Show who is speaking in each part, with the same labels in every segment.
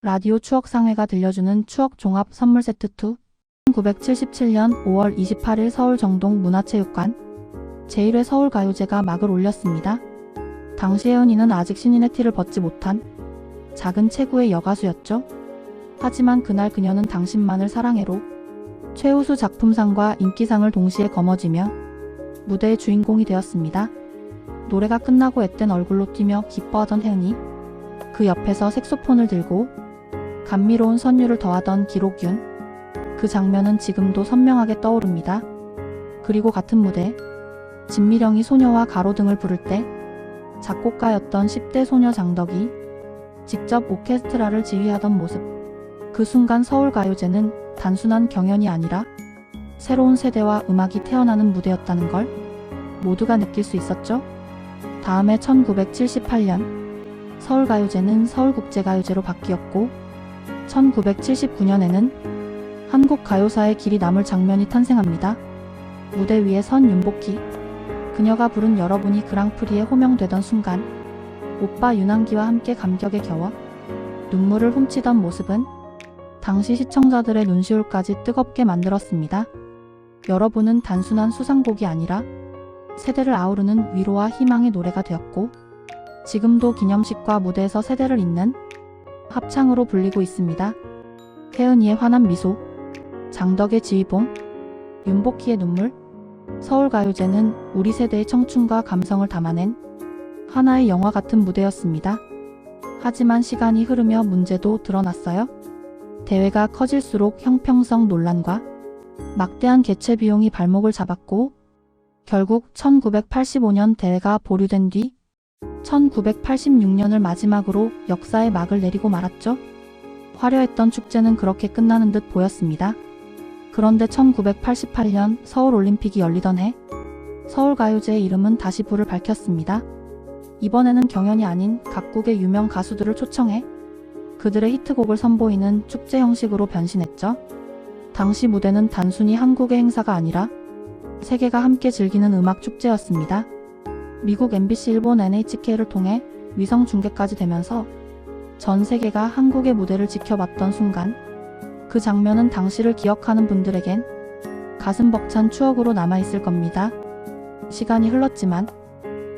Speaker 1: 라디오 추억상회가 들려주는 추억 종합 선물 세트 2. 1977년 5월 28일 서울 정동 문화체육관 제1회 서울가요제가 막을 올렸습니다. 당시 혜은이는 아직 신인의 티를 벗지 못한 작은 체구의 여가수였죠. 하지만 그날 그녀는 당신만을 사랑해로 최우수 작품상과 인기상을 동시에 거머쥐며 무대의 주인공이 되었습니다. 노래가 끝나고 앳된 얼굴로 뛰며 기뻐하던 혜은이, 그 옆에서 색소폰을 들고 감미로운 선율을 더하던 기록윤, 그 장면은 지금도 선명하게 떠오릅니다. 그리고 같은 무대, 진미령이 소녀와 가로등을 부를 때 작곡가였던 10대 소녀 장덕이 직접 오케스트라를 지휘하던 모습. 그 순간 서울가요제는 단순한 경연이 아니라 새로운 세대와 음악이 태어나는 무대였다는 걸 모두가 느낄 수 있었죠. 다음해 1978년 서울가요제는 서울국제가요제로 바뀌었고 1979년에는 한국 가요사의 길이 남을 장면이 탄생합니다. 무대 위에 선 윤복희, 그녀가 부른 여러분이 그랑프리에 호명되던 순간 오빠 윤한기와 함께 감격에 겨워 눈물을 훔치던 모습은 당시 시청자들의 눈시울까지 뜨겁게 만들었습니다. 여러분은 단순한 수상곡이 아니라 세대를 아우르는 위로와 희망의 노래가 되었고 지금도 기념식과 무대에서 세대를 잇는 합창으로 불리고 있습니다. 혜은이의 환한 미소, 장덕의 지휘봉, 윤복희의 눈물. 서울가요제는 우리 세대의 청춘과 감성을 담아낸 하나의 영화 같은 무대였습니다. 하지만 시간이 흐르며 문제도 드러났어요. 대회가 커질수록 형평성 논란과 막대한 개최 비용이 발목을 잡았고 결국 1985년 대회가 보류된 뒤 1986년을 마지막으로 역사의 막을 내리고 말았죠. 화려했던 축제는 그렇게 끝나는 듯 보였습니다. 그런데 1988년 서울올림픽이 열리던 해 서울가요제의 이름은 다시 불을 밝혔습니다. 이번에는 경연이 아닌 각국의 유명 가수들을 초청해 그들의 히트곡을 선보이는 축제 형식으로 변신했죠. 당시 무대는 단순히 한국의 행사가 아니라 세계가 함께 즐기는 음악 축제였습니다. 미국 MBC, 일본 NHK를 통해 위성 중계까지 되면서 전 세계가 한국의 무대를 지켜봤던 순간, 그 장면은 당시를 기억하는 분들에겐 가슴 벅찬 추억으로 남아있을 겁니다. 시간이 흘렀지만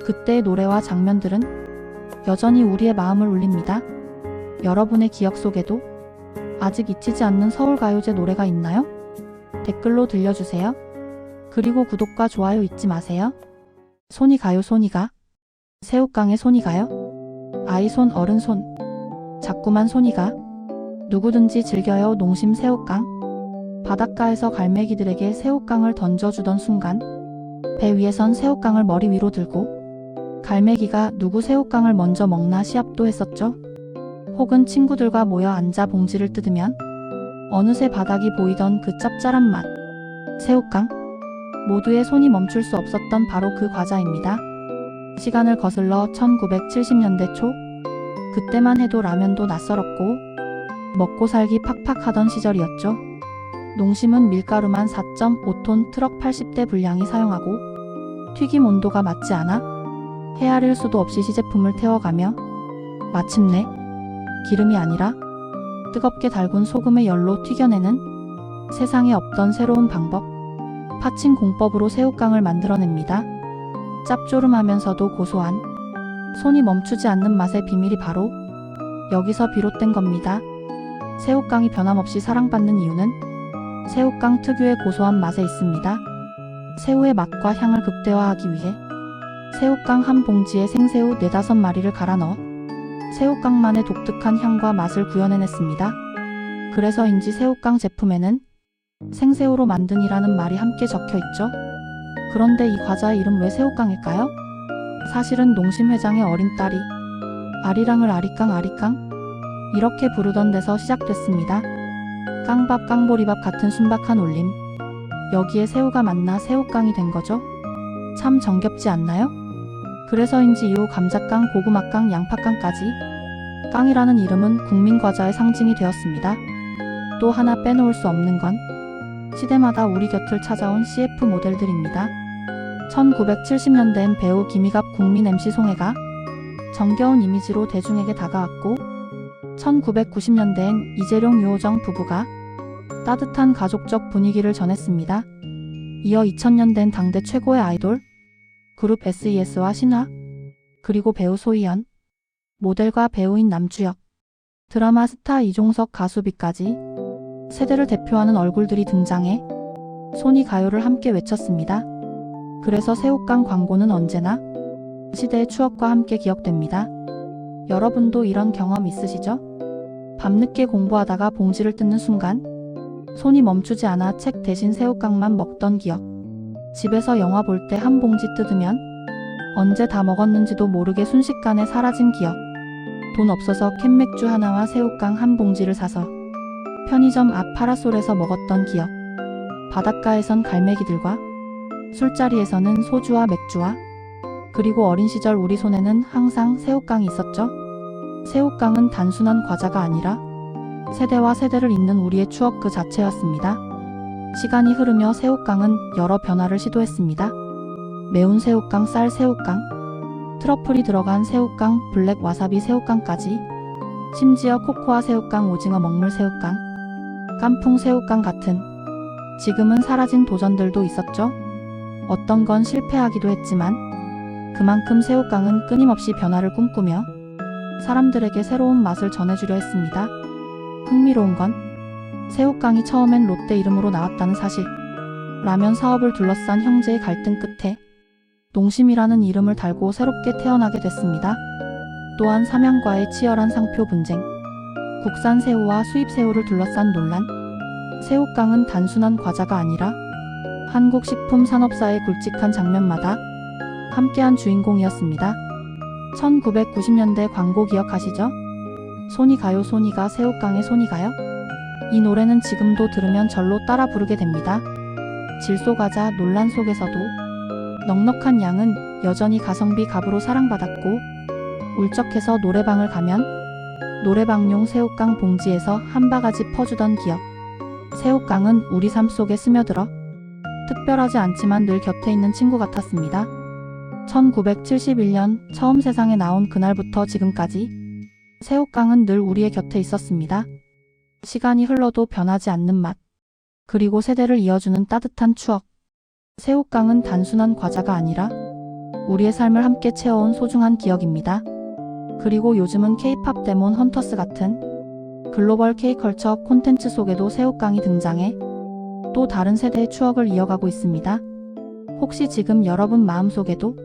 Speaker 1: 그때의 노래와 장면들은 여전히 우리의 마음을 울립니다. 여러분의 기억 속에도 아직 잊히지 않는 서울가요제 노래가 있나요? 댓글로 들려주세요. 그리고 구독과 좋아요 잊지 마세요. 손이 가요 손이가. 새우깡에 손이 가요? 아이 손 어른 손. 자꾸만 손이 가. 누구든지 즐겨요 농심 새우깡. 바닷가에서 갈매기들에게 새우깡을 던져주던 순간 배 위에선 새우깡을 머리 위로 들고 갈매기가 누구 새우깡을 먼저 먹나 시합도 했었죠. 혹은 친구들과 모여 앉아 봉지를 뜯으면 어느새 바닥이 보이던 그 짭짤한 맛. 새우깡. 모두의 손이 멈출 수 없었던 바로 그 과자입니다. 시간을 거슬러 1970년대 초, 그때만 해도 라면도 낯설었고 먹고 살기 팍팍 하던 시절이었죠. 농심은 밀가루만 4.5톤 트럭 80대 분량이 사용하고 튀김 온도가 맞지 않아 헤아릴 수도 없이 시제품을 태워가며 마침내 기름이 아니라 뜨겁게 달군 소금의 열로 튀겨내는 세상에 없던 새로운 방법, 파칭 공법으로 새우깡을 만들어냅니다. 짭조름하면서도 고소한, 손이 멈추지 않는 맛의 비밀이 바로 여기서 비롯된 겁니다. 새우깡이 변함없이 사랑받는 이유는 새우깡 특유의 고소한 맛에 있습니다. 새우의 맛과 향을 극대화하기 위해 새우깡 한 봉지에 생새우 4~5마리를 갈아 넣어 새우깡만의 독특한 향과 맛을 구현해냈습니다. 그래서인지 새우깡 제품에는 생새우로 만든이라는 말이 함께 적혀있죠. 그런데 이 과자의 이름 왜 새우깡일까요? 사실은 농심 회장의 어린 딸이 아리랑을 아리깡 아리깡 이렇게 부르던 데서 시작됐습니다. 깡밥 깡보리밥 같은 순박한 울림. 여기에 새우가 만나 새우깡이 된 거죠. 참 정겹지 않나요? 그래서인지 이후 감자깡, 고구마깡, 양파깡까지 깡이라는 이름은 국민과자의 상징이 되었습니다. 또 하나 빼놓을 수 없는 건 시대마다 우리 곁을 찾아온 CF 모델들입니다. 1970년대엔 배우 김희갑, 국민 MC 송혜가 정겨운 이미지로 대중에게 다가왔고 1990년대엔 이재룡 유호정 부부가 따뜻한 가족적 분위기를 전했습니다. 이어 2000년대엔 당대 최고의 아이돌 그룹 SES와 신화, 그리고 배우 소희연, 모델과 배우인 남주혁, 드라마 스타 이종석 가수비까지 세대를 대표하는 얼굴들이 등장해 손이 가요를 함께 외쳤습니다. 그래서 새우깡 광고는 언제나 시대의 추억과 함께 기억됩니다. 여러분도 이런 경험 있으시죠? 밤늦게 공부하다가 봉지를 뜯는 순간 손이 멈추지 않아 책 대신 새우깡만 먹던 기억. 집에서 영화 볼 때 한 봉지 뜯으면 언제 다 먹었는지도 모르게 순식간에 사라진 기억. 돈 없어서 캔맥주 하나와 새우깡 한 봉지를 사서 편의점 앞 파라솔에서 먹었던 기억. 바닷가에선 갈매기들과 술자리에서는 소주와 맥주와 그리고 어린 시절 우리 손에는 항상 새우깡이 있었죠. 새우깡은 단순한 과자가 아니라 세대와 세대를 잇는 우리의 추억 그 자체였습니다. 시간이 흐르며 새우깡은 여러 변화를 시도했습니다. 매운 새우깡, 쌀 새우깡, 트러플이 들어간 새우깡, 블랙 와사비 새우깡까지 심지어 코코아 새우깡, 오징어 먹물 새우깡, 깐풍 새우깡 같은 지금은 사라진 도전들도 있었죠. 어떤 건 실패하기도 했지만 그만큼 새우깡은 끊임없이 변화를 꿈꾸며 사람들에게 새로운 맛을 전해주려 했습니다. 흥미로운 건 새우깡이 처음엔 롯데 이름으로 나왔다는 사실. 라면 사업을 둘러싼 형제의 갈등 끝에 농심이라는 이름을 달고 새롭게 태어나게 됐습니다. 또한 삼양과의 치열한 상표 분쟁, 국산 새우와 수입 새우를 둘러싼 논란. 새우깡은 단순한 과자가 아니라 한국 식품 산업사의 굵직한 장면마다 함께한 주인공이었습니다. 1990년대 광고 기억하시죠? 손이 가요 손이가 새우깡에 손이 가요? 이 노래는 지금도 들으면 절로 따라 부르게 됩니다. 질소과자 논란 속에서도 넉넉한 양은 여전히 가성비 값으로 사랑받았고 울적해서 노래방을 가면 노래방용 새우깡 봉지에서 한 바가지 퍼주던 기억. 새우깡은 우리 삶 속에 스며들어 특별하지 않지만 늘 곁에 있는 친구 같았습니다. 1971년 처음 세상에 나온 그날부터 지금까지 새우깡은 늘 우리의 곁에 있었습니다. 시간이 흘러도 변하지 않는 맛, 그리고 세대를 이어주는 따뜻한 추억. 새우깡은 단순한 과자가 아니라 우리의 삶을 함께 채워온 소중한 기억입니다. 그리고 요즘은 K-팝 데몬 헌터스 같은 글로벌 K-컬처 콘텐츠 속에도 새우깡이 등장해 또 다른 세대의 추억을 이어가고 있습니다. 혹시 지금 여러분 마음속에도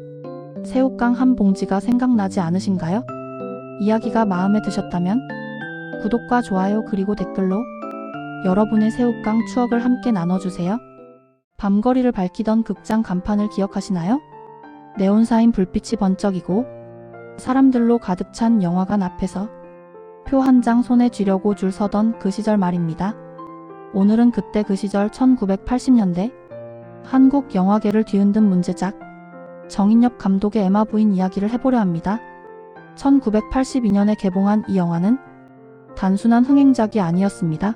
Speaker 1: 새우깡 한 봉지가 생각나지 않으신가요? 이야기가 마음에 드셨다면 구독과 좋아요 그리고 댓글로 여러분의 새우깡 추억을 함께 나눠주세요. 밤거리를 밝히던 극장 간판을 기억하시나요? 네온사인 불빛이 번쩍이고 사람들로 가득 찬 영화관 앞에서 표 한 장 손에 쥐려고 줄 서던 그 시절 말입니다. 오늘은 그때 그 시절 1980년대 한국 영화계를 뒤흔든 문제작 정인엽 감독의 에마 부인 이야기를 해보려 합니다. 1982년에 개봉한 이 영화는 단순한 흥행작이 아니었습니다.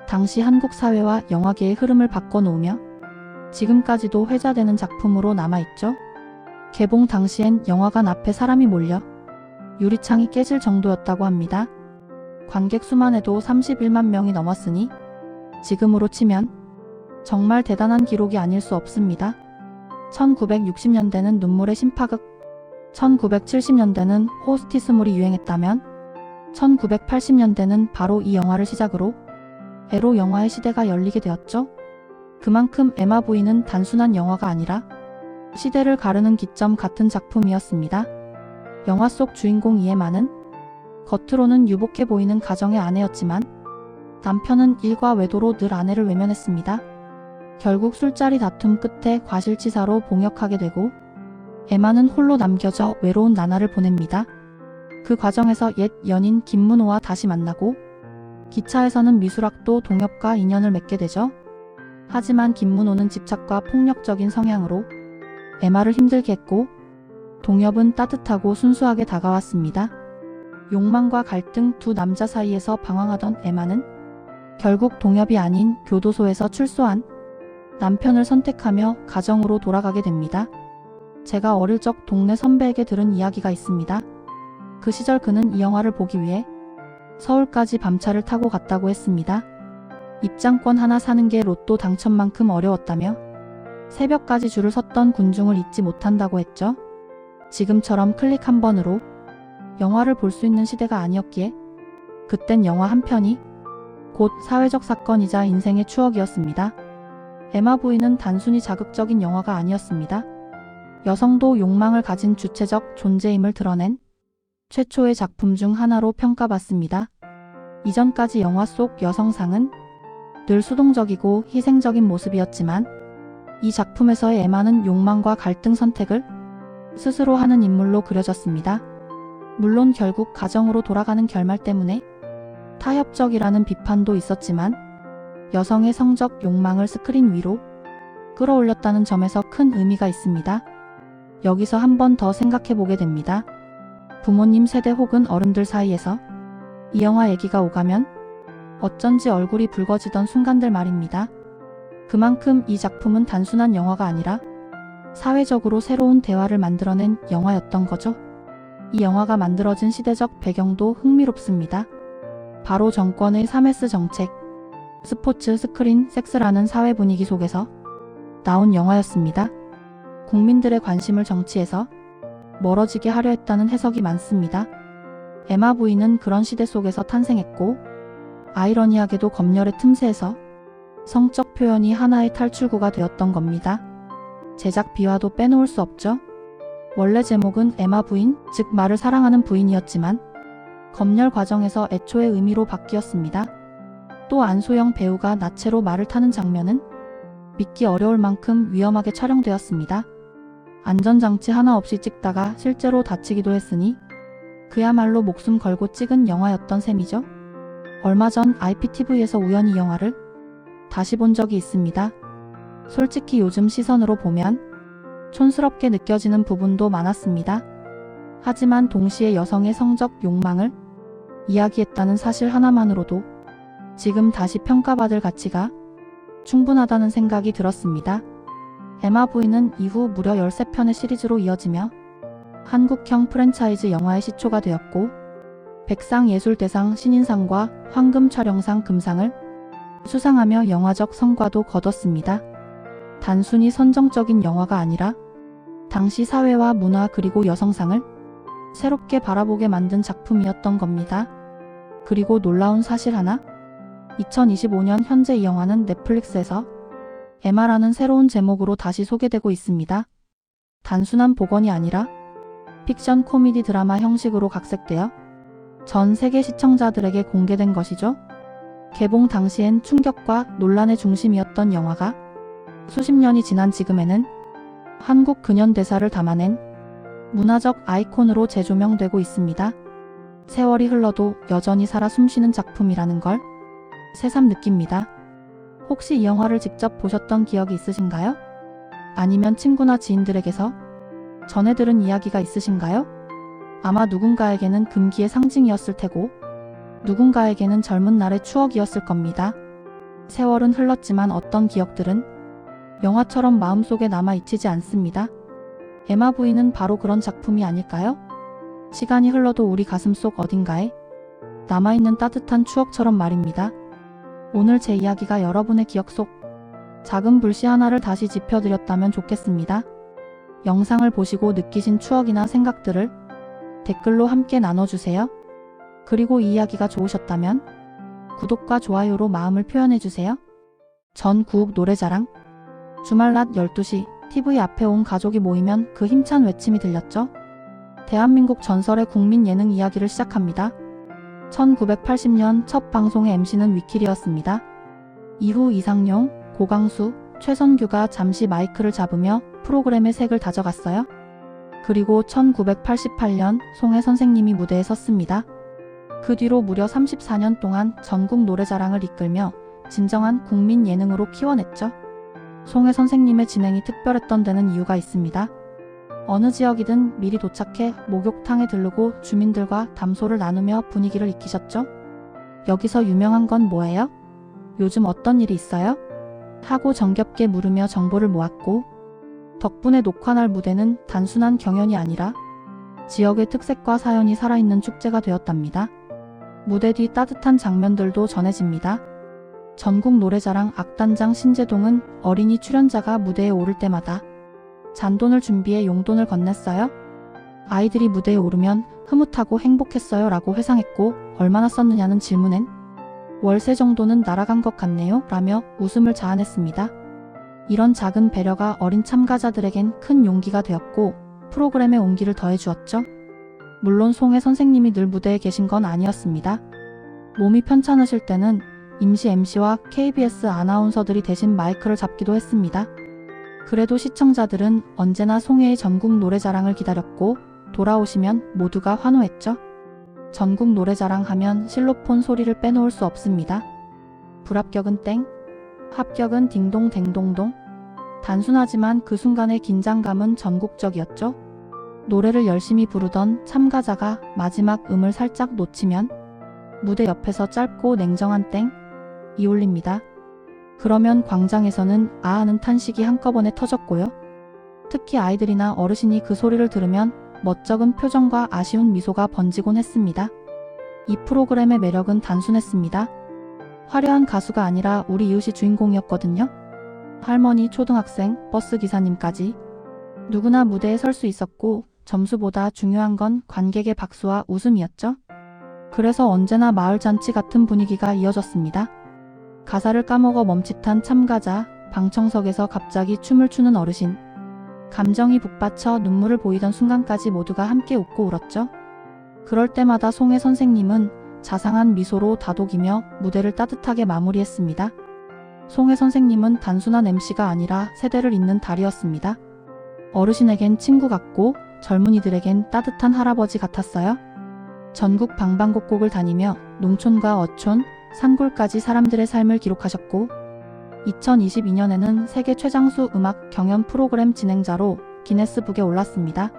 Speaker 1: 당시 한국 사회와 영화계의 흐름을 바꿔놓으며 지금까지도 회자되는 작품으로 남아있죠. 개봉 당시엔 영화관 앞에 사람이 몰려 유리창이 깨질 정도였다고 합니다. 관객 수만 해도 31만 명이 넘었으니 지금으로 치면 정말 대단한 기록이 아닐 수 없습니다. 1960년대는 눈물의 심파극, 1970년대는 호스티스물이 유행했다면 1980년대는 바로 이 영화를 시작으로 에로 영화의 시대가 열리게 되었죠. 그만큼 에마 부인은 단순한 영화가 아니라 시대를 가르는 기점 같은 작품이었습니다. 영화 속 주인공 이에마는 겉으로는 유복해 보이는 가정의 아내였지만 남편은 일과 외도로 늘 아내를 외면했습니다. 결국 술자리 다툼 끝에 과실치사로 봉역하게 되고 에마는 홀로 남겨져 외로운 나날을 보냅니다. 그 과정에서 옛 연인 김문호와 다시 만나고 기차에서는 미수락도 동엽과 인연을 맺게 되죠. 하지만 김문호는 집착과 폭력적인 성향으로 에마를 힘들게 했고 동엽은 따뜻하고 순수하게 다가왔습니다. 욕망과 갈등 두 남자 사이에서 방황하던 에마는 결국 동엽이 아닌 교도소에서 출소한 남편을 선택하며 가정으로 돌아가게 됩니다. 제가 어릴 적 동네 선배에게 들은 이야기가 있습니다. 그 시절 그는 이 영화를 보기 위해 서울까지 밤차를 타고 갔다고 했습니다. 입장권 하나 사는 게 로또 당첨만큼 어려웠다며 새벽까지 줄을 섰던 군중을 잊지 못한다고 했죠. 지금처럼 클릭 한 번으로 영화를 볼 수 있는 시대가 아니었기에 그땐 영화 한 편이 곧 사회적 사건이자 인생의 추억이었습니다. 에마 부인은 단순히 자극적인 영화가 아니었습니다. 여성도 욕망을 가진 주체적 존재임을 드러낸 최초의 작품 중 하나로 평가받습니다. 이전까지 영화 속 여성상은 늘 수동적이고 희생적인 모습이었지만 이 작품에서의 에마는 욕망과 갈등 선택을 스스로 하는 인물로 그려졌습니다. 물론 결국 가정으로 돌아가는 결말 때문에 타협적이라는 비판도 있었지만 여성의 성적 욕망을 스크린 위로 끌어올렸다는 점에서 큰 의미가 있습니다. 여기서 한 번 더 생각해보게 됩니다. 부모님 세대 혹은 어른들 사이에서 이 영화 얘기가 오가면 어쩐지 얼굴이 붉어지던 순간들 말입니다. 그만큼 이 작품은 단순한 영화가 아니라 사회적으로 새로운 대화를 만들어낸 영화였던 거죠. 이 영화가 만들어진 시대적 배경도 흥미롭습니다. 바로 정권의 3S 정책, 스포츠, 스크린, 섹스라는 사회 분위기 속에서 나온 영화였습니다. 국민들의 관심을 정치에서 멀어지게 하려 했다는 해석이 많습니다. 에마 부인은 그런 시대 속에서 탄생했고 아이러니하게도 검열의 틈새에서 성적 표현이 하나의 탈출구가 되었던 겁니다. 제작 비화도 빼놓을 수 없죠. 원래 제목은 에마 부인, 즉 말을 사랑하는 부인이었지만 검열 과정에서 애초의 의미로 바뀌었습니다. 또 안소영 배우가 나체로 말을 타는 장면은 믿기 어려울 만큼 위험하게 촬영되었습니다. 안전장치 하나 없이 찍다가 실제로 다치기도 했으니 그야말로 목숨 걸고 찍은 영화였던 셈이죠. 얼마 전 IPTV에서 우연히 이 영화를 다시 본 적이 있습니다. 솔직히 요즘 시선으로 보면 촌스럽게 느껴지는 부분도 많았습니다. 하지만 동시에 여성의 성적 욕망을 이야기했다는 사실 하나만으로도 지금 다시 평가받을 가치가 충분하다는 생각이 들었습니다. 에마 부인은 이후 무려 13편의 시리즈로 이어지며 한국형 프랜차이즈 영화의 시초가 되었고 백상예술대상 신인상과 황금촬영상 금상을 수상하며 영화적 성과도 거뒀습니다. 단순히 선정적인 영화가 아니라 당시 사회와 문화 그리고 여성상을 새롭게 바라보게 만든 작품이었던 겁니다. 그리고 놀라운 사실 하나, 2025년 현재 이 영화는 넷플릭스에서 에마라는 새로운 제목으로 다시 소개되고 있습니다. 단순한 복원이 아니라 픽션 코미디 드라마 형식으로 각색되어 전 세계 시청자들에게 공개된 것이죠. 개봉 당시엔 충격과 논란의 중심이었던 영화가 수십 년이 지난 지금에는 한국 근현대사를 담아낸 문화적 아이콘으로 재조명되고 있습니다. 세월이 흘러도 여전히 살아 숨쉬는 작품이라는 걸 새삼 느낍니다. 혹시 이 영화를 직접 보셨던 기억이 있으신가요? 아니면 친구나 지인들에게서 전해 들은 이야기가 있으신가요? 아마 누군가에게는 금기의 상징이었을 테고 누군가에게는 젊은 날의 추억이었을 겁니다. 세월은 흘렀지만 어떤 기억들은 영화처럼 마음속에 남아 잊히지 않습니다. 에마 부인은 바로 그런 작품이 아닐까요? 시간이 흘러도 우리 가슴속 어딘가에 남아있는 따뜻한 추억처럼 말입니다. 오늘 제 이야기가 여러분의 기억 속 작은 불씨 하나를 다시 지펴드렸다면 좋겠습니다. 영상을 보시고 느끼신 추억이나 생각들을 댓글로 함께 나눠주세요. 그리고 이 이야기가 좋으셨다면 구독과 좋아요로 마음을 표현해주세요. 전 구욱 노래자랑 주말 낮 12시 TV 앞에 온 가족이 모이면 그 힘찬 외침이 들렸죠. 대한민국 전설의 국민 예능 이야기를 시작합니다. 1980년 첫 방송의 MC는 위킬이었습니다. 이후 이상용, 고강수, 최선규가 잠시 마이크를 잡으며 프로그램의 색을 다져갔어요. 그리고 1988년 송혜 선생님이 무대에 섰습니다. 그 뒤로 무려 34년 동안 전국 노래자랑을 이끌며 진정한 국민 예능으로 키워냈죠. 송혜 선생님의 진행이 특별했던 데는 이유가 있습니다. 어느 지역이든 미리 도착해 목욕탕에 들르고 주민들과 담소를 나누며 분위기를 익히셨죠. 여기서 유명한 건 뭐예요? 요즘 어떤 일이 있어요? 하고 정겹게 물으며 정보를 모았고 덕분에 녹화날 무대는 단순한 경연이 아니라 지역의 특색과 사연이 살아있는 축제가 되었답니다. 무대 뒤 따뜻한 장면들도 전해집니다. 전국 노래자랑 악단장 신재동은 어린이 출연자가 무대에 오를 때마다 잔돈을 준비해 용돈을 건넸어요. 아이들이 무대에 오르면 흐뭇하고 행복했어요 라고 회상했고, 얼마나 썼느냐는 질문엔 월세 정도는 날아간 것 같네요 라며 웃음을 자아냈습니다. 이런 작은 배려가 어린 참가자들에겐 큰 용기가 되었고 프로그램의 온기를 더해주었죠. 물론 송혜 선생님이 늘 무대에 계신 건 아니었습니다. 몸이 편찮으실 때는 임시 MC와 KBS 아나운서들이 대신 마이크를 잡기도 했습니다. 그래도 시청자들은 언제나 송혜의 전국 노래자랑을 기다렸고 돌아오시면 모두가 환호했죠. 전국 노래자랑 하면 실로폰 소리를 빼놓을 수 없습니다. 불합격은 땡, 합격은 딩동댕동동. 단순하지만 그 순간의 긴장감은 전국적이었죠. 노래를 열심히 부르던 참가자가 마지막 음을 살짝 놓치면 무대 옆에서 짧고 냉정한 땡이 울립니다. 그러면 광장에서는 아 하는 탄식이 한꺼번에 터졌고요. 특히 아이들이나 어르신이 그 소리를 들으면 멋쩍은 표정과 아쉬운 미소가 번지곤 했습니다. 이 프로그램의 매력은 단순했습니다. 화려한 가수가 아니라 우리 이웃이 주인공이었거든요. 할머니, 초등학생, 버스 기사님까지 누구나 무대에 설 수 있었고 점수보다 중요한 건 관객의 박수와 웃음이었죠. 그래서 언제나 마을 잔치 같은 분위기가 이어졌습니다. 가사를 까먹어 멈칫한 참가자, 방청석에서 갑자기 춤을 추는 어르신, 감정이 북받쳐 눈물을 보이던 순간까지 모두가 함께 웃고 울었죠. 그럴 때마다 송혜 선생님은 자상한 미소로 다독이며 무대를 따뜻하게 마무리했습니다. 송혜 선생님은 단순한 MC가 아니라 세대를 잇는 달이었습니다. 어르신에겐 친구 같고 젊은이들에겐 따뜻한 할아버지 같았어요. 전국 방방곡곡을 다니며 농촌과 어촌, 산골까지 사람들의 삶을 기록하셨고 2022년에는 세계 최장수 음악 경연 프로그램 진행자로 기네스북에 올랐습니다.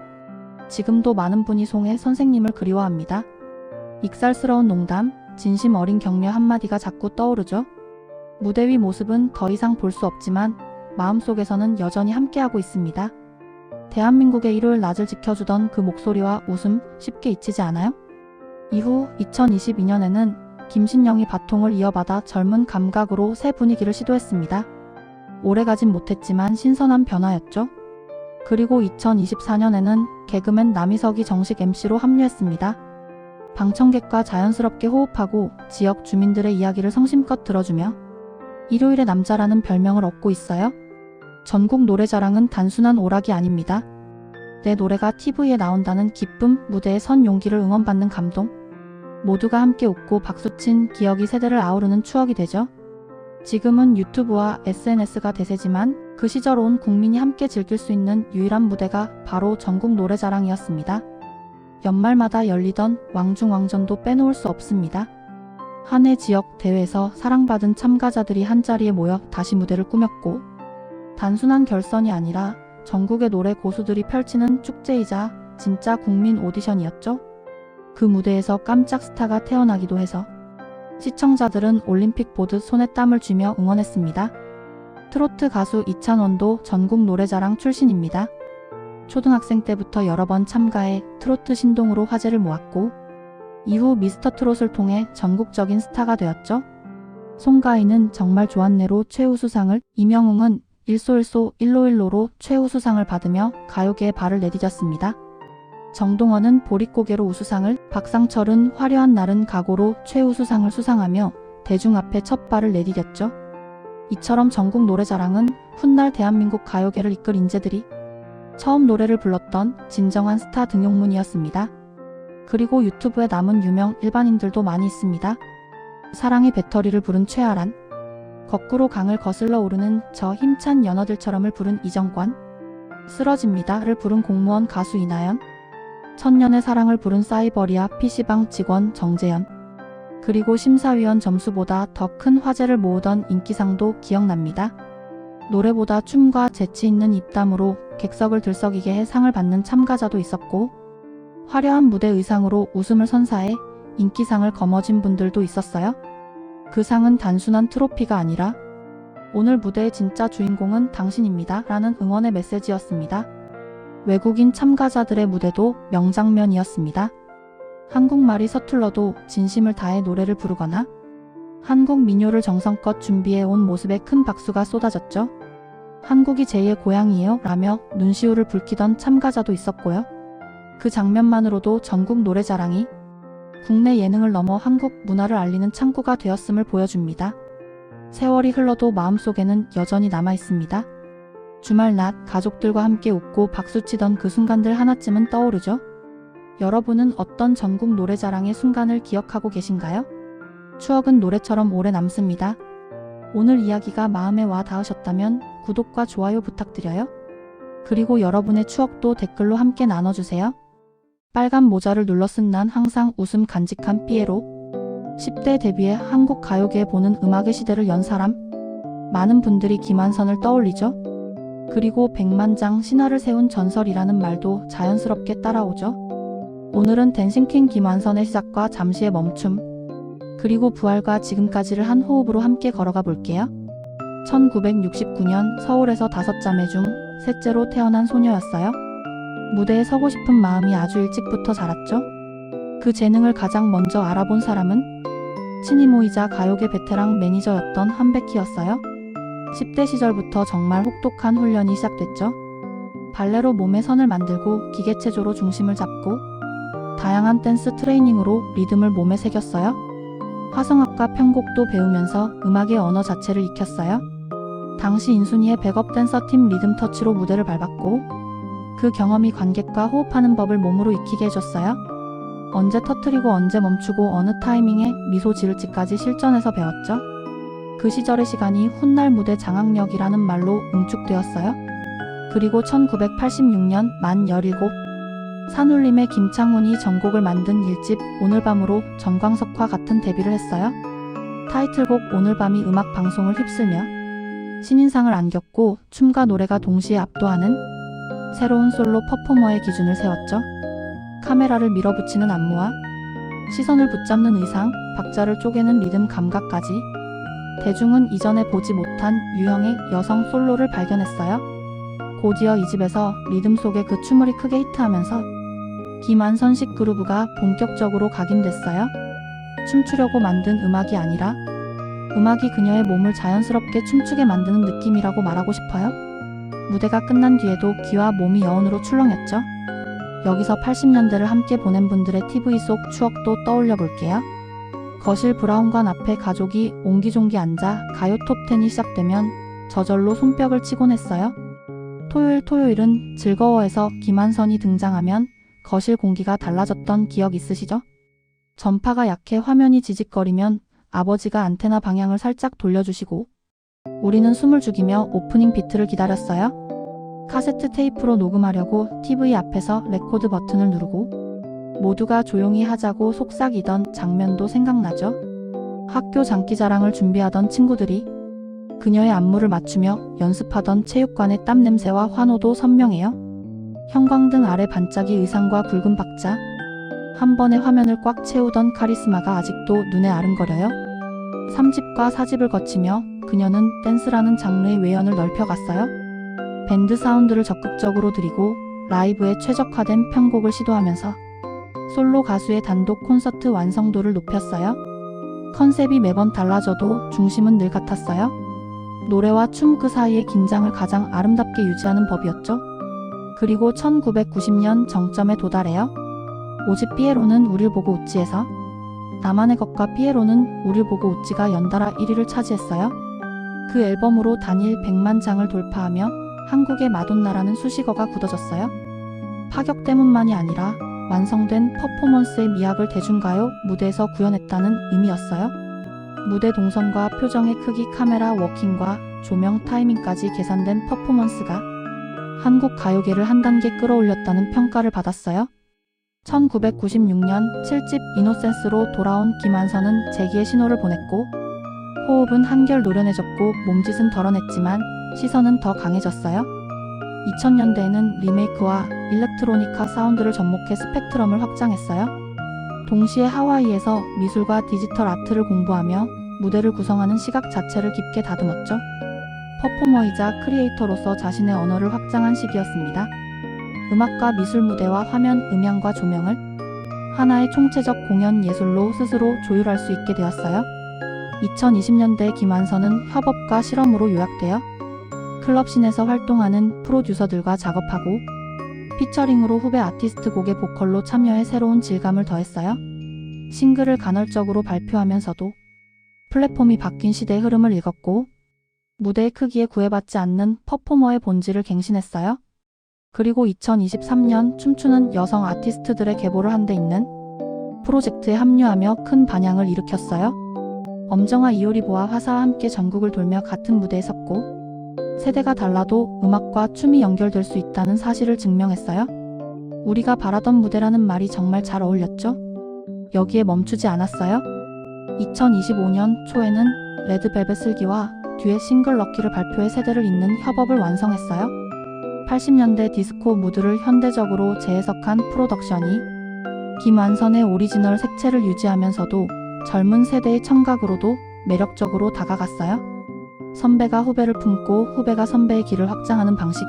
Speaker 1: 지금도 많은 분이 송혜 선생님을 그리워합니다. 익살스러운 농담, 진심 어린 격려 한마디가 자꾸 떠오르죠. 무대 위 모습은 더 이상 볼 수 없지만 마음속에서는 여전히 함께하고 있습니다. 대한민국의 일요일 낮을 지켜주던 그 목소리와 웃음 쉽게 잊히지 않아요? 이후 2022년에는 김신영이 바통을 이어받아 젊은 감각으로 새 분위기를 시도했습니다. 오래가진 못했지만 신선한 변화였죠. 그리고 2024년에는 개그맨 남희석이 정식 MC로 합류했습니다. 방청객과 자연스럽게 호흡하고 지역 주민들의 이야기를 성심껏 들어주며 일요일의 남자라는 별명을 얻고 있어요. 전국 노래자랑은 단순한 오락이 아닙니다. 내 노래가 TV에 나온다는 기쁨, 무대에 선 용기를 응원받는 감동, 모두가 함께 웃고 박수친 기억이 세대를 아우르는 추억이 되죠. 지금은 유튜브와 SNS가 대세지만 그 시절 온 국민이 함께 즐길 수 있는 유일한 무대가 바로 전국 노래자랑이었습니다. 연말마다 열리던 왕중왕전도 빼놓을 수 없습니다. 한 해 지역 대회에서 사랑받은 참가자들이 한자리에 모여 다시 무대를 꾸몄고 단순한 결선이 아니라 전국의 노래 고수들이 펼치는 축제이자 진짜 국민 오디션이었죠. 그 무대에서 깜짝 스타가 태어나기도 해서 시청자들은 올림픽 보듯 손에 땀을 쥐며 응원했습니다. 트로트 가수 이찬원도 전국 노래자랑 출신입니다. 초등학생 때부터 여러 번 참가해 트로트 신동으로 화제를 모았고 이후 미스터트롯을 통해 전국적인 스타가 되었죠. 송가인은 정말 좋았네로 최우수상을, 임영웅은 일소일소 일로일로로 최우수상을 받으며 가요계에 발을 내디뎠습니다. 정동원은 보릿고개로 우수상을, 박상철은 화려한 날은 각오로 최우수상을 수상하며 대중 앞에 첫 발을 내디뎠죠. 이처럼 전국 노래자랑은 훗날 대한민국 가요계를 이끌 인재들이 처음 노래를 불렀던 진정한 스타 등용문이었습니다. 그리고 유튜브에 남은 유명 일반인들도 많이 있습니다. 사랑의 배터리를 부른 최아란, 거꾸로 강을 거슬러 오르는 저 힘찬 연어들처럼을 부른 이정관, 쓰러집니다를 부른 공무원 가수 이나연, 천년의 사랑을 부른 사이버리아 PC방 직원 정재현, 그리고 심사위원 점수보다 더 큰 화제를 모으던 인기상도 기억납니다. 노래보다 춤과 재치 있는 입담으로 객석을 들썩이게 해 상을 받는 참가자도 있었고 화려한 무대 의상으로 웃음을 선사해 인기상을 거머쥔 분들도 있었어요. 그 상은 단순한 트로피가 아니라 오늘 무대의 진짜 주인공은 당신입니다 라는 응원의 메시지였습니다. 외국인 참가자들의 무대도 명장면이었습니다. 한국말이 서툴러도 진심을 다해 노래를 부르거나 한국 민요를 정성껏 준비해 온 모습에 큰 박수가 쏟아졌죠. 한국이 제2의 고향이에요 라며 눈시울을 붉히던 참가자도 있었고요. 그 장면만으로도 전국 노래자랑이 국내 예능을 넘어 한국 문화를 알리는 창구가 되었음을 보여줍니다. 세월이 흘러도 마음속에는 여전히 남아있습니다. 주말 낮 가족들과 함께 웃고 박수치던 그 순간들 하나쯤은 떠오르죠. 여러분은 어떤 전국 노래자랑의 순간을 기억하고 계신가요? 추억은 노래처럼 오래 남습니다. 오늘 이야기가 마음에 와 닿으셨다면 구독과 좋아요 부탁드려요. 그리고 여러분의 추억도 댓글로 함께 나눠주세요. 빨간 모자를 눌러 쓴 난 항상 웃음 간직한 피에로. 10대 데뷔해 한국 가요계에 보는 음악의 시대를 연 사람. 많은 분들이 김한선을 떠올리죠. 그리고 백만장 신화를 세운 전설이라는 말도 자연스럽게 따라오죠. 오늘은 댄싱킹 김한선의 시작과 잠시의 멈춤, 그리고 부활과 지금까지를 한 호흡으로 함께 걸어가 볼게요. 1969년 서울에서 5자매 중 셋째로 태어난 소녀였어요. 무대에 서고 싶은 마음이 아주 일찍부터 자랐죠. 그 재능을 가장 먼저 알아본 사람은 친이모이자 가요계 베테랑 매니저였던 한백희였어요. 10대 시절부터 정말 혹독한 훈련이 시작됐죠. 발레로 몸의 선을 만들고 기계체조로 중심을 잡고 다양한 댄스 트레이닝으로 리듬을 몸에 새겼어요. 화성학과 편곡도 배우면서 음악의 언어 자체를 익혔어요. 당시 인순이의 백업 댄서팀 리듬 터치로 무대를 밟았고 그 경험이 관객과 호흡하는 법을 몸으로 익히게 해줬어요. 언제 터트리고 언제 멈추고 어느 타이밍에 미소 지을지까지 실전에서 배웠죠. 그 시절의 시간이 훗날 무대 장악력이라는 말로 응축되었어요. 그리고 1986년 만 17, 산울림의 김창훈이 전곡을 만든 1집 오늘 밤으로 정광석과 같은 데뷔를 했어요. 타이틀곡 오늘 밤이 음악 방송을 휩쓸며 신인상을 안겼고 춤과 노래가 동시에 압도하는 새로운 솔로 퍼포머의 기준을 세웠죠. 카메라를 밀어붙이는 안무와 시선을 붙잡는 의상, 박자를 쪼개는 리듬 감각까지 대중은 이전에 보지 못한 유형의 여성 솔로를 발견했어요. 곧이어 이 집에서 리듬 속의 그 춤을 크게 히트하면서 김한선식 그루브가 본격적으로 각인됐어요. 춤추려고 만든 음악이 아니라 음악이 그녀의 몸을 자연스럽게 춤추게 만드는 느낌이라고 말하고 싶어요. 무대가 끝난 뒤에도 귀와 몸이 여운으로 출렁였죠. 여기서 80년대를 함께 보낸 분들의 TV 속 추억도 떠올려 볼게요. 거실 브라운관 앞에 가족이 옹기종기 앉아 가요 톱10이 시작되면 저절로 손뼉을 치곤 했어요. 토요일은 즐거워해서 김한선이 등장하면 거실 공기가 달라졌던 기억 있으시죠? 전파가 약해 화면이 지직거리면 아버지가 안테나 방향을 살짝 돌려주시고 우리는 숨을 죽이며 오프닝 비트를 기다렸어요. 카세트 테이프로 녹음하려고 TV 앞에서 레코드 버튼을 누르고 모두가 조용히 하자고 속삭이던 장면도 생각나죠. 학교 장기자랑을 준비하던 친구들이 그녀의 안무를 맞추며 연습하던 체육관의 땀 냄새와 환호도 선명해요. 형광등 아래 반짝이 의상과 굵은 박자, 한 번에 화면을 꽉 채우던 카리스마가 아직도 눈에 아른거려요. 3집과 4집을 거치며 그녀는 댄스라는 장르의 외연을 넓혀갔어요. 밴드 사운드를 적극적으로 들이고 라이브에 최적화된 편곡을 시도하면서 솔로 가수의 단독 콘서트 완성도를 높였어요. 컨셉이 매번 달라져도 중심은 늘 같았어요. 노래와 춤 그 사이의 긴장을 가장 아름답게 유지하는 법이었죠. 그리고 1990년 정점에 도달해요. 5집 피에로는 우릴 보고 웃지에서 나만의 것과 피에로는 우릴 보고 웃지가 연달아 1위를 차지했어요. 그 앨범으로 단일 100만 장을 돌파하며 한국의 마돈나라는 수식어가 굳어졌어요. 파격 때문만이 아니라 완성된 퍼포먼스의 미학을 대중가요 무대에서 구현했다는 의미였어요. 무대 동선과 표정의 크기, 카메라 워킹과 조명 타이밍까지 계산된 퍼포먼스가 한국 가요계를 한 단계 끌어올렸다는 평가를 받았어요. 1996년 7집 이노센스로 돌아온 김한선은 재기의 신호를 보냈고 호흡은 한결 노련해졌고 몸짓은 덜어냈지만 시선은 더 강해졌어요. 2000년대에는 리메이크와 일렉트로니카 사운드를 접목해 스펙트럼을 확장했어요. 동시에 하와이에서 미술과 디지털 아트를 공부하며 무대를 구성하는 시각 자체를 깊게 다듬었죠. 퍼포머이자 크리에이터로서 자신의 언어를 확장한 시기였습니다. 음악과 미술 무대와 화면, 음향과 조명을 하나의 총체적 공연 예술로 스스로 조율할 수 있게 되었어요. 2020년대 김완선은 협업과 실험으로 요약되어 클럽씬에서 활동하는 프로듀서들과 작업하고 피처링으로 후배 아티스트 곡의 보컬로 참여해 새로운 질감을 더했어요. 싱글을 간헐적으로 발표하면서도 플랫폼이 바뀐 시대의 흐름을 읽었고 무대의 크기에 구애받지 않는 퍼포머의 본질을 갱신했어요. 그리고 2023년 춤추는 여성 아티스트들의 계보를 한 데 있는 프로젝트에 합류하며 큰 반향을 일으켰어요. 엄정화 이효리보와 화사와 함께 전국을 돌며 같은 무대에 섰고 세대가 달라도 음악과 춤이 연결될 수 있다는 사실을 증명했어요. 우리가 바라던 무대라는 말이 정말 잘 어울렸죠? 여기에 멈추지 않았어요. 2025년 초에는 레드벨벳 슬기와 듀엣 싱글 럭키를 발표해 세대를 잇는 협업을 완성했어요. 80년대 디스코 무드를 현대적으로 재해석한 프로덕션이 김완선의 오리지널 색채를 유지하면서도 젊은 세대의 청각으로도 매력적으로 다가갔어요. 선배가 후배를 품고 후배가 선배의 길을 확장하는 방식이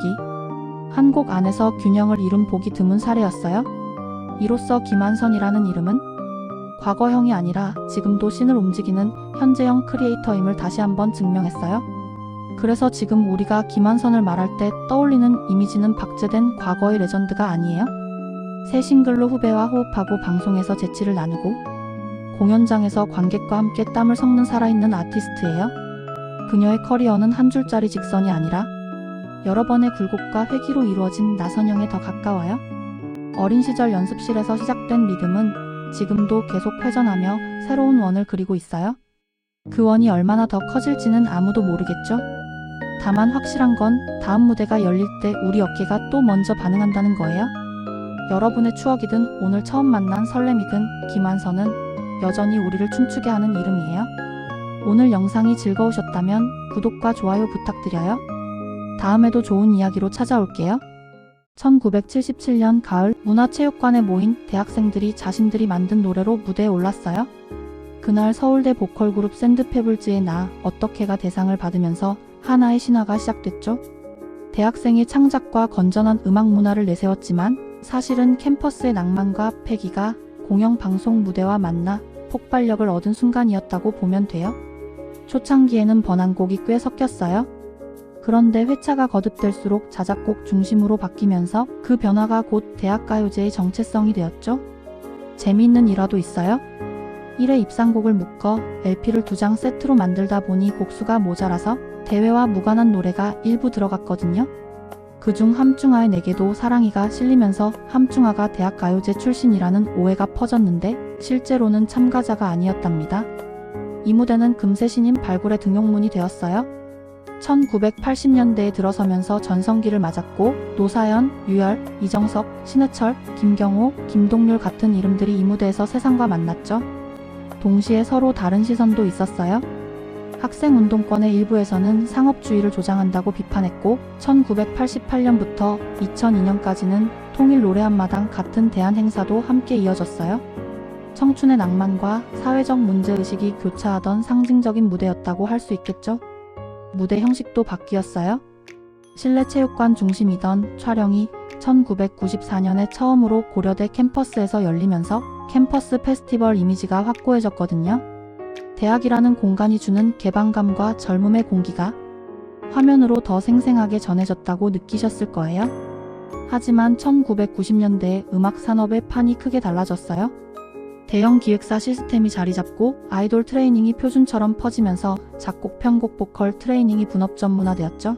Speaker 1: 한 곡 안에서 균형을 이룬 보기 드문 사례였어요. 이로써 김완선이라는 이름은 과거형이 아니라 지금도 씬을 움직이는 현재형 크리에이터임을 다시 한번 증명했어요. 그래서 지금 우리가 김완선을 말할 때 떠올리는 이미지는 박제된 과거의 레전드가 아니에요. 새 싱글로 후배와 호흡하고 방송에서 재치를 나누고 공연장에서 관객과 함께 땀을 섞는 살아있는 아티스트예요. 그녀의 커리어는 한 줄짜리 직선이 아니라 여러 번의 굴곡과 회귀로 이루어진 나선형에 더 가까워요. 어린 시절 연습실에서 시작된 리듬은 지금도 계속 회전하며 새로운 원을 그리고 있어요. 그 원이 얼마나 더 커질지는 아무도 모르겠죠. 다만 확실한 건 다음 무대가 열릴 때 우리 어깨가 또 먼저 반응한다는 거예요. 여러분의 추억이든 오늘 처음 만난 설렘이든 김완선은 여전히 우리를 춤추게 하는 이름이에요. 오늘 영상이 즐거우셨다면 구독과 좋아요 부탁드려요. 다음에도 좋은 이야기로 찾아올게요. 1977년 가을 문화체육관에 모인 대학생들이 자신들이 만든 노래로 무대에 올랐어요. 그날 서울대 보컬 그룹 샌드페블즈의 나 어떻게가 대상을 받으면서 하나의 신화가 시작됐죠. 대학생의 창작과 건전한 음악 문화를 내세웠지만 사실은 캠퍼스의 낭만과 패기가 공영방송 무대와 만나 폭발력을 얻은 순간이었다고 보면 돼요. 초창기에는 번안곡이 꽤 섞였어요. 그런데 회차가 거듭될수록 자작곡 중심으로 바뀌면서 그 변화가 곧 대학가요제의 정체성이 되었죠. 재미있는 일화도 있어요. 1회 입상곡을 묶어 LP를 2장 세트로 만들다 보니 곡수가 모자라서 대회와 무관한 노래가 일부 들어갔거든요. 그중 함중아의 내게도 사랑이가 실리면서 함중아가 대학가요제 출신이라는 오해가 퍼졌는데 실제로는 참가자가 아니었답니다. 이 무대는 금세 신인 발굴의 등용문이 되었어요. 1980년대에 들어서면서 전성기를 맞았고 노사연, 유열, 이정석, 신해철, 김경호, 김동률 같은 이름들이 이 무대에서 세상과 만났죠. 동시에 서로 다른 시선도 있었어요. 학생운동권의 일부에서는 상업주의를 조장한다고 비판했고 1988년부터 2002년까지는 통일 노래 한마당 같은 대안 행사도 함께 이어졌어요. 청춘의 낭만과 사회적 문제의식이 교차하던 상징적인 무대였다고 할 수 있겠죠. 무대 형식도 바뀌었어요. 실내 체육관 중심이던 촬영이 1994년에 처음으로 고려대 캠퍼스에서 열리면서 캠퍼스 페스티벌 이미지가 확고해졌거든요. 대학이라는 공간이 주는 개방감과 젊음의 공기가 화면으로 더 생생하게 전해졌다고 느끼셨을 거예요. 하지만 1990년대에 음악 산업의 판이 크게 달라졌어요. 대형 기획사 시스템이 자리 잡고 아이돌 트레이닝이 표준처럼 퍼지면서 작곡, 편곡, 보컬 트레이닝이 분업 전문화되었죠.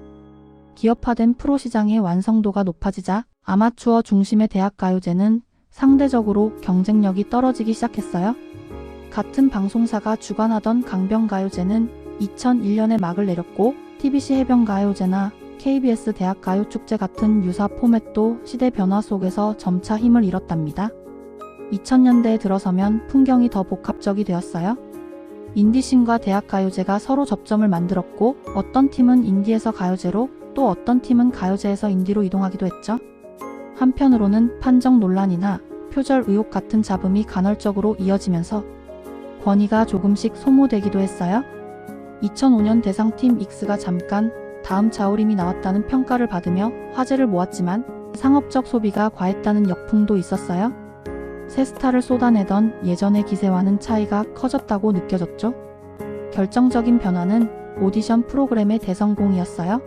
Speaker 1: 기업화된 프로 시장의 완성도가 높아지자 아마추어 중심의 대학가요제는 상대적으로 경쟁력이 떨어지기 시작했어요. 같은 방송사가 주관하던 강변가요제는 2001년에 막을 내렸고 TBC 해변가요제나 KBS 대학가요축제 같은 유사 포맷도 시대 변화 속에서 점차 힘을 잃었답니다. 2000년대에 들어서면 풍경이 더 복합적이 되었어요. 인디씬과 대학가요제가 서로 접점을 만들었고 어떤 팀은 인디에서 가요제로 또 어떤 팀은 가요제에서 인디로 이동하기도 했죠. 한편으로는 판정 논란이나 표절 의혹 같은 잡음이 간헐적으로 이어지면서 권위가 조금씩 소모되기도 했어요. 2005년 대상팀 익스가 잠깐 다음 자우림이 나왔다는 평가를 받으며 화제를 모았지만 상업적 소비가 과했다는 역풍도 있었어요. 새 스타를 쏟아내던 예전의 기세와는 차이가 커졌다고 느껴졌죠. 결정적인 변화는 오디션 프로그램의 대성공이었어요.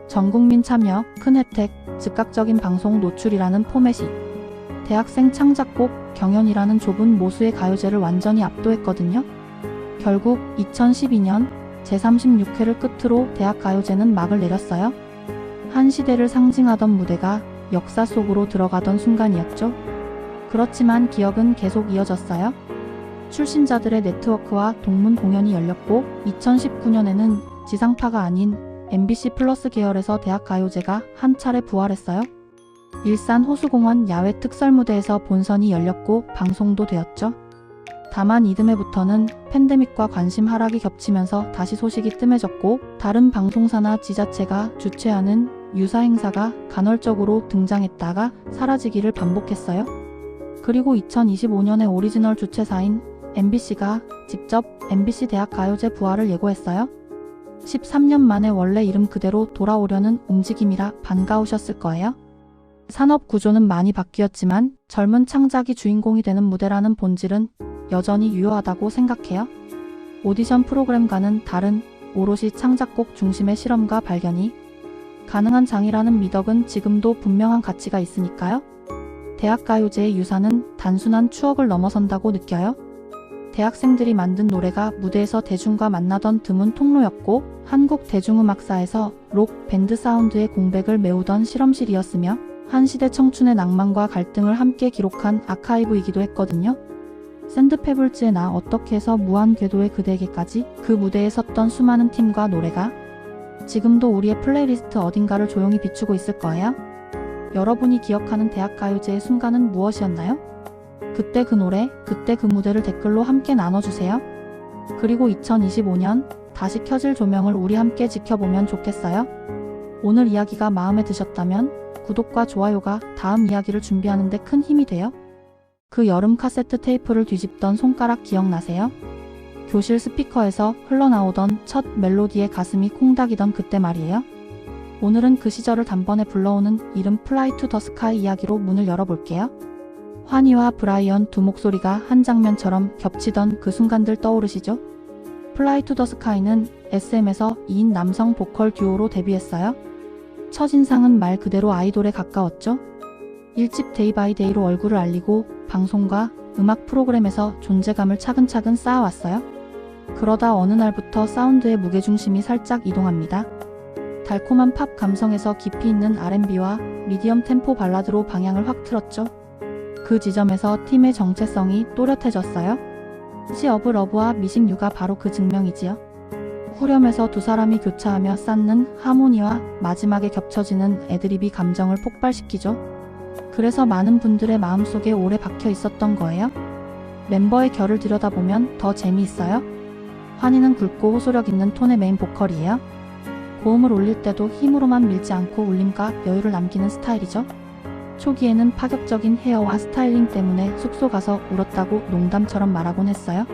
Speaker 1: 전국민 참여, 큰 혜택, 즉각적인 방송 노출이라는 포맷이 대학생 창작곡 경연이라는 좁은 모수의 가요제를 완전히 압도했거든요. 결국 2012년 제36회를 끝으로 대학가요제는 막을 내렸어요. 한 시대를 상징하던 무대가 역사 속으로 들어가던 순간이었죠. 그렇지만 기억은 계속 이어졌어요. 출신자들의 네트워크와 동문 공연이 열렸고 2019년에는 지상파가 아닌 MBC 플러스 계열에서 대학가요제가 한 차례 부활했어요. 일산 호수공원 야외 특설무대에서 본선이 열렸고 방송도 되었죠. 다만 이듬해부터는 팬데믹과 관심 하락이 겹치면서 다시 소식이 뜸해졌고 다른 방송사나 지자체가 주최하는 유사 행사가 간헐적으로 등장했다가 사라지기를 반복했어요. 그리고 2025년에 오리지널 주최사인 MBC가 직접 MBC 대학가요제 부활을 예고했어요. 13년 만에 원래 이름 그대로 돌아오려는 움직임이라 반가우셨을 거예요. 산업 구조는 많이 바뀌었지만 젊은 창작이 주인공이 되는 무대라는 본질은 여전히 유효하다고 생각해요. 오디션 프로그램과는 다른 오롯이 창작곡 중심의 실험과 발견이 가능한 장이라는 미덕은 지금도 분명한 가치가 있으니까요. 대학가요제의 유산은 단순한 추억을 넘어선다고 느껴요. 대학생들이 만든 노래가 무대에서 대중과 만나던 드문 통로였고 한국 대중음악사에서 록 밴드 사운드의 공백을 메우던 실험실이었으며 한 시대 청춘의 낭만과 갈등을 함께 기록한 아카이브이기도 했거든요. 샌드페블즈의 나 어떻게 해서 무한 궤도의 그대에게까지 그 무대에 섰던 수많은 팀과 노래가 지금도 우리의 플레이리스트 어딘가를 조용히 비추고 있을 거예요. 여러분이 기억하는 대학가요제의 순간은 무엇이었나요? 그때 그 노래, 그때 그 무대를 댓글로 함께 나눠주세요. 그리고 2025년 다시 켜질 조명을 우리 함께 지켜보면 좋겠어요. 오늘 이야기가 마음에 드셨다면 구독과 좋아요가 다음 이야기를 준비하는 데 큰 힘이 돼요. 그 여름 카세트 테이프를 뒤집던 손가락 기억나세요? 교실 스피커에서 흘러나오던 첫 멜로디에 가슴이 콩닥이던 그때 말이에요. 오늘은 그 시절을 단번에 불러오는 이름 Fly to the Sky 이야기로 문을 열어볼게요. 환희와 브라이언 두 목소리가 한 장면처럼 겹치던 그 순간들 떠오르시죠? Fly to the Sky는 SM에서 2인 남성 보컬 듀오로 데뷔했어요. 첫인상은 말 그대로 아이돌에 가까웠죠. 1집 데이 바이 데이로 얼굴을 알리고 방송과 음악 프로그램에서 존재감을 차근차근 쌓아왔어요. 그러다 어느 날부터 사운드의 무게중심이 살짝 이동합니다. 달콤한 팝 감성에서 깊이 있는 R&B와 미디엄 템포 발라드로 방향을 확 틀었죠. 그 지점에서 팀의 정체성이 또렷해졌어요. 시 오브 러브와 미싱 유가 바로 그 증명이지요. 후렴에서 두 사람이 교차하며 쌓는 하모니와 마지막에 겹쳐지는 애드립이 감정을 폭발시키죠. 그래서 많은 분들의 마음속에 오래 박혀 있었던 거예요. 멤버의 결을 들여다보면 더 재미있어요. 환희는 굵고 호소력 있는 톤의 메인 보컬이에요. 고음을 올릴 때도 힘으로만 밀지 않고 울림과 여유를 남기는 스타일이죠. 초기에는 파격적인 헤어와 스타일링 때문에 숙소 가서 울었다고 농담처럼 말하곤 했어요.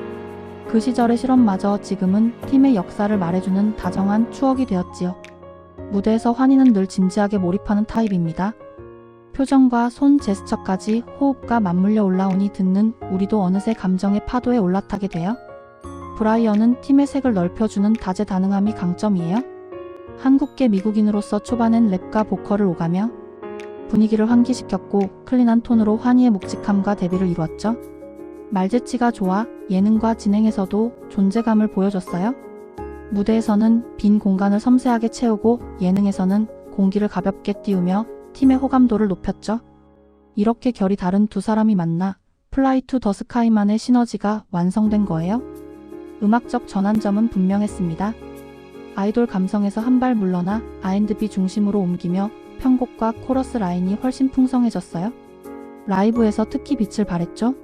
Speaker 1: 그 시절의 실험마저 지금은 팀의 역사를 말해주는 다정한 추억이 되었지요. 무대에서 환희는 늘 진지하게 몰입하는 타입입니다. 표정과 손 제스처까지 호흡과 맞물려 올라오니 듣는 우리도 어느새 감정의 파도에 올라타게 돼요. 브라이언은 팀의 색을 넓혀주는 다재다능함이 강점이에요. 한국계 미국인으로서 초반엔 랩과 보컬을 오가며 분위기를 환기시켰고 클린한 톤으로 환희의 묵직함과 대비를 이루었죠. 말재치가 좋아 예능과 진행에서도 존재감을 보여줬어요. 무대에서는 빈 공간을 섬세하게 채우고 예능에서는 공기를 가볍게 띄우며 팀의 호감도를 높였죠. 이렇게 결이 다른 두 사람이 만나 플라이 투 더 스카이만의 시너지가 완성된 거예요. 음악적 전환점은 분명했습니다. 아이돌 감성에서 한 발 물러나 R&B 중심으로 옮기며 편곡과 코러스 라인이 훨씬 풍성해졌어요. 라이브에서 특히 빛을 발했죠.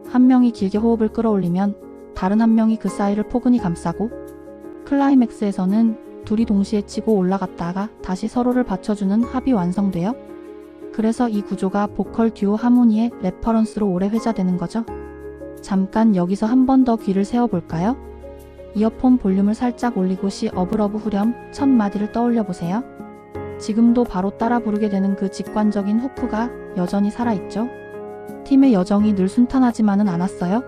Speaker 1: 한 명이 길게 호흡을 끌어올리면 다른 한 명이 그 사이를 포근히 감싸고 클라이맥스에서는 둘이 동시에 치고 올라갔다가 다시 서로를 받쳐주는 합이 완성돼요. 그래서 이 구조가 보컬 듀오 하모니의 레퍼런스로 오래 회자되는 거죠. 잠깐 여기서 한 번 더 귀를 세워볼까요? 이어폰 볼륨을 살짝 올리고 시 오브 러브 후렴 첫 마디를 떠올려보세요. 지금도 바로 따라 부르게 되는 그 직관적인 후크가 여전히 살아있죠. 팀의 여정이 늘 순탄하지만은 않았어요.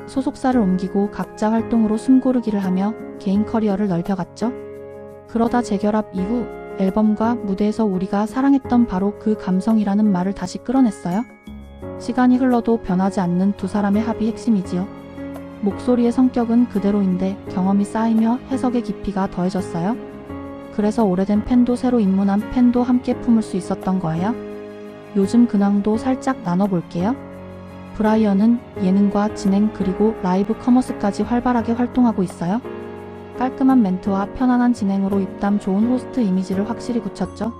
Speaker 1: 소속사를 옮기고 각자 활동으로 숨고르기를 하며 개인 커리어를 넓혀갔죠. 그러다 재결합 이후 앨범과 무대에서 우리가 사랑했던 바로 그 감성이라는 말을 다시 끌어냈어요. 시간이 흘러도 변하지 않는 두 사람의 합이 핵심이지요. 목소리의 성격은 그대로인데 경험이 쌓이며 해석의 깊이가 더해졌어요. 그래서 오래된 팬도 새로 입문한 팬도 함께 품을 수 있었던 거예요. 요즘 근황도 살짝 나눠볼게요. 브라이언은 예능과 진행 그리고 라이브 커머스까지 활발하게 활동하고 있어요. 깔끔한 멘트와 편안한 진행으로 입담 좋은 호스트 이미지를 확실히 굳혔죠.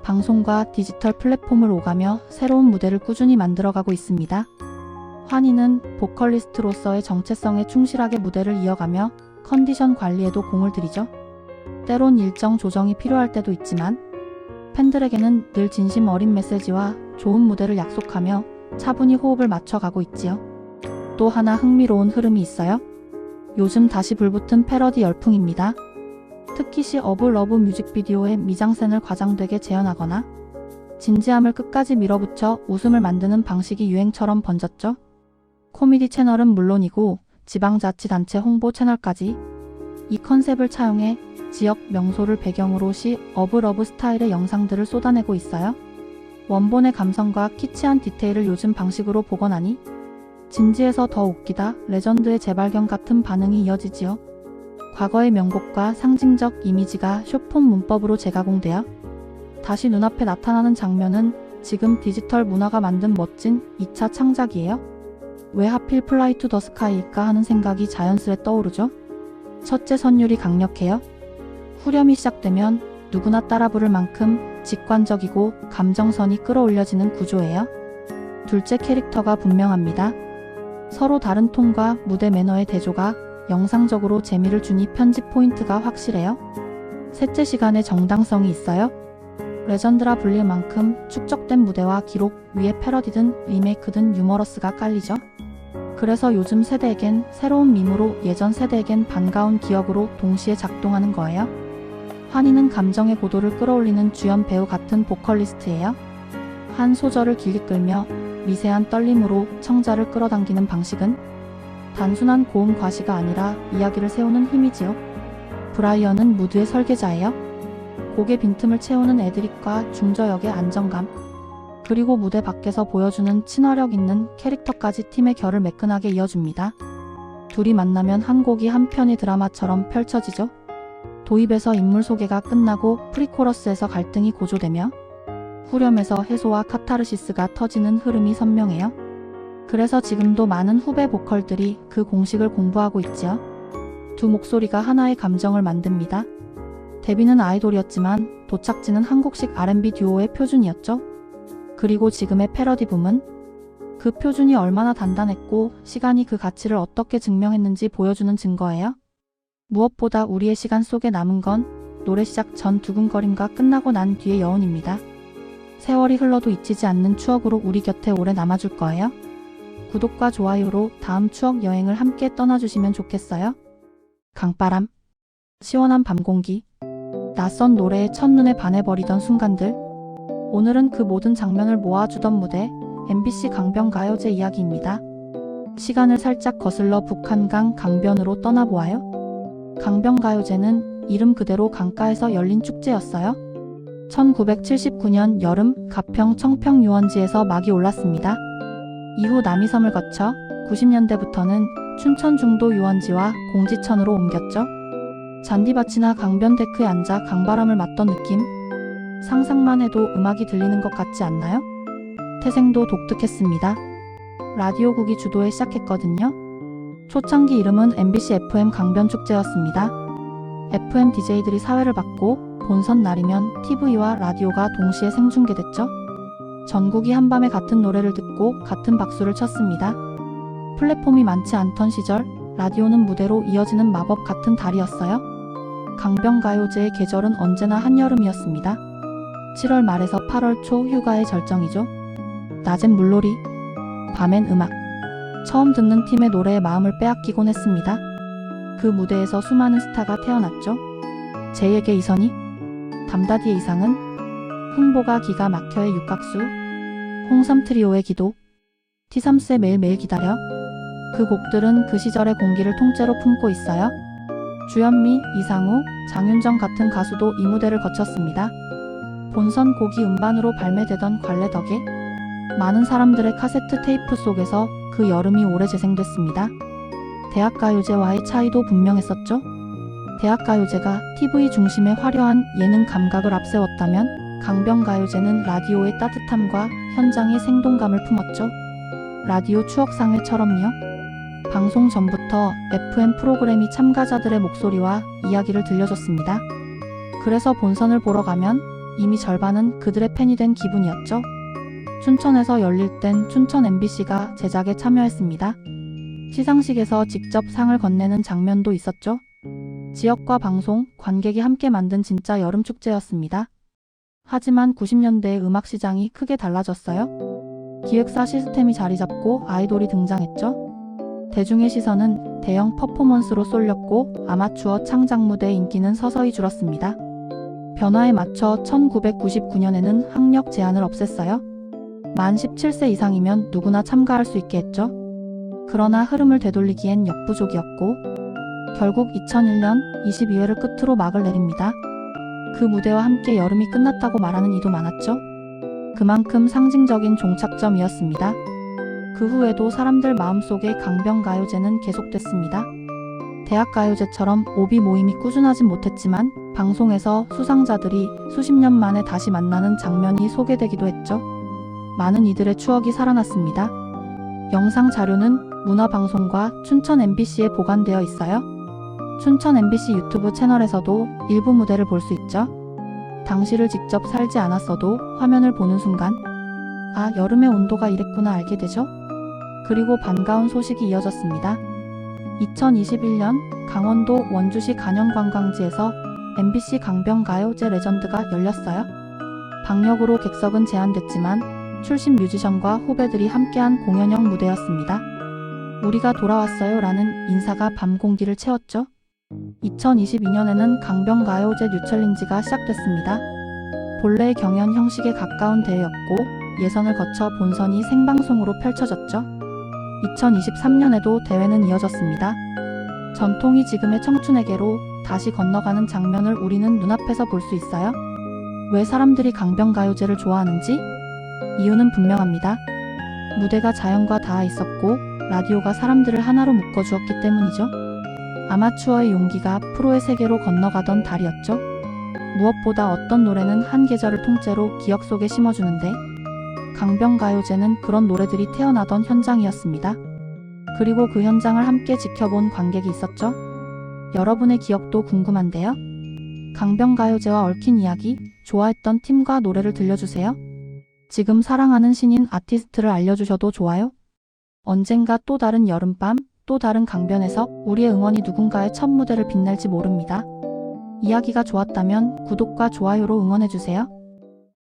Speaker 1: 방송과 디지털 플랫폼을 오가며 새로운 무대를 꾸준히 만들어가고 있습니다. 환희는 보컬리스트로서의 정체성에 충실하게 무대를 이어가며 컨디션 관리에도 공을 들이죠. 때론 일정 조정이 필요할 때도 있지만 팬들에게는 늘 진심 어린 메시지와 좋은 무대를 약속하며 차분히 호흡을 맞춰가고 있지요. 또 하나 흥미로운 흐름이 있어요. 요즘 다시 불붙은 패러디 열풍입니다. 특히 시 어브 러브 뮤직비디오의 미장센을 과장되게 재현하거나 진지함을 끝까지 밀어붙여 웃음을 만드는 방식이 유행처럼 번졌죠. 코미디 채널은 물론이고 지방자치단체 홍보 채널까지 이 컨셉을 차용해 지역 명소를 배경으로 시 어브 러브 스타일의 영상들을 쏟아내고 있어요. 원본의 감성과 키치한 디테일을 요즘 방식으로 복원하니 진지해서 더 웃기다, 레전드의 재발견 같은 반응이 이어지지요. 과거의 명곡과 상징적 이미지가 숏폼 문법으로 재가공되어 다시 눈앞에 나타나는 장면은 지금 디지털 문화가 만든 멋진 2차 창작이에요. 왜 하필 플라이 투 더 스카이일까 하는 생각이 자연스레 떠오르죠. 첫째, 선율이 강력해요. 후렴이 시작되면 누구나 따라 부를 만큼 직관적이고 감정선이 끌어올려지는 구조예요. 둘째, 캐릭터가 분명합니다. 서로 다른 톤과 무대 매너의 대조가 영상적으로 재미를 주니 편집 포인트가 확실해요. 셋째, 시간의 정당성이 있어요. 레전드라 불릴 만큼 축적된 무대와 기록 위에 패러디든 리메이크든 유머러스가 깔리죠. 그래서 요즘 세대에겐 새로운 밈으로 예전 세대에겐 반가운 기억으로 동시에 작동하는 거예요. 환희는 감정의 고도를 끌어올리는 주연 배우 같은 보컬리스트예요. 한 소절을 길게 끌며 미세한 떨림으로 청자를 끌어당기는 방식은 단순한 고음 과시가 아니라 이야기를 세우는 힘이지요. 브라이언은 무드의 설계자예요. 곡의 빈틈을 채우는 애드립과 중저역의 안정감, 그리고 무대 밖에서 보여주는 친화력 있는 캐릭터까지 팀의 결을 매끈하게 이어줍니다. 둘이 만나면 한 곡이 한 편의 드라마처럼 펼쳐지죠. 도입에서 인물 소개가 끝나고 프리코러스에서 갈등이 고조되며 후렴에서 해소와 카타르시스가 터지는 흐름이 선명해요. 그래서 지금도 많은 후배 보컬들이 그 공식을 공부하고 있지요. 두 목소리가 하나의 감정을 만듭니다. 데뷔는 아이돌이었지만 도착지는 한국식 R&B 듀오의 표준이었죠. 그리고 지금의 패러디 붐은 그 표준이 얼마나 단단했고 시간이 그 가치를 어떻게 증명했는지 보여주는 증거예요. 무엇보다 우리의 시간 속에 남은 건 노래 시작 전 두근거림과 끝나고 난 뒤의 여운입니다. 세월이 흘러도 잊히지 않는 추억으로 우리 곁에 오래 남아줄 거예요. 구독과 좋아요로 다음 추억 여행을 함께 떠나주시면 좋겠어요. 강바람, 시원한 밤 공기, 낯선 노래에 첫눈에 반해버리던 순간들. 오늘은 그 모든 장면을 모아주던 무대, MBC 강변가요제 이야기입니다. 시간을 살짝 거슬러 북한강 강변으로 떠나보아요. 강변가요제는 이름 그대로 강가에서 열린 축제였어요. 1979년 여름 가평 청평 유원지에서 막이 올랐습니다. 이후 남이섬을 거쳐 90년대부터는 춘천 중도 유원지와 공지천으로 옮겼죠. 잔디밭이나 강변 데크에 앉아 강바람을 맞던 느낌? 상상만 해도 음악이 들리는 것 같지 않나요? 태생도 독특했습니다. 라디오국이 주도해 시작했거든요. 초창기 이름은 MBC FM 강변축제였습니다. FM DJ들이 사회를 받고 본선 날이면 TV와 라디오가 동시에 생중계됐죠. 전국이 한밤에 같은 노래를 듣고 같은 박수를 쳤습니다. 플랫폼이 많지 않던 시절 라디오는 무대로 이어지는 마법 같은 달이었어요. 강변가요제의 계절은 언제나 한여름이었습니다. 7월 말에서 8월 초 휴가의 절정이죠. 낮엔 물놀이, 밤엔 음악. 처음 듣는 팀의 노래에 마음을 빼앗기곤 했습니다. 그 무대에서 수많은 스타가 태어났죠. 제이에게 이선희, 담다디의 이상은, 흥보가 기가 막혀의 육각수, 홍삼 트리오의 기도, T3세 매일매일 기다려. 그 곡들은 그 시절의 공기를 통째로 품고 있어요. 주현미, 이상우, 장윤정 같은 가수도 이 무대를 거쳤습니다. 본선 곡이 음반으로 발매되던 관례 덕에 많은 사람들의 카세트 테이프 속에서 그 여름이 오래 재생됐습니다. 대학가요제와의 차이도 분명했었죠. 대학가요제가 TV 중심의 화려한 예능 감각을 앞세웠다면 강변가요제는 라디오의 따뜻함과 현장의 생동감을 품었죠. 라디오 추억상회처럼요. 방송 전부터 FM 프로그램이 참가자들의 목소리와 이야기를 들려줬습니다. 그래서 본선을 보러 가면 이미 절반은 그들의 팬이 된 기분이었죠. 춘천에서 열릴 땐 춘천 MBC가 제작에 참여했습니다. 시상식에서 직접 상을 건네는 장면도 있었죠. 지역과 방송, 관객이 함께 만든 진짜 여름축제였습니다. 하지만 90년대의 음악시장이 크게 달라졌어요. 기획사 시스템이 자리 잡고 아이돌이 등장했죠. 대중의 시선은 대형 퍼포먼스로 쏠렸고 아마추어 창작 무대의 인기는 서서히 줄었습니다. 변화에 맞춰 1999년에는 학력 제한을 없앴어요. 만 17세 이상이면 누구나 참가할 수 있게 했죠. 그러나 흐름을 되돌리기엔 역부족이었고 결국 2001년 22회를 끝으로 막을 내립니다. 그 무대와 함께 여름이 끝났다고 말하는 이도 많았죠. 그만큼 상징적인 종착점이었습니다. 그 후에도 사람들 마음속에 강변가요제는 계속됐습니다. 대학가요제처럼 오비 모임이 꾸준하진 못했지만 방송에서 수상자들이 수십 년 만에 다시 만나는 장면이 소개되기도 했죠. 많은 이들의 추억이 살아났습니다. 영상 자료는 문화방송과 춘천 MBC에 보관되어 있어요. 춘천 MBC 유튜브 채널에서도 일부 무대를 볼 수 있죠. 당시를 직접 살지 않았어도 화면을 보는 순간 아, 여름의 온도가 이랬구나 알게 되죠. 그리고 반가운 소식이 이어졌습니다. 2021년 강원도 원주시 간현관광지에서 MBC 강변가요제 레전드가 열렸어요. 방역으로 객석은 제한됐지만 출신 뮤지션과 후배들이 함께한 공연형 무대였습니다. 우리가 돌아왔어요 라는 인사가 밤 공기를 채웠죠. 2022년에는 강변가요제 뉴챌린지가 시작됐습니다. 본래의 경연 형식에 가까운 대회였고 예선을 거쳐 본선이 생방송으로 펼쳐졌죠. 2023년에도 대회는 이어졌습니다. 전통이 지금의 청춘에게로 다시 건너가는 장면을 우리는 눈앞에서 볼 수 있어요. 왜 사람들이 강변가요제를 좋아하는지? 이유는 분명합니다. 무대가 자연과 닿아 있었고 라디오가 사람들을 하나로 묶어주었기 때문이죠. 아마추어의 용기가 프로의 세계로 건너가던 달이었죠. 무엇보다 어떤 노래는 한 계절을 통째로 기억 속에 심어주는데 강변가요제는 그런 노래들이 태어나던 현장이었습니다. 그리고 그 현장을 함께 지켜본 관객이 있었죠. 여러분의 기억도 궁금한데요. 강변가요제와 얽힌 이야기, 좋아했던 팀과 노래를 들려주세요. 지금 사랑하는 신인 아티스트를 알려주셔도 좋아요. 언젠가 또 다른 여름밤, 또 다른 강변에서 우리의 응원이 누군가의 첫 무대를 빛낼지 모릅니다. 이야기가 좋았다면 구독과 좋아요로 응원해주세요.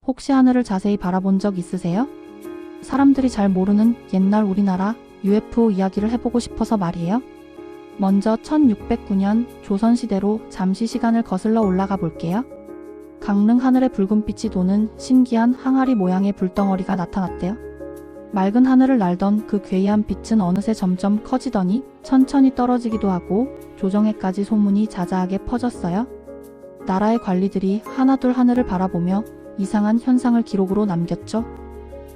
Speaker 1: 혹시 하늘을 자세히 바라본 적 있으세요? 사람들이 잘 모르는 옛날 우리나라 UFO 이야기를 해보고 싶어서 말이에요. 먼저 1609년 조선시대로 잠시 시간을 거슬러 올라가 볼게요. 강릉 하늘에 붉은빛이 도는 신기한 항아리 모양의 불덩어리가 나타났대요. 맑은 하늘을 날던 그 괴이한 빛은 어느새 점점 커지더니 천천히 떨어지기도 하고 조정에까지 소문이 자자하게 퍼졌어요. 나라의 관리들이 하나둘 하늘을 바라보며 이상한 현상을 기록으로 남겼죠.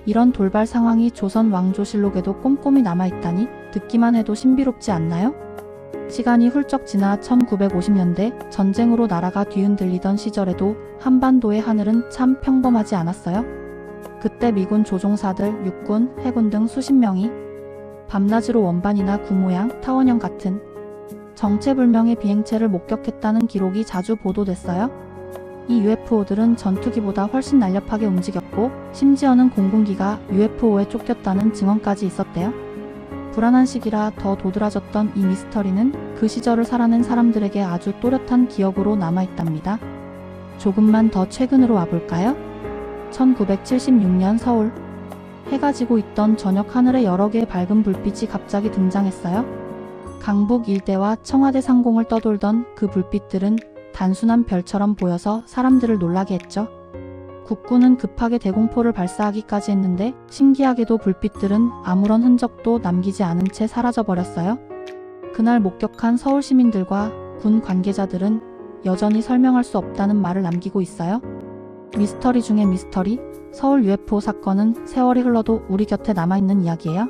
Speaker 1: 이런 돌발 상황이 조선 왕조실록에도 꼼꼼히 남아있다니 듣기만 해도 신비롭지 않나요? 시간이 훌쩍 지나 1950년대 전쟁으로 나라가 뒤흔들리던 시절에도 한반도의 하늘은 참 평범하지 않았어요. 그때 미군 조종사들, 육군, 해군 등 수십 명이 밤낮으로 원반이나 구모양, 타원형 같은 정체불명의 비행체를 목격했다는 기록이 자주 보도됐어요. 이 UFO들은 전투기보다 훨씬 날렵하게 움직였고 심지어는 공군기가 UFO에 쫓겼다는 증언까지 있었대요. 불안한 시기라 더 도드라졌던 이 미스터리는 그 시절을 살아낸 사람들에게 아주 또렷한 기억으로 남아있답니다. 조금만 더 최근으로 와볼까요? 1976년 서울. 해가 지고 있던 저녁 하늘에 여러 개의 밝은 불빛이 갑자기 등장했어요. 강북 일대와 청와대 상공을 떠돌던 그 불빛들은 단순한 별처럼 보여서 사람들을 놀라게 했죠. 국군은 급하게 대공포를 발사하기까지 했는데 신기하게도 불빛들은 아무런 흔적도 남기지 않은 채 사라져버렸어요. 그날 목격한 서울 시민들과 군 관계자들은 여전히 설명할 수 없다는 말을 남기고 있어요. 미스터리 중에 미스터리, 서울 UFO 사건은 세월이 흘러도 우리 곁에 남아있는 이야기예요.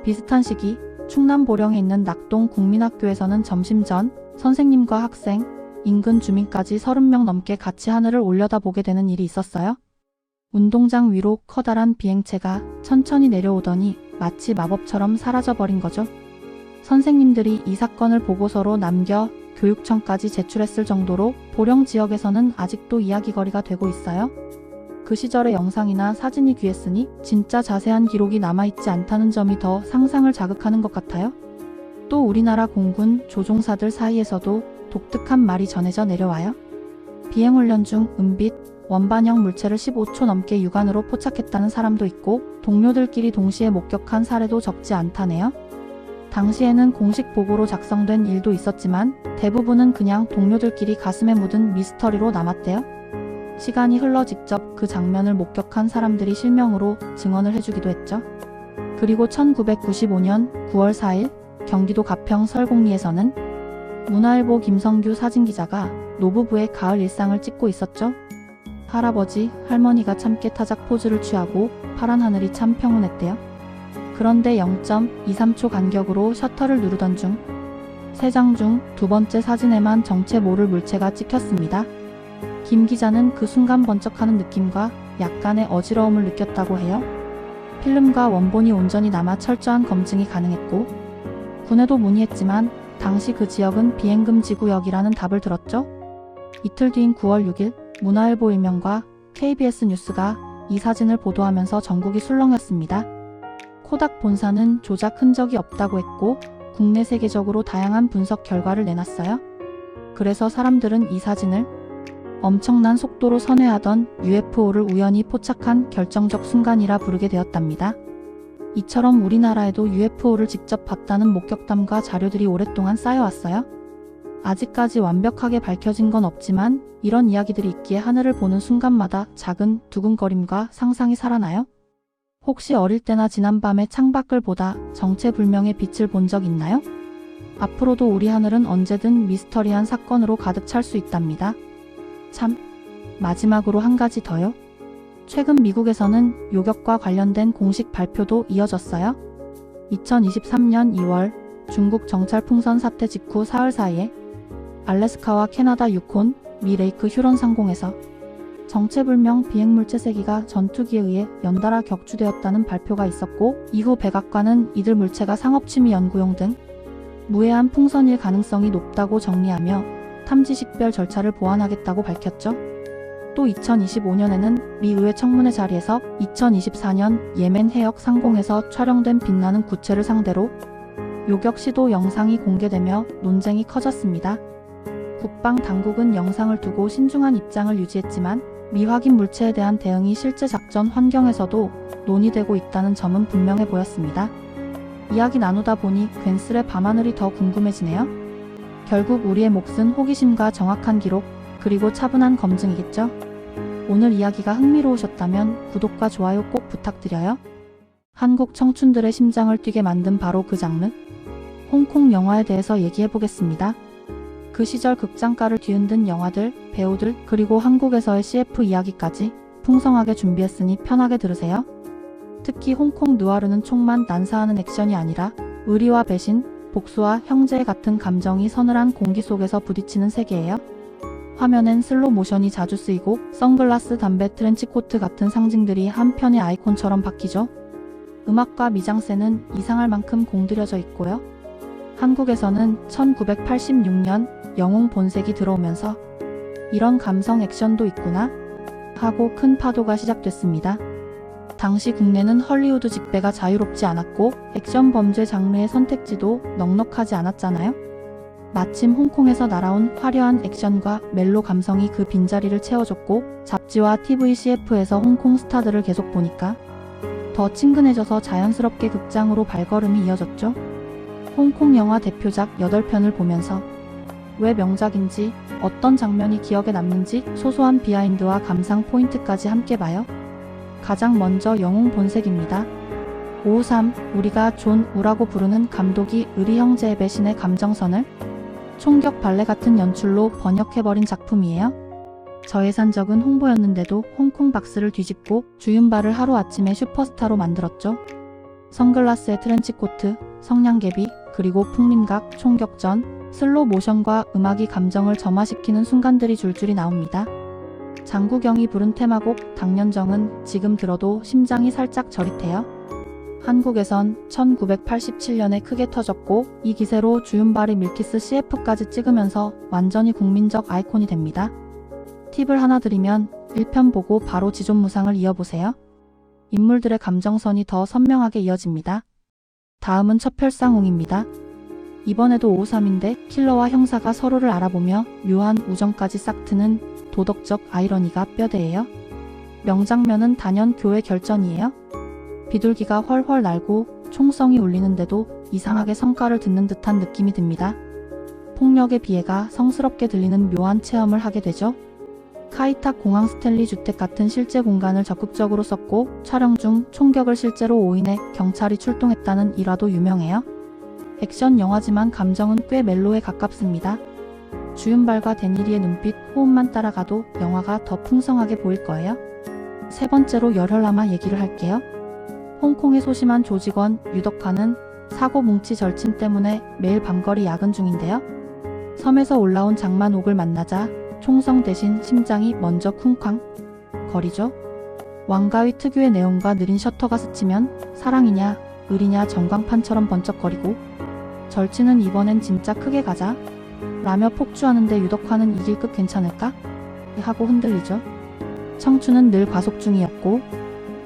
Speaker 1: 비슷한 시기 충남 보령에 있는 낙동 국민학교에서는 점심 전 선생님과 학생, 인근 주민까지 30명 넘게 같이 하늘을 올려다보게 되는 일이 있었어요. 운동장 위로 커다란 비행체가 천천히 내려오더니 마치 마법처럼 사라져버린 거죠. 선생님들이 이 사건을 보고서로 남겨 교육청까지 제출했을 정도로 보령 지역에서는 아직도 이야기거리가 되고 있어요. 그 시절의 영상이나 사진이 귀했으니 진짜 자세한 기록이 남아있지 않다는 점이 더 상상을 자극하는 것 같아요. 또 우리나라 공군 조종사들 사이에서도 독특한 말이 전해져 내려와요. 비행훈련 중 은빛, 원반형 물체를 15초 넘게 육안으로 포착했다는 사람도 있고 동료들끼리 동시에 목격한 사례도 적지 않다네요. 당시에는 공식 보고로 작성된 일도 있었지만 대부분은 그냥 동료들끼리 가슴에 묻은 미스터리로 남았대요. 시간이 흘러 직접 그 장면을 목격한 사람들이 실명으로 증언을 해주기도 했죠. 그리고 1995년 9월 4일 경기도 가평 설곡리에서는 문화일보 김성규 사진기자가 노부부의 가을 일상을 찍고 있었죠. 할아버지, 할머니가 참깨 타작 포즈를 취하고 파란 하늘이 참 평온했대요. 그런데 0.23초 간격으로 셔터를 누르던 중 3장 중 두 번째 사진에만 정체 모를 물체가 찍혔습니다. 김 기자는 그 순간 번쩍하는 느낌과 약간의 어지러움을 느꼈다고 해요. 필름과 원본이 온전히 남아 철저한 검증이 가능했고 군에도 문의했지만 당시 그 지역은 비행금지 구역이라는 답을 들었죠. 이틀 뒤인 9월 6일 문화일보 일면과 KBS 뉴스가 이 사진을 보도하면서 전국이 술렁였습니다. 코닥 본사는 조작 흔적이 없다고 했고 국내 세계적으로 다양한 분석 결과를 내놨어요. 그래서 사람들은 이 사진을 엄청난 속도로 선회하던 UFO를 우연히 포착한 결정적 순간이라 부르게 되었답니다. 이처럼 우리나라에도 UFO를 직접 봤다는 목격담과 자료들이 오랫동안 쌓여왔어요. 아직까지 완벽하게 밝혀진 건 없지만 이런 이야기들이 있기에 하늘을 보는 순간마다 작은 두근거림과 상상이 살아나요. 혹시 어릴 때나 지난밤에 창밖을 보다 정체불명의 빛을 본 적 있나요? 앞으로도 우리 하늘은 언제든 미스터리한 사건으로 가득 찰 수 있답니다. 참, 마지막으로 한 가지 더요. 최근 미국에서는 요격과 관련된 공식 발표도 이어졌어요. 2023년 2월 중국 정찰 풍선 사태 직후 사흘 사이에 알래스카와 캐나다 유콘, 미 레이크 휴런 상공에서 정체불명 비행물체 3기가 전투기에 의해 연달아 격추되었다는 발표가 있었고 이후 백악관은 이들 물체가 상업취미 연구용 등 무해한 풍선일 가능성이 높다고 정리하며 탐지 식별 절차를 보완하겠다고 밝혔죠. 또 2025년에는 미 의회 청문회 자리에서 2024년 예멘 해역 상공에서 촬영된 빛나는 구체를 상대로 요격 시도 영상이 공개되며 논쟁이 커졌습니다. 국방 당국은 영상을 두고 신중한 입장을 유지했지만 미확인 물체에 대한 대응이 실제 작전 환경에서도 논의되고 있다는 점은 분명해 보였습니다. 이야기 나누다 보니 괜스레 밤하늘이 더 궁금해지네요. 결국 우리의 몫은 호기심과 정확한 기록, 그리고 차분한 검증이겠죠? 오늘 이야기가 흥미로우셨다면 구독과 좋아요 꼭 부탁드려요. 한국 청춘들의 심장을 뛰게 만든 바로 그 장르, 홍콩 영화에 대해서 얘기해보겠습니다. 그 시절 극장가를 뒤흔든 영화들, 배우들, 그리고 한국에서의 CF 이야기까지 풍성하게 준비했으니 편하게 들으세요. 특히 홍콩 느와르는 총만 난사하는 액션이 아니라 의리와 배신, 복수와 형제 같은 감정이 서늘한 공기 속에서 부딪히는 세계예요. 화면엔 슬로 모션이 자주 쓰이고 선글라스, 담배, 트렌치코트 같은 상징들이 한 편의 아이콘처럼 바뀌죠. 음악과 미장센은 이상할 만큼 공들여져 있고요. 한국에서는 1986년 영웅 본색이 들어오면서 이런 감성 액션도 있구나 하고 큰 파도가 시작됐습니다. 당시 국내는 헐리우드 직배가 자유롭지 않았고 액션 범죄 장르의 선택지도 넉넉하지 않았잖아요. 마침 홍콩에서 날아온 화려한 액션과 멜로 감성이 그 빈자리를 채워줬고 잡지와 TV CF에서 홍콩 스타들을 계속 보니까 더 친근해져서 자연스럽게 극장으로 발걸음이 이어졌죠. 홍콩 영화 대표작 8편을 보면서 왜 명작인지, 어떤 장면이 기억에 남는지 소소한 비하인드와 감상 포인트까지 함께 봐요. 가장 먼저 영웅 본색입니다. 553, 우리가 존 우라고 부르는 감독이 의리 형제의 배신의 감정선을 총격 발레 같은 연출로 번역해버린 작품이에요. 저예산적인 홍보였는데도 홍콩 박스를 뒤집고 주윤발을 하루아침에 슈퍼스타로 만들었죠. 선글라스에 트렌치코트, 성냥개비, 그리고 풍림각, 총격전, 슬로 모션과 음악이 감정을 점화시키는 순간들이 줄줄이 나옵니다. 장구경이 부른 테마곡 당년정은 지금 들어도 심장이 살짝 저릿해요. 한국에선 1987년에 크게 터졌고 이 기세로 주윤발이 밀키스 CF까지 찍으면서 완전히 국민적 아이콘이 됩니다. 팁을 하나 드리면 1편 보고 바로 지존무상을 이어보세요. 인물들의 감정선이 더 선명하게 이어집니다. 다음은 첩혈상홍입니다. 이번에도 553인데 킬러와 형사가 서로를 알아보며 묘한 우정까지 싹 트는 도덕적 아이러니가 뼈대예요. 명장면은 단연 교회 결전이에요. 비둘기가 훨훨 날고 총성이 울리는데도 이상하게 성과를 듣는 듯한 느낌이 듭니다. 폭력의 비애가 성스럽게 들리는 묘한 체험을 하게 되죠. 카이탁 공항 스탠리 주택 같은 실제 공간을 적극적으로 썼고 촬영 중 총격을 실제로 오인해 경찰이 출동했다는 일화도 유명해요. 액션 영화지만 감정은 꽤 멜로에 가깝습니다. 주윤발과 데니리의 눈빛, 호흡만 따라가도 영화가 더 풍성하게 보일 거예요. 세 번째로 열혈남아 얘기를 할게요. 홍콩의 소심한 조직원 유덕화는 사고 뭉치 절친 때문에 매일 밤거리 야근 중인데요. 섬에서 올라온 장만옥을 만나자 총성 대신 심장이 먼저 쿵쾅 거리죠. 왕가위 특유의 내용과 느린 셔터가 스치면 사랑이냐 의리냐 전광판처럼 번쩍거리고 절친은 이번엔 진짜 크게 가자 라며 폭주하는데 유덕화는 이길 듯 괜찮을까? 하고 흔들리죠. 청춘은 늘 과속 중이었고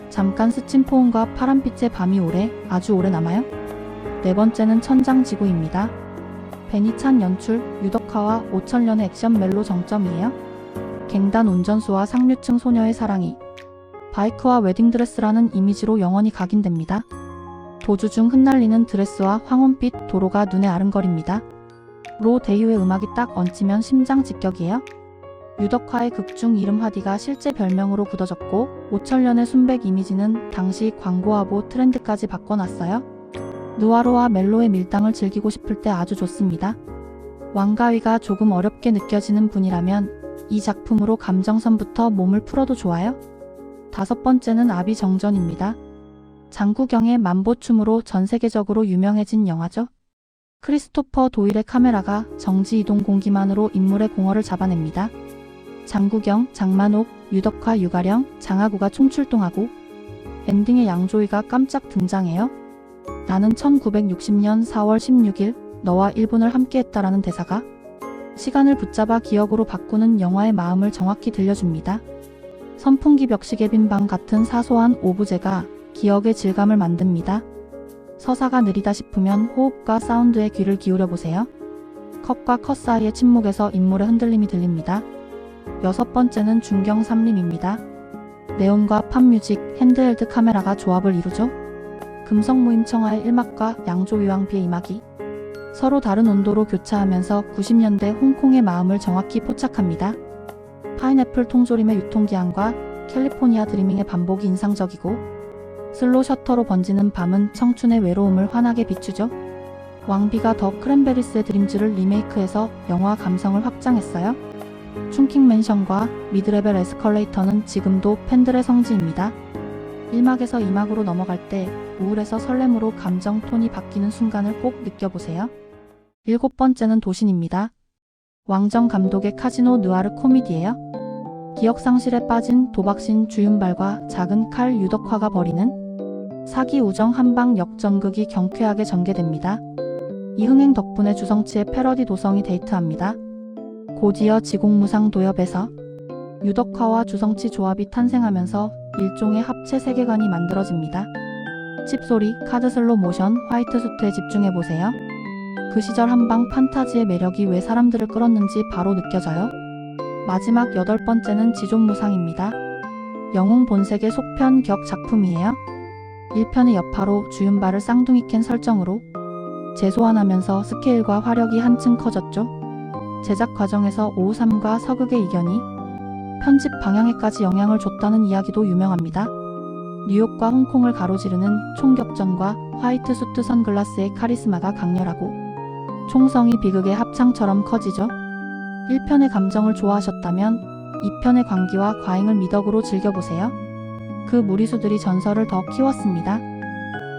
Speaker 1: 잠깐 스친 포옹과 파란빛의 밤이 아주 오래 남아요. 네 번째는 천장지구입니다. 베니찬 연출, 유덕화와 5000년의 액션 멜로 정점이에요. 갱단 운전수와 상류층 소녀의 사랑이 바이크와 웨딩드레스라는 이미지로 영원히 각인됩니다. 도주 중 흩날리는 드레스와 황혼빛 도로가 눈에 아른거립니다. 로 대유의 음악이 딱 얹히면 심장 직격이에요. 유덕화의 극중 이름 화디가 실제 별명으로 굳어졌고 5000년의 순백 이미지는 당시 광고 화보 트렌드까지 바꿔놨어요. 누아르와 멜로의 밀당을 즐기고 싶을 때 아주 좋습니다. 왕가위가 조금 어렵게 느껴지는 분이라면 이 작품으로 감정선부터 몸을 풀어도 좋아요. 다섯 번째는 아비정전입니다. 장구경의 만보춤으로 전세계적으로 유명해진 영화죠. 크리스토퍼 도일의 카메라가 정지 이동 공기만으로 인물의 공허를 잡아냅니다. 장구경, 장만옥, 유덕화, 유가령, 장하구가 총출동하고 엔딩에 양조위가 깜짝 등장해요. 나는 1960년 4월 16일 너와 1분을 함께했다라는 대사가 시간을 붙잡아 기억으로 바꾸는 영화의 마음을 정확히 들려줍니다. 선풍기 벽시계 빈 방 같은 사소한 오브제가 기억의 질감을 만듭니다. 서사가 느리다 싶으면 호흡과 사운드에 귀를 기울여 보세요. 컷과 컷 사이의 침묵에서 인물의 흔들림이 들립니다. 여섯 번째는 중경 삼림입니다. 네온과 팝뮤직, 핸드헬드 카메라가 조합을 이루죠. 금성무임청하의 1막과 양조위왕비의 2막이 서로 다른 온도로 교차하면서 90년대 홍콩의 마음을 정확히 포착합니다. 파인애플 통조림의 유통기한과 캘리포니아 드리밍의 반복이 인상적이고 슬로 셔터로 번지는 밤은 청춘의 외로움을 환하게 비추죠. 왕비가 더 크랜베리스의 드림즈를 리메이크해서 영화 감성을 확장했어요. 춘킹 맨션과 미드레벨 에스컬레이터는 지금도 팬들의 성지입니다. 1막에서 2막으로 넘어갈 때 우울에서 설렘으로 감정 톤이 바뀌는 순간을 꼭 느껴보세요. 일곱 번째는 도신입니다. 왕정 감독의 카지노 느와르 코미디예요. 기억상실에 빠진 도박신 주윤발과 작은 칼 유덕화가 벌이는 사기 우정 한방 역전극이 경쾌하게 전개됩니다. 이흥행 덕분에 주성치의 패러디 도성이 데이트합니다. 곧이어 지공무상 도엽에서 유덕화와 주성치 조합이 탄생하면서 일종의 합체 세계관이 만들어집니다. 칩소리, 카드슬로 모션, 화이트 수트에 집중해보세요. 그 시절 한방 판타지의 매력이 왜 사람들을 끌었는지 바로 느껴져요. 마지막 여덟 번째는 지존무상입니다. 영웅 본색의 속편 격 작품이에요. 1편의 여파로 주윤발을 쌍둥이 캔 설정으로 재소환하면서 스케일과 화력이 한층 커졌죠. 제작 과정에서 오우삼과 서극의 이견이 편집 방향에까지 영향을 줬다는 이야기도 유명합니다. 뉴욕과 홍콩을 가로지르는 총격전과 화이트 수트 선글라스의 카리스마가 강렬하고 총성이 비극의 합창처럼 커지죠. 1편의 감정을 좋아하셨다면 2편의 광기와 과잉을 미덕으로 즐겨보세요. 그 무리수들이 전설을 더 키웠습니다.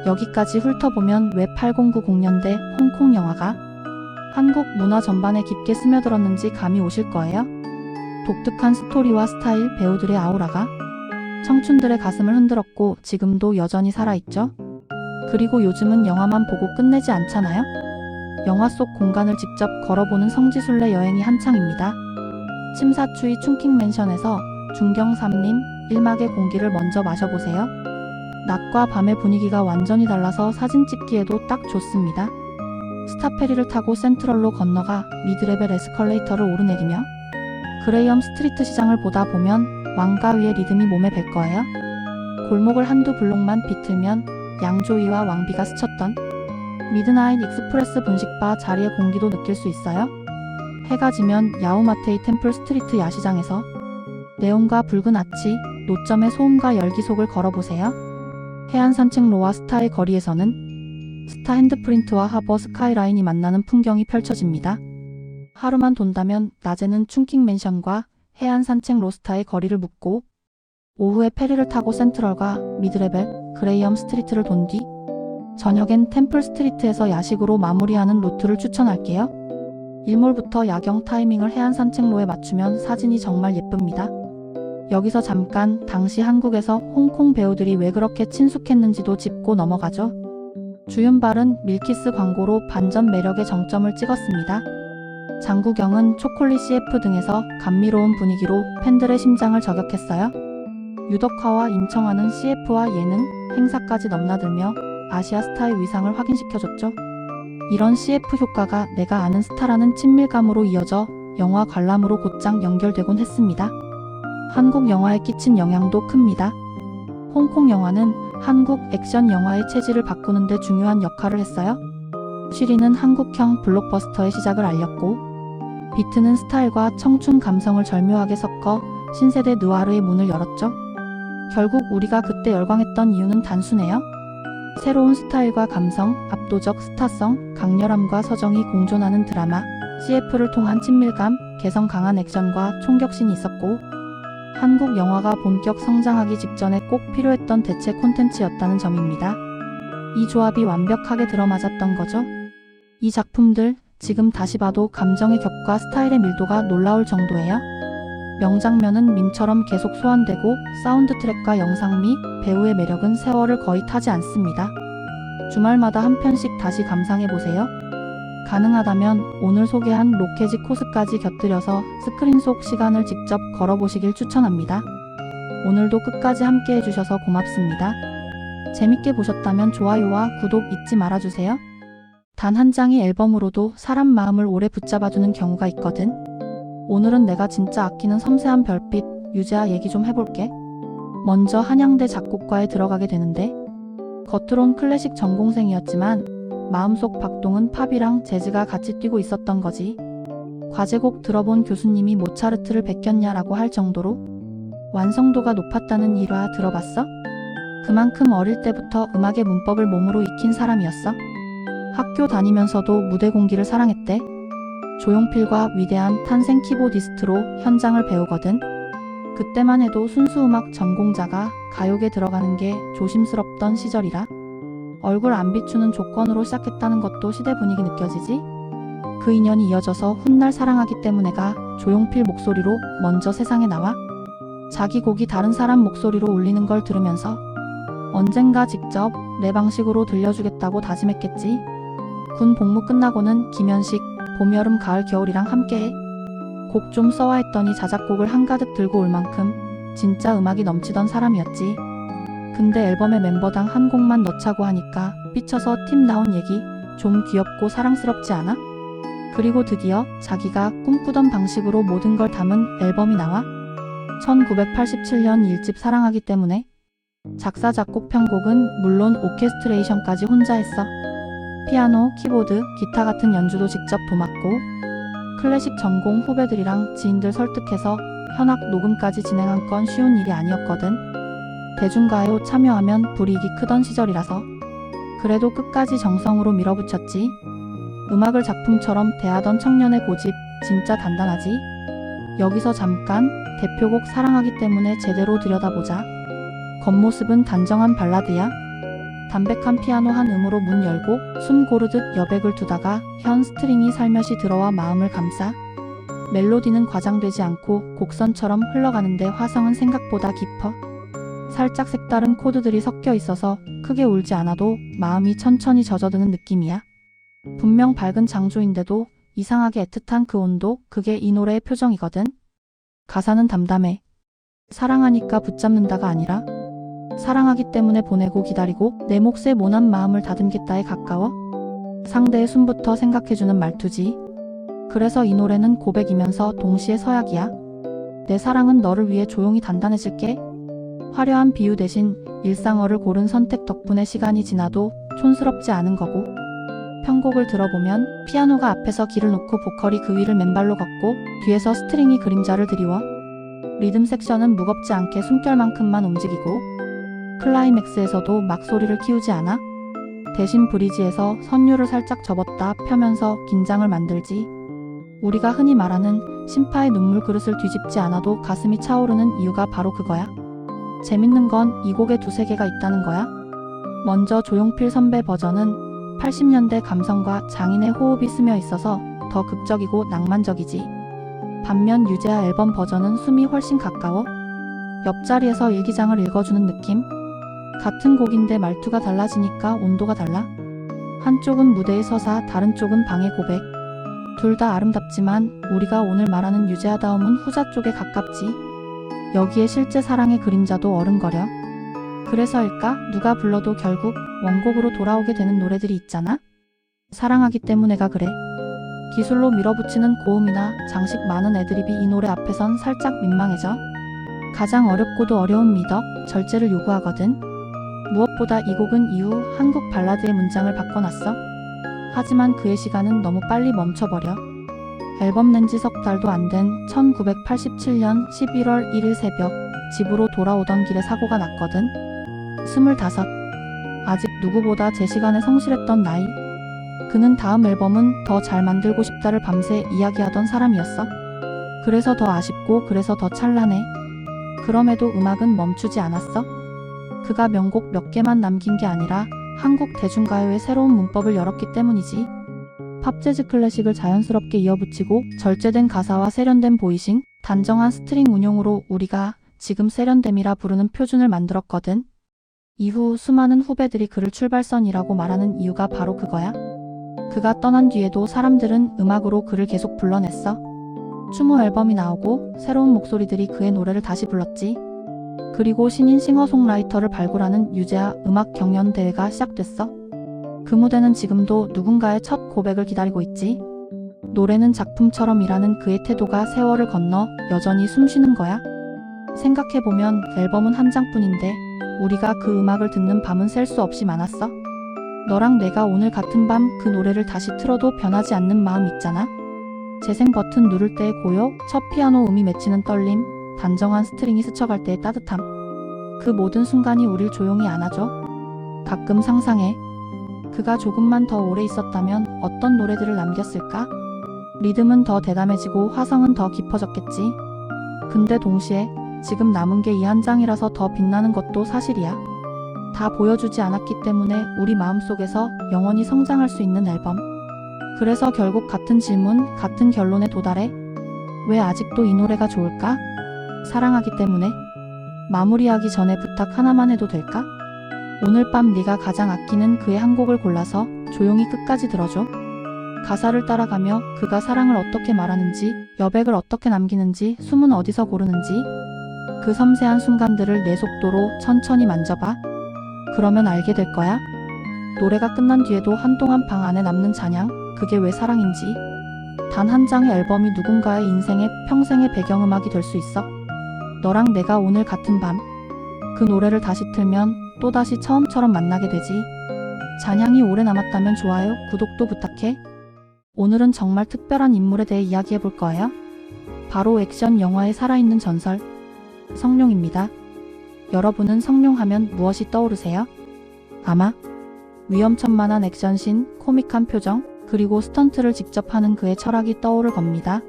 Speaker 1: 여기까지 훑어보면 왜 8090년대 홍콩 영화가 한국 문화 전반에 깊게 스며들었는지 감이 오실 거예요. 독특한 스토리와 스타일, 배우들의 아우라가 청춘들의 가슴을 흔들었고 지금도 여전히 살아있죠. 그리고 요즘은 영화만 보고 끝내지 않잖아요. 영화 속 공간을 직접 걸어보는 성지순례 여행이 한창입니다. 침사추이 충킹맨션에서 중경삼림 1막의 공기를 먼저 마셔보세요. 낮과 밤의 분위기가 완전히 달라서 사진 찍기에도 딱 좋습니다. 스타페리를 타고 센트럴로 건너가 미드레벨 에스컬레이터를 오르내리며 그레이엄 스트리트 시장을 보다 보면 왕가 위의 리듬이 몸에 뵐 거예요. 골목을 한두 블록만 비틀면 양조위와 왕비가 스쳤던 미드나잇 익스프레스 분식바 자리의 공기도 느낄 수 있어요. 해가 지면 야우마테이 템플 스트리트 야시장에서 네온과 붉은 아치, 노점의 소음과 열기 속을 걸어보세요. 해안 산책로와 스타의 거리에서는 스타 핸드프린트와 하버 스카이라인이 만나는 풍경이 펼쳐집니다. 하루만 돈다면 낮에는 충킹맨션과 해안 산책로 스타의 거리를 묻고 오후에 페리를 타고 센트럴과 미드레벨, 그레이엄 스트리트를 돈 뒤 저녁엔 템플 스트리트에서 야식으로 마무리하는 루트를 추천할게요. 일몰부터 야경 타이밍을 해안 산책로에 맞추면 사진이 정말 예쁩니다. 여기서 잠깐 당시 한국에서 홍콩 배우들이 왜 그렇게 친숙했는지도 짚고 넘어가죠. 주윤발은 밀키스 광고로 반전 매력의 정점을 찍었습니다. 장국영은 초콜릿 CF 등에서 감미로운 분위기로 팬들의 심장을 저격했어요. 유덕화와 임청완은 CF와 예능, 행사까지 넘나들며 아시아 스타의 위상을 확인시켜줬죠. 이런 CF 효과가 내가 아는 스타라는 친밀감으로 이어져 영화 관람으로 곧장 연결되곤 했습니다. 한국 영화에 끼친 영향도 큽니다. 홍콩 영화는 한국 액션 영화의 체질을 바꾸는 데 중요한 역할을 했어요. 쉬리는 한국형 블록버스터의 시작을 알렸고, 비트는 스타일과 청춘 감성을 절묘하게 섞어 신세대 느와르의 문을 열었죠. 결국 우리가 그때 열광했던 이유는 단순해요. 새로운 스타일과 감성, 압도적 스타성, 강렬함과 서정이 공존하는 드라마, CF를 통한 친밀감, 개성 강한 액션과 총격신이 있었고, 한국 영화가 본격 성장하기 직전에 꼭 필요했던 대체 콘텐츠였다는 점입니다. 이 조합이 완벽하게 들어맞았던 거죠. 이 작품들, 지금 다시 봐도 감정의 격과 스타일의 밀도가 놀라울 정도예요. 명장면은 밈처럼 계속 소환되고 사운드 트랙과 영상미, 배우의 매력은 세월을 거의 타지 않습니다. 주말마다 한 편씩 다시 감상해보세요. 가능하다면 오늘 소개한 로케지 코스까지 곁들여서 스크린 속 시간을 직접 걸어보시길 추천합니다. 오늘도 끝까지 함께 해주셔서 고맙습니다. 재밌게 보셨다면 좋아요와 구독 잊지 말아주세요. 단 한 장의 앨범으로도 사람 마음을 오래 붙잡아두는 경우가 있거든. 오늘은 내가 진짜 아끼는 섬세한 별빛, 유재하 얘기 좀 해볼게. 먼저 한양대 작곡과에 들어가게 되는데, 겉으론 클래식 전공생이었지만 마음속 박동은 팝이랑 재즈가 같이 뛰고 있었던 거지. 과제곡 들어본 교수님이 모차르트를 베꼈냐라고 할 정도로 완성도가 높았다는 일화 들어봤어? 그만큼 어릴 때부터 음악의 문법을 몸으로 익힌 사람이었어. 학교 다니면서도 무대 공기를 사랑했대. 조용필과 위대한 탄생 키보디스트로 현장을 배우거든. 그때만 해도 순수음악 전공자가 가요계 들어가는 게 조심스럽던 시절이라 얼굴 안 비추는 조건으로 시작했다는 것도 시대 분위기 느껴지지? 그 인연이 이어져서 훗날 사랑하기 때문에가 조용필 목소리로 먼저 세상에 나와 자기 곡이 다른 사람 목소리로 울리는 걸 들으면서 언젠가 직접 내 방식으로 들려주겠다고 다짐했겠지. 군 복무 끝나고는 김현식, 봄, 여름, 가을, 겨울이랑 함께해. 곡 좀 써와 했더니 자작곡을 한가득 들고 올 만큼 진짜 음악이 넘치던 사람이었지. 근데 앨범에 멤버당 한 곡만 넣자고 하니까 삐쳐서 팀 나온 얘기 좀 귀엽고 사랑스럽지 않아? 그리고 드디어 자기가 꿈꾸던 방식으로 모든 걸 담은 앨범이 나와. 1987년 1집 사랑하기 때문에. 작사, 작곡, 편곡은 물론 오케스트레이션까지 혼자 했어. 피아노, 키보드, 기타 같은 연주도 직접 도맡고 클래식 전공 후배들이랑 지인들 설득해서 현악 녹음까지 진행한 건 쉬운 일이 아니었거든. 대중가요 참여하면 불이익이 크던 시절이라서. 그래도 끝까지 정성으로 밀어붙였지. 음악을 작품처럼 대하던 청년의 고집 진짜 단단하지. 여기서 잠깐 대표곡 사랑하기 때문에 제대로 들여다보자. 겉모습은 단정한 발라드야. 담백한 피아노 한 음으로 문 열고 숨 고르듯 여백을 두다가 현 스트링이 살며시 들어와 마음을 감싸. 멜로디는 과장되지 않고 곡선처럼 흘러가는데 화성은 생각보다 깊어. 살짝 색다른 코드들이 섞여 있어서 크게 울지 않아도 마음이 천천히 젖어드는 느낌이야. 분명 밝은 장조인데도 이상하게 애틋한 그 온도, 그게 이 노래의 표정이거든. 가사는 담담해. 사랑하니까 붙잡는다가 아니라 사랑하기 때문에 보내고 기다리고 내 몫에 모난 마음을 다듬겠다에 가까워. 상대의 숨부터 생각해주는 말투지. 그래서 이 노래는 고백이면서 동시에 서약이야. 내 사랑은 너를 위해 조용히 단단해질게. 화려한 비유 대신 일상어를 고른 선택 덕분에 시간이 지나도 촌스럽지 않은 거고. 편곡을 들어보면 피아노가 앞에서 길을 놓고 보컬이 그 위를 맨발로 걷고 뒤에서 스트링이 그림자를 드리워. 리듬 섹션은 무겁지 않게 숨결만큼만 움직이고 클라이맥스에서도 막 소리를 키우지 않아. 대신 브리지에서 선율을 살짝 접었다 펴면서 긴장을 만들지. 우리가 흔히 말하는 심파의 눈물 그릇을 뒤집지 않아도 가슴이 차오르는 이유가 바로 그거야. 재밌는 건 이 곡에 두세 개가 있다는 거야. 먼저 조용필 선배 버전은 80년대 감성과 장인의 호흡이 스며 있어서 더 극적이고 낭만적이지. 반면 유재하 앨범 버전은 숨이 훨씬 가까워. 옆자리에서 일기장을 읽어주는 느낌? 같은 곡인데 말투가 달라지니까 온도가 달라. 한쪽은 무대의 서사, 다른 쪽은 방의 고백. 둘 다 아름답지만 우리가 오늘 말하는 유재하다움은 후자 쪽에 가깝지. 여기에 실제 사랑의 그림자도 어른거려. 그래서일까? 누가 불러도 결국 원곡으로 돌아오게 되는 노래들이 있잖아? 사랑하기 때문에가 그래. 기술로 밀어붙이는 고음이나 장식 많은 애드립이 이 노래 앞에선 살짝 민망해져. 가장 어렵고도 어려운 미덕, 절제를 요구하거든. 무엇보다 이 곡은 이후 한국 발라드의 문장을 바꿔놨어. 하지만 그의 시간은 너무 빨리 멈춰버려. 앨범 낸 지 석 달도 안 된 1987년 11월 1일 새벽 집으로 돌아오던 길에 사고가 났거든. 25. 아직 누구보다 제 시간에 성실했던 나이. 그는 다음 앨범은 더 잘 만들고 싶다를 밤새 이야기하던 사람이었어. 그래서 더 아쉽고 그래서 더 찬란해. 그럼에도 음악은 멈추지 않았어. 그가 명곡 몇 개만 남긴 게 아니라 한국 대중가요의 새로운 문법을 열었기 때문이지. 팝 재즈 클래식을 자연스럽게 이어붙이고 절제된 가사와 세련된 보이싱, 단정한 스트링 운용으로 우리가 지금 세련됨이라 부르는 표준을 만들었거든. 이후 수많은 후배들이 그를 출발선이라고 말하는 이유가 바로 그거야. 그가 떠난 뒤에도 사람들은 음악으로 그를 계속 불러냈어. 추모 앨범이 나오고 새로운 목소리들이 그의 노래를 다시 불렀지. 그리고 신인 싱어송라이터를 발굴하는 유재하 음악 경연대회가 시작됐어. 그 무대는 지금도 누군가의 첫 고백을 기다리고 있지. 노래는 작품처럼이라는 그의 태도가 세월을 건너 여전히 숨쉬는 거야. 생각해보면 앨범은 한 장뿐인데 우리가 그 음악을 듣는 밤은 셀 수 없이 많았어. 너랑 내가 오늘 같은 밤 그 노래를 다시 틀어도 변하지 않는 마음 있잖아. 재생 버튼 누를 때의 고요, 첫 피아노 음이 맺히는 떨림, 단정한 스트링이 스쳐갈 때의 따뜻함. 그 모든 순간이 우릴 조용히 안아줘. 가끔 상상해. 그가 조금만 더 오래 있었다면 어떤 노래들을 남겼을까? 리듬은 더 대담해지고 화성은 더 깊어졌겠지. 근데 동시에 지금 남은 게 이 한 장이라서 더 빛나는 것도 사실이야. 다 보여주지 않았기 때문에 우리 마음속에서 영원히 성장할 수 있는 앨범. 그래서 결국 같은 질문, 같은 결론에 도달해. 왜 아직도 이 노래가 좋을까? 사랑하기 때문에. 마무리하기 전에 부탁 하나만 해도 될까? 오늘 밤 네가 가장 아끼는 그의 한 곡을 골라서 조용히 끝까지 들어줘. 가사를 따라가며 그가 사랑을 어떻게 말하는지, 여백을 어떻게 남기는지, 숨은 어디서 고르는지 그 섬세한 순간들을 내 속도로 천천히 만져봐. 그러면 알게 될 거야. 노래가 끝난 뒤에도 한동안 방 안에 남는 잔향, 그게 왜 사랑인지. 단 한 장의 앨범이 누군가의 인생의 평생의 배경음악이 될 수 있어. 너랑 내가 오늘 같은 밤 그 노래를 다시 틀면 또다시 처음처럼 만나게 되지. 잔향이 오래 남았다면 좋아요, 구독도 부탁해. 오늘은 정말 특별한 인물에 대해 이야기해 볼 거예요. 바로 액션 영화의 살아있는 전설, 성룡입니다. 여러분은 성룡 하면 무엇이 떠오르세요? 아마 위험천만한 액션씬, 코믹한 표정, 그리고 스턴트를 직접 하는 그의 철학이 떠오를 겁니다.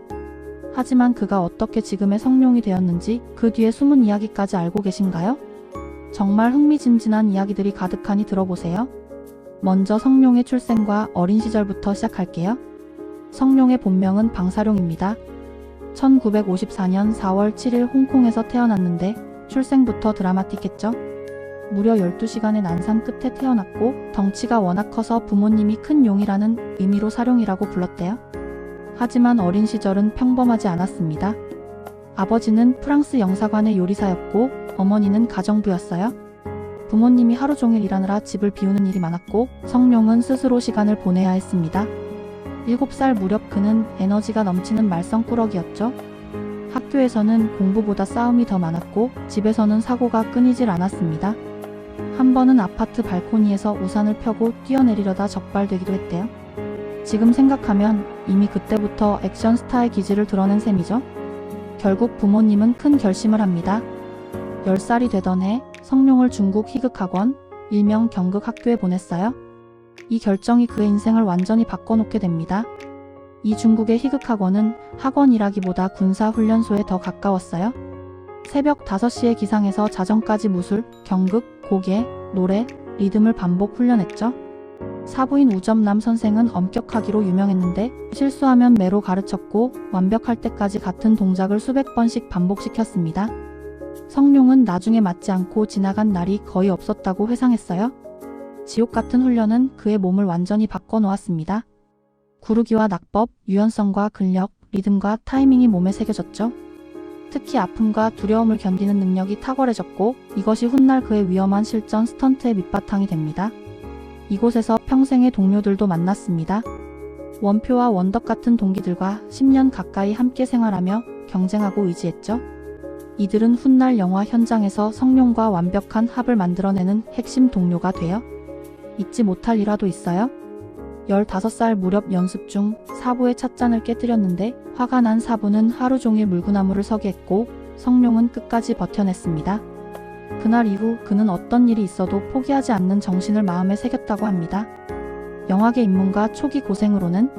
Speaker 1: 하지만 그가 어떻게 지금의 성룡이 되었는지 그 뒤에 숨은 이야기까지 알고 계신가요? 정말 흥미진진한 이야기들이 가득하니 들어보세요. 먼저 성룡의 출생과 어린 시절부터 시작할게요. 성룡의 본명은 방사룡입니다. 1954년 4월 7일 홍콩에서 태어났는데 출생부터 드라마틱했죠. 무려 12시간의 난상 끝에 태어났고 덩치가 워낙 커서 부모님이 큰 용이라는 의미로 사룡이라고 불렀대요. 하지만 어린 시절은 평범하지 않았습니다. 아버지는 프랑스 영사관의 요리사였고 어머니는 가정부였어요. 부모님이 하루 종일 일하느라 집을 비우는 일이 많았고 성룡은 스스로 시간을 보내야 했습니다. 7살 무렵 그는 에너지가 넘치는 말썽꾸러기였죠. 학교에서는 공부보다 싸움이 더 많았고 집에서는 사고가 끊이질 않았습니다. 한 번은 아파트 발코니에서 우산을 펴고 뛰어내리려다 적발되기도 했대요. 지금 생각하면 이미 그때부터 액션 스타의 기질을 드러낸 셈이죠. 결국 부모님은 큰 결심을 합니다. 10살이 되던 해 성룡을 중국 희극학원, 일명 경극학교에 보냈어요. 이 결정이 그의 인생을 완전히 바꿔놓게 됩니다. 이 중국의 희극학원은 학원이라기보다 군사훈련소에 더 가까웠어요. 새벽 5시에 기상해서 자정까지 무술, 경극, 고개, 노래, 리듬을 반복 훈련했죠. 사부인 우점남 선생은 엄격하기로 유명했는데 실수하면 매로 가르쳤고 완벽할 때까지 같은 동작을 수백 번씩 반복시켰습니다. 성룡은 나중에 맞지 않고 지나간 날이 거의 없었다고 회상했어요. 지옥 같은 훈련은 그의 몸을 완전히 바꿔놓았습니다. 구르기와 낙법, 유연성과 근력, 리듬과 타이밍이 몸에 새겨졌죠. 특히 아픔과 두려움을 견디는 능력이 탁월해졌고 이것이 훗날 그의 위험한 실전 스턴트의 밑바탕이 됩니다. 이곳에서 평생의 동료들도 만났습니다. 원표와 원덕 같은 동기들과 10년 가까이 함께 생활하며 경쟁하고 의지했죠. 이들은 훗날 영화 현장에서 성룡과 완벽한 합을 만들어내는 핵심 동료가 되어 잊지 못할 일화도 있어요. 15살 무렵 연습 중 사부의 찻잔을 깨뜨렸는데 화가 난 사부는 하루 종일 물구나무를 서게 했고 성룡은 끝까지 버텨냈습니다. 그날 이후 그는 어떤 일이 있어도 포기하지 않는 정신을 마음에 새겼다고 합니다. 영화계 입문과 초기 고생으로는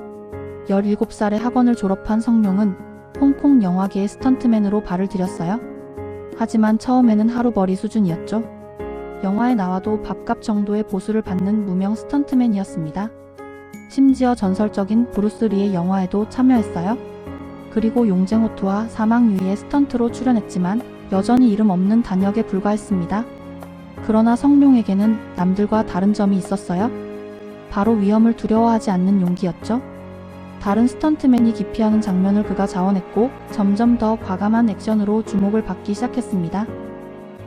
Speaker 1: 17살에 학원을 졸업한 성룡은 홍콩 영화계의 스턴트맨으로 발을 들였어요. 하지만 처음에는 하루벌이 수준이었죠. 영화에 나와도 밥값 정도의 보수를 받는 무명 스턴트맨이었습니다. 심지어 전설적인 브루스 리의 영화에도 참여했어요. 그리고 용쟁호투와 사망유의의 스턴트로 출연했지만 여전히 이름 없는 단역에 불과했습니다. 그러나 성룡에게는 남들과 다른 점이 있었어요. 바로 위험을 두려워하지 않는 용기였죠. 다른 스턴트맨이 기피하는 장면을 그가 자원했고 점점 더 과감한 액션으로 주목을 받기 시작했습니다.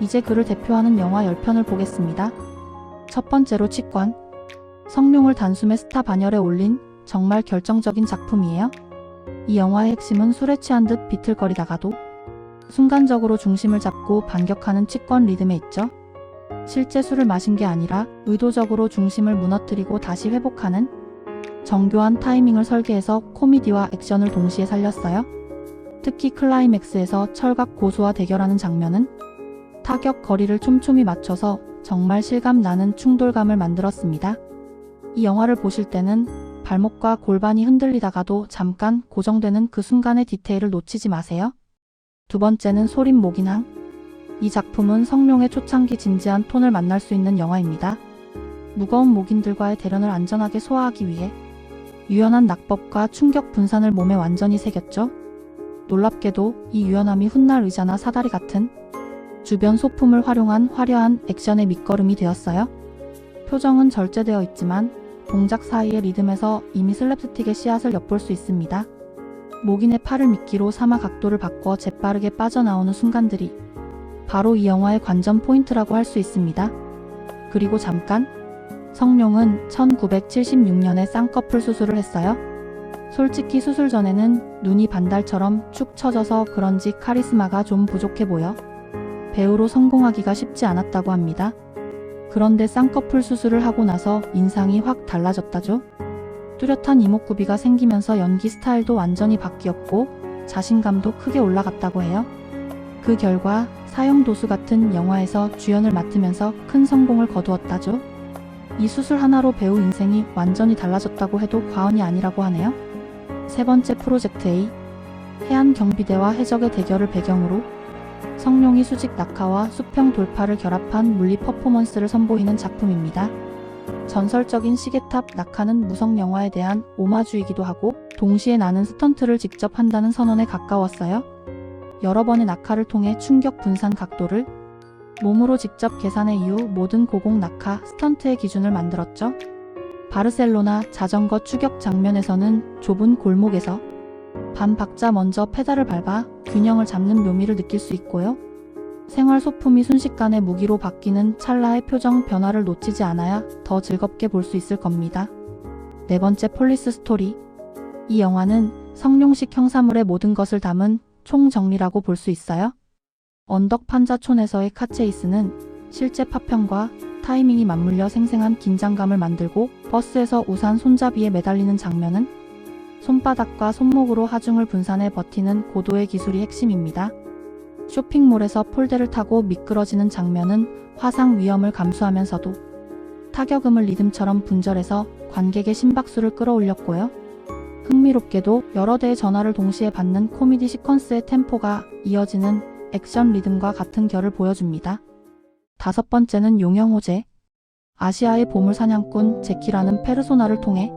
Speaker 1: 이제 그를 대표하는 영화 10편을 보겠습니다. 첫 번째로 치권. 성룡을 단숨에 스타 반열에 올린 정말 결정적인 작품이에요. 이 영화의 핵심은 술에 취한 듯 비틀거리다가도 순간적으로 중심을 잡고 반격하는 치권 리듬에 있죠. 실제 술을 마신 게 아니라 의도적으로 중심을 무너뜨리고 다시 회복하는 정교한 타이밍을 설계해서 코미디와 액션을 동시에 살렸어요. 특히 클라이맥스에서 철갑 고수와 대결하는 장면은 타격 거리를 촘촘히 맞춰서 정말 실감 나는 충돌감을 만들었습니다. 이 영화를 보실 때는 발목과 골반이 흔들리다가도 잠깐 고정되는 그 순간의 디테일을 놓치지 마세요. 두 번째는 소림 목인항. 이 작품은 성룡의 초창기 진지한 톤을 만날 수 있는 영화입니다. 무거운 목인들과의 대련을 안전하게 소화하기 위해 유연한 낙법과 충격 분산을 몸에 완전히 새겼죠. 놀랍게도 이 유연함이 훗날 의자나 사다리 같은 주변 소품을 활용한 화려한 액션의 밑거름이 되었어요. 표정은 절제되어 있지만 동작 사이의 리듬에서 이미 슬랩스틱의 씨앗을 엿볼 수 있습니다. 목인의 팔을 미끼로 삼아 각도를 바꿔 재빠르게 빠져나오는 순간들이 바로 이 영화의 관전 포인트라고 할 수 있습니다. 그리고 잠깐, 성룡은 1976년에 쌍꺼풀 수술을 했어요. 솔직히 수술 전에는 눈이 반달처럼 축 처져서 그런지 카리스마가 좀 부족해 보여 배우로 성공하기가 쉽지 않았다고 합니다. 그런데 쌍꺼풀 수술을 하고 나서 인상이 확 달라졌다죠. 뚜렷한 이목구비가 생기면서 연기 스타일도 완전히 바뀌었고 자신감도 크게 올라갔다고 해요. 그 결과 사형도수 같은 영화에서 주연을 맡으면서 큰 성공을 거두었다죠. 이 수술 하나로 배우 인생이 완전히 달라졌다고 해도 과언이 아니라고 하네요. 세 번째 프로젝트 A. 해안경비대와 해적의 대결을 배경으로 성룡이 수직 낙하와 수평 돌파를 결합한 물리 퍼포먼스를 선보이는 작품입니다. 전설적인 시계탑 낙하는 무성 영화에 대한 오마주이기도 하고 동시에 나는 스턴트를 직접 한다는 선언에 가까웠어요. 여러 번의 낙하를 통해 충격 분산 각도를 몸으로 직접 계산해 이후 모든 고공 낙하 스턴트의 기준을 만들었죠. 바르셀로나 자전거 추격 장면에서는 좁은 골목에서 반 박자 먼저 페달을 밟아 균형을 잡는 묘미를 느낄 수 있고요. 생활 소품이 순식간에 무기로 바뀌는 찰나의 표정 변화를 놓치지 않아야 더 즐겁게 볼 수 있을 겁니다. 네 번째 폴리스 스토리. 이 영화는 성룡식 형사물의 모든 것을 담은 총정리라고 볼 수 있어요. 언덕 판자촌에서의 카체이스는 실제 파편과 타이밍이 맞물려 생생한 긴장감을 만들고 버스에서 우산 손잡이에 매달리는 장면은 손바닥과 손목으로 하중을 분산해 버티는 고도의 기술이 핵심입니다. 쇼핑몰에서 폴대를 타고 미끄러지는 장면은 화상 위험을 감수하면서도 타격음을 리듬처럼 분절해서 관객의 심박수를 끌어올렸고요. 흥미롭게도 여러 대의 전화를 동시에 받는 코미디 시퀀스의 템포가 이어지는 액션 리듬과 같은 결을 보여줍니다. 다섯 번째는 용영호재. 아시아의 보물사냥꾼 제키라는 페르소나를 통해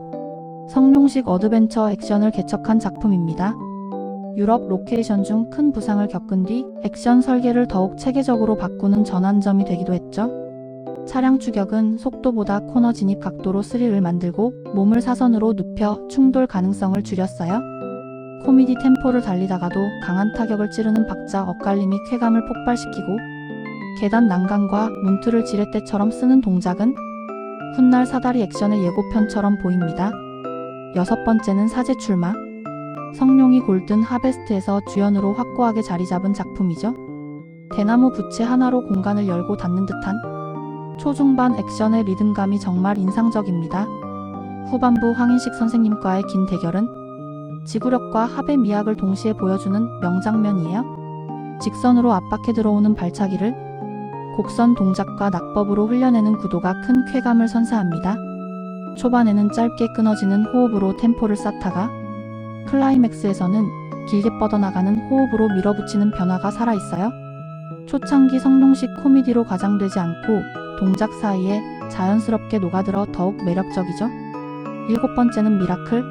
Speaker 1: 성룡식 어드벤처 액션을 개척한 작품입니다. 유럽 로케이션 중 큰 부상을 겪은 뒤 액션 설계를 더욱 체계적으로 바꾸는 전환점이 되기도 했죠. 차량 추격은 속도보다 코너 진입 각도로 스릴을 만들고 몸을 사선으로 눕혀 충돌 가능성을 줄였어요. 코미디 템포를 달리다가도 강한 타격을 찌르는 박자 엇갈림이 쾌감을 폭발시키고 계단 난간과 문틀을 지렛대처럼 쓰는 동작은 훗날 사다리 액션의 예고편처럼 보입니다. 여섯 번째는 사제 출마. 성룡이 골든 하베스트에서 주연으로 확고하게 자리 잡은 작품이죠. 대나무 부채 하나로 공간을 열고 닫는 듯한 초중반 액션의 리듬감이 정말 인상적입니다. 후반부 황인식 선생님과의 긴 대결은 지구력과 합의 미학을 동시에 보여주는 명장면이에요. 직선으로 압박해 들어오는 발차기를 곡선 동작과 낙법으로 흘려내는 구도가 큰 쾌감을 선사합니다. 초반에는 짧게 끊어지는 호흡으로 템포를 쌓다가 클라이맥스에서는 길게 뻗어나가는 호흡으로 밀어붙이는 변화가 살아있어요. 초창기 성룡식 코미디로 과장되지 않고 동작 사이에 자연스럽게 녹아들어 더욱 매력적이죠. 일곱 번째는 미라클.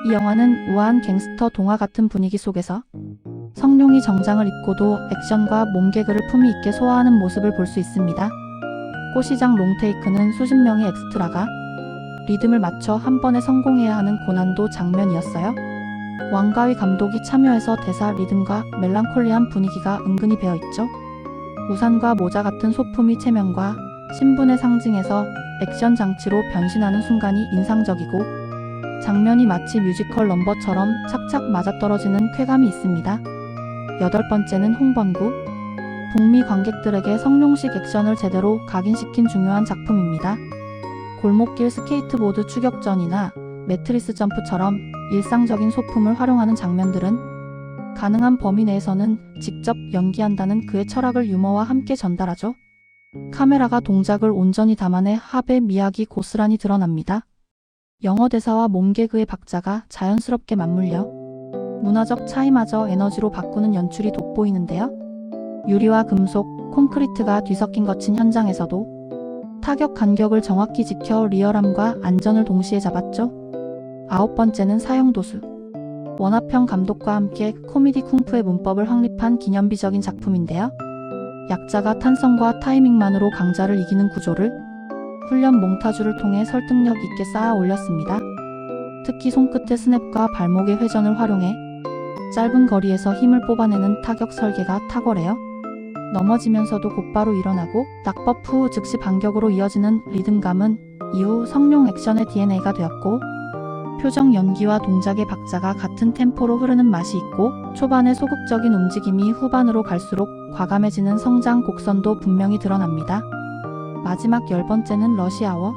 Speaker 1: 이 영화는 우아한 갱스터 동화 같은 분위기 속에서 성룡이 정장을 입고도 액션과 몸개그를 품위 있게 소화하는 모습을 볼 수 있습니다. 꽃시장 롱테이크는 수십 명의 엑스트라가 리듬을 맞춰 한 번에 성공해야 하는 고난도 장면이었어요. 왕가위 감독이 참여해서 대사 리듬과 멜랑콜리한 분위기가 은근히 배어있죠. 우산과 모자 같은 소품이 체면과 신분의 상징에서 액션 장치로 변신하는 순간이 인상적이고 장면이 마치 뮤지컬 넘버처럼 착착 맞아떨어지는 쾌감이 있습니다. 여덟 번째는 홍번구. 북미 관객들에게 성룡식 액션을 제대로 각인시킨 중요한 작품입니다. 골목길 스케이트보드 추격전이나 매트리스 점프처럼 일상적인 소품을 활용하는 장면들은 가능한 범위 내에서는 직접 연기한다는 그의 철학을 유머와 함께 전달하죠. 카메라가 동작을 온전히 담아내 합의 미학이 고스란히 드러납니다. 영어 대사와 몸개그의 박자가 자연스럽게 맞물려 문화적 차이마저 에너지로 바꾸는 연출이 돋보이는데요. 유리와 금속, 콘크리트가 뒤섞인 거친 현장에서도 타격 간격을 정확히 지켜 리얼함과 안전을 동시에 잡았죠. 아홉 번째는 사형도수. 원화평 감독과 함께 코미디 쿵푸의 문법을 확립한 기념비적인 작품인데요. 약자가 탄성과 타이밍만으로 강자를 이기는 구조를 훈련 몽타주를 통해 설득력 있게 쌓아 올렸습니다. 특히 손끝의 스냅과 발목의 회전을 활용해 짧은 거리에서 힘을 뽑아내는 타격 설계가 탁월해요. 넘어지면서도 곧바로 일어나고 낙법 후 즉시 반격으로 이어지는 리듬감은 이후 성룡 액션의 DNA가 되었고 표정 연기와 동작의 박자가 같은 템포로 흐르는 맛이 있고 초반의 소극적인 움직임이 후반으로 갈수록 과감해지는 성장 곡선도 분명히 드러납니다. 마지막 열 번째는 러시아워.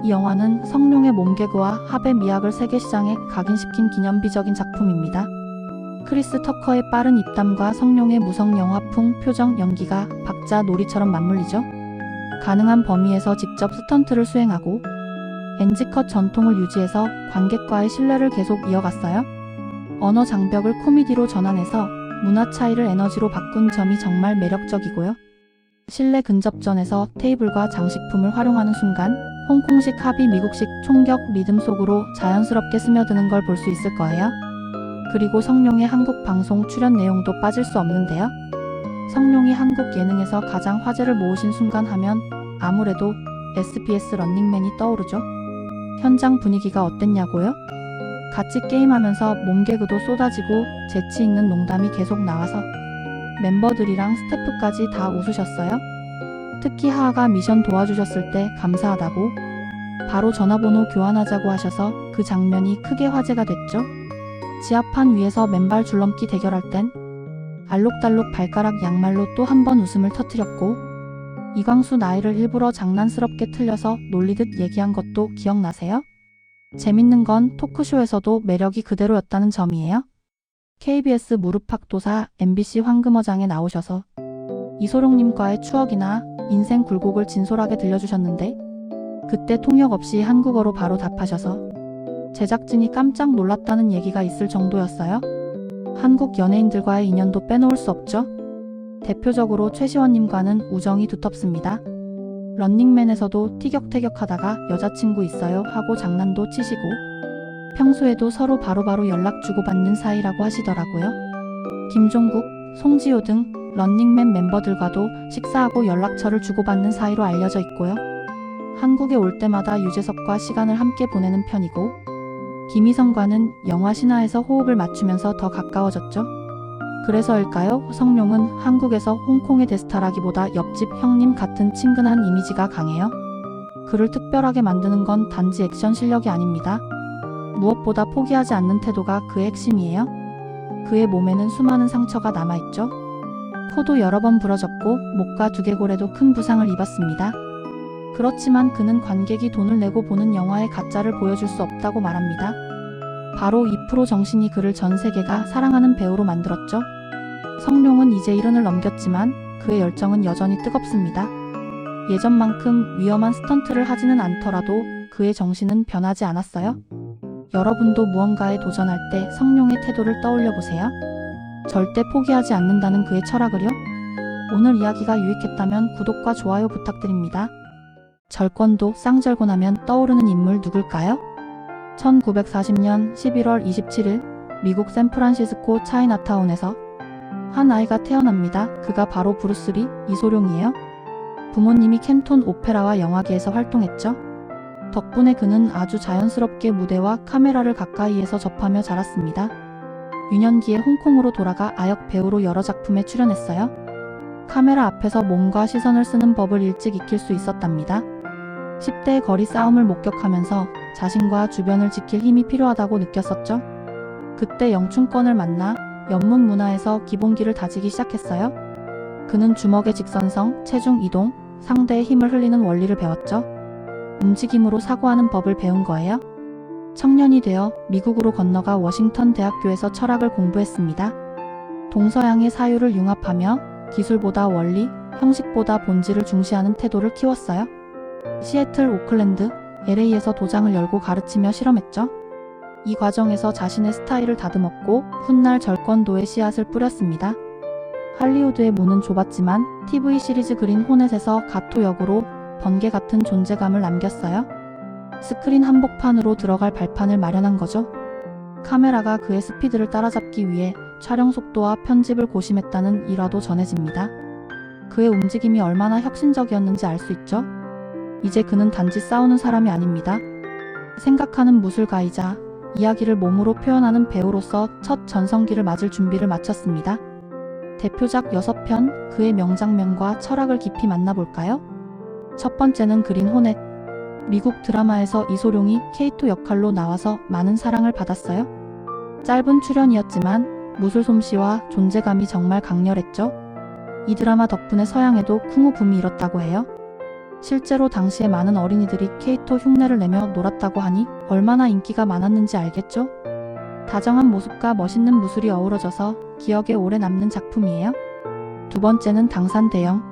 Speaker 1: 이 영화는 성룡의 몸개그와 합의 미학을 세계시장에 각인시킨 기념비적인 작품입니다. 크리스 터커의 빠른 입담과 성룡의 무성 영화풍 표정 연기가 박자 놀이처럼 맞물리죠. 가능한 범위에서 직접 스턴트를 수행하고 NG컷 전통을 유지해서 관객과의 신뢰를 계속 이어갔어요. 언어 장벽을 코미디로 전환해서 문화 차이를 에너지로 바꾼 점이 정말 매력적이고요. 실내 근접전에서 테이블과 장식품을 활용하는 순간 홍콩식 합이 미국식 총격 리듬 속으로 자연스럽게 스며드는 걸 볼 수 있을 거예요. 그리고 성룡의 한국 방송 출연 내용도 빠질 수 없는데요. 성룡이 한국 예능에서 가장 화제를 모으신 순간 하면 아무래도 SBS 런닝맨이 떠오르죠. 현장 분위기가 어땠냐고요? 같이 게임하면서 몸개그도 쏟아지고 재치 있는 농담이 계속 나와서 멤버들이랑 스태프까지 다 웃으셨어요. 특히 하하가 미션 도와주셨을 때 감사하다고 바로 전화번호 교환하자고 하셔서 그 장면이 크게 화제가 됐죠. 지하판 위에서 맨발 줄넘기 대결할 땐 알록달록 발가락 양말로 또 한 번 웃음을 터뜨렸고 이광수 나이를 일부러 장난스럽게 틀려서 놀리듯 얘기한 것도 기억나세요? 재밌는 건 토크쇼에서도 매력이 그대로였다는 점이에요. KBS 무릎팍도사 MBC 황금어장에 나오셔서 이소룡님과의 추억이나 인생 굴곡을 진솔하게 들려주셨는데 그때 통역 없이 한국어로 바로 답하셔서 제작진이 깜짝 놀랐다는 얘기가 있을 정도였어요. 한국 연예인들과의 인연도 빼놓을 수 없죠. 대표적으로 최시원님과는 우정이 두텁습니다. 런닝맨에서도 티격태격하다가 여자친구 있어요 하고 장난도 치시고 평소에도 서로 바로바로 연락 주고받는 사이라고 하시더라고요. 김종국, 송지효 등 런닝맨 멤버들과도 식사하고 연락처를 주고받는 사이로 알려져 있고요. 한국에 올 때마다 유재석과 시간을 함께 보내는 편이고 김희성과는 영화 신화에서 호흡을 맞추면서 더 가까워졌죠. 그래서일까요? 성룡은 한국에서 홍콩의 대스타라기보다 옆집 형님 같은 친근한 이미지가 강해요. 그를 특별하게 만드는 건 단지 액션 실력이 아닙니다. 무엇보다 포기하지 않는 태도가 그의 핵심이에요. 그의 몸에는 수많은 상처가 남아있죠. 코도 여러 번 부러졌고 목과 두개골에도 큰 부상을 입었습니다. 그렇지만 그는 관객이 돈을 내고 보는 영화의 가짜를 보여줄 수 없다고 말합니다. 바로 이 프로 정신이 그를 전 세계가 사랑하는 배우로 만들었죠. 성룡은 이제 70을 넘겼지만 그의 열정은 여전히 뜨겁습니다. 예전만큼 위험한 스턴트를 하지는 않더라도 그의 정신은 변하지 않았어요. 여러분도 무언가에 도전할 때 성룡의 태도를 떠올려 보세요. 절대 포기하지 않는다는 그의 철학을요. 오늘 이야기가 유익했다면 구독과 좋아요 부탁드립니다. 절권도 쌍절곤하면 떠오르는 인물 누굴까요? 1940년 11월 27일 미국 샌프란시스코 차이나타운에서 한 아이가 태어납니다. 그가 바로 브루스리 이소룡이에요. 부모님이 켄톤 오페라와 영화계에서 활동했죠. 덕분에 그는 아주 자연스럽게 무대와 카메라를 가까이에서 접하며 자랐습니다. 유년기에 홍콩으로 돌아가 아역 배우로 여러 작품에 출연했어요. 카메라 앞에서 몸과 시선을 쓰는 법을 일찍 익힐 수 있었답니다. 10대의 거리 싸움을 목격하면서 자신과 주변을 지킬 힘이 필요하다고 느꼈었죠. 그때 영춘권을 만나 연문 문화에서 기본기를 다지기 시작했어요. 그는 주먹의 직선성, 체중 이동, 상대의 힘을 흘리는 원리를 배웠죠. 움직임으로 사고하는 법을 배운 거예요. 청년이 되어 미국으로 건너가 워싱턴 대학교에서 철학을 공부했습니다. 동서양의 사유를 융합하며 기술보다 원리, 형식보다 본질을 중시하는 태도를 키웠어요. 시애틀, 오클랜드, LA에서 도장을 열고 가르치며 실험했죠. 이 과정에서 자신의 스타일을 다듬었고 훗날 절권도의 씨앗을 뿌렸습니다. 할리우드의 문은 좁았지만 TV 시리즈 그린 호넷에서 가토 역으로 번개 같은 존재감을 남겼어요. 스크린 한복판으로 들어갈 발판을 마련한 거죠. 카메라가 그의 스피드를 따라잡기 위해 촬영 속도와 편집을 고심했다는 일화도 전해집니다. 그의 움직임이 얼마나 혁신적이었는지 알 수 있죠. 이제 그는 단지 싸우는 사람이 아닙니다. 생각하는 무술가이자 이야기를 몸으로 표현하는 배우로서 첫 전성기를 맞을 준비를 마쳤습니다. 대표작 6편, 그의 명장면과 철학을 깊이 만나볼까요? 첫 번째는 그린 호넷. 미국 드라마에서 이소룡이 케이토 역할로 나와서 많은 사랑을 받았어요. 짧은 출연이었지만 무술 솜씨와 존재감이 정말 강렬했죠. 이 드라마 덕분에 서양에도 쿵우 붐이 일었다고 해요. 실제로 당시에 많은 어린이들이 케이토 흉내를 내며 놀았다고 하니 얼마나 인기가 많았는지 알겠죠? 다정한 모습과 멋있는 무술이 어우러져서 기억에 오래 남는 작품이에요. 두 번째는 당산대영.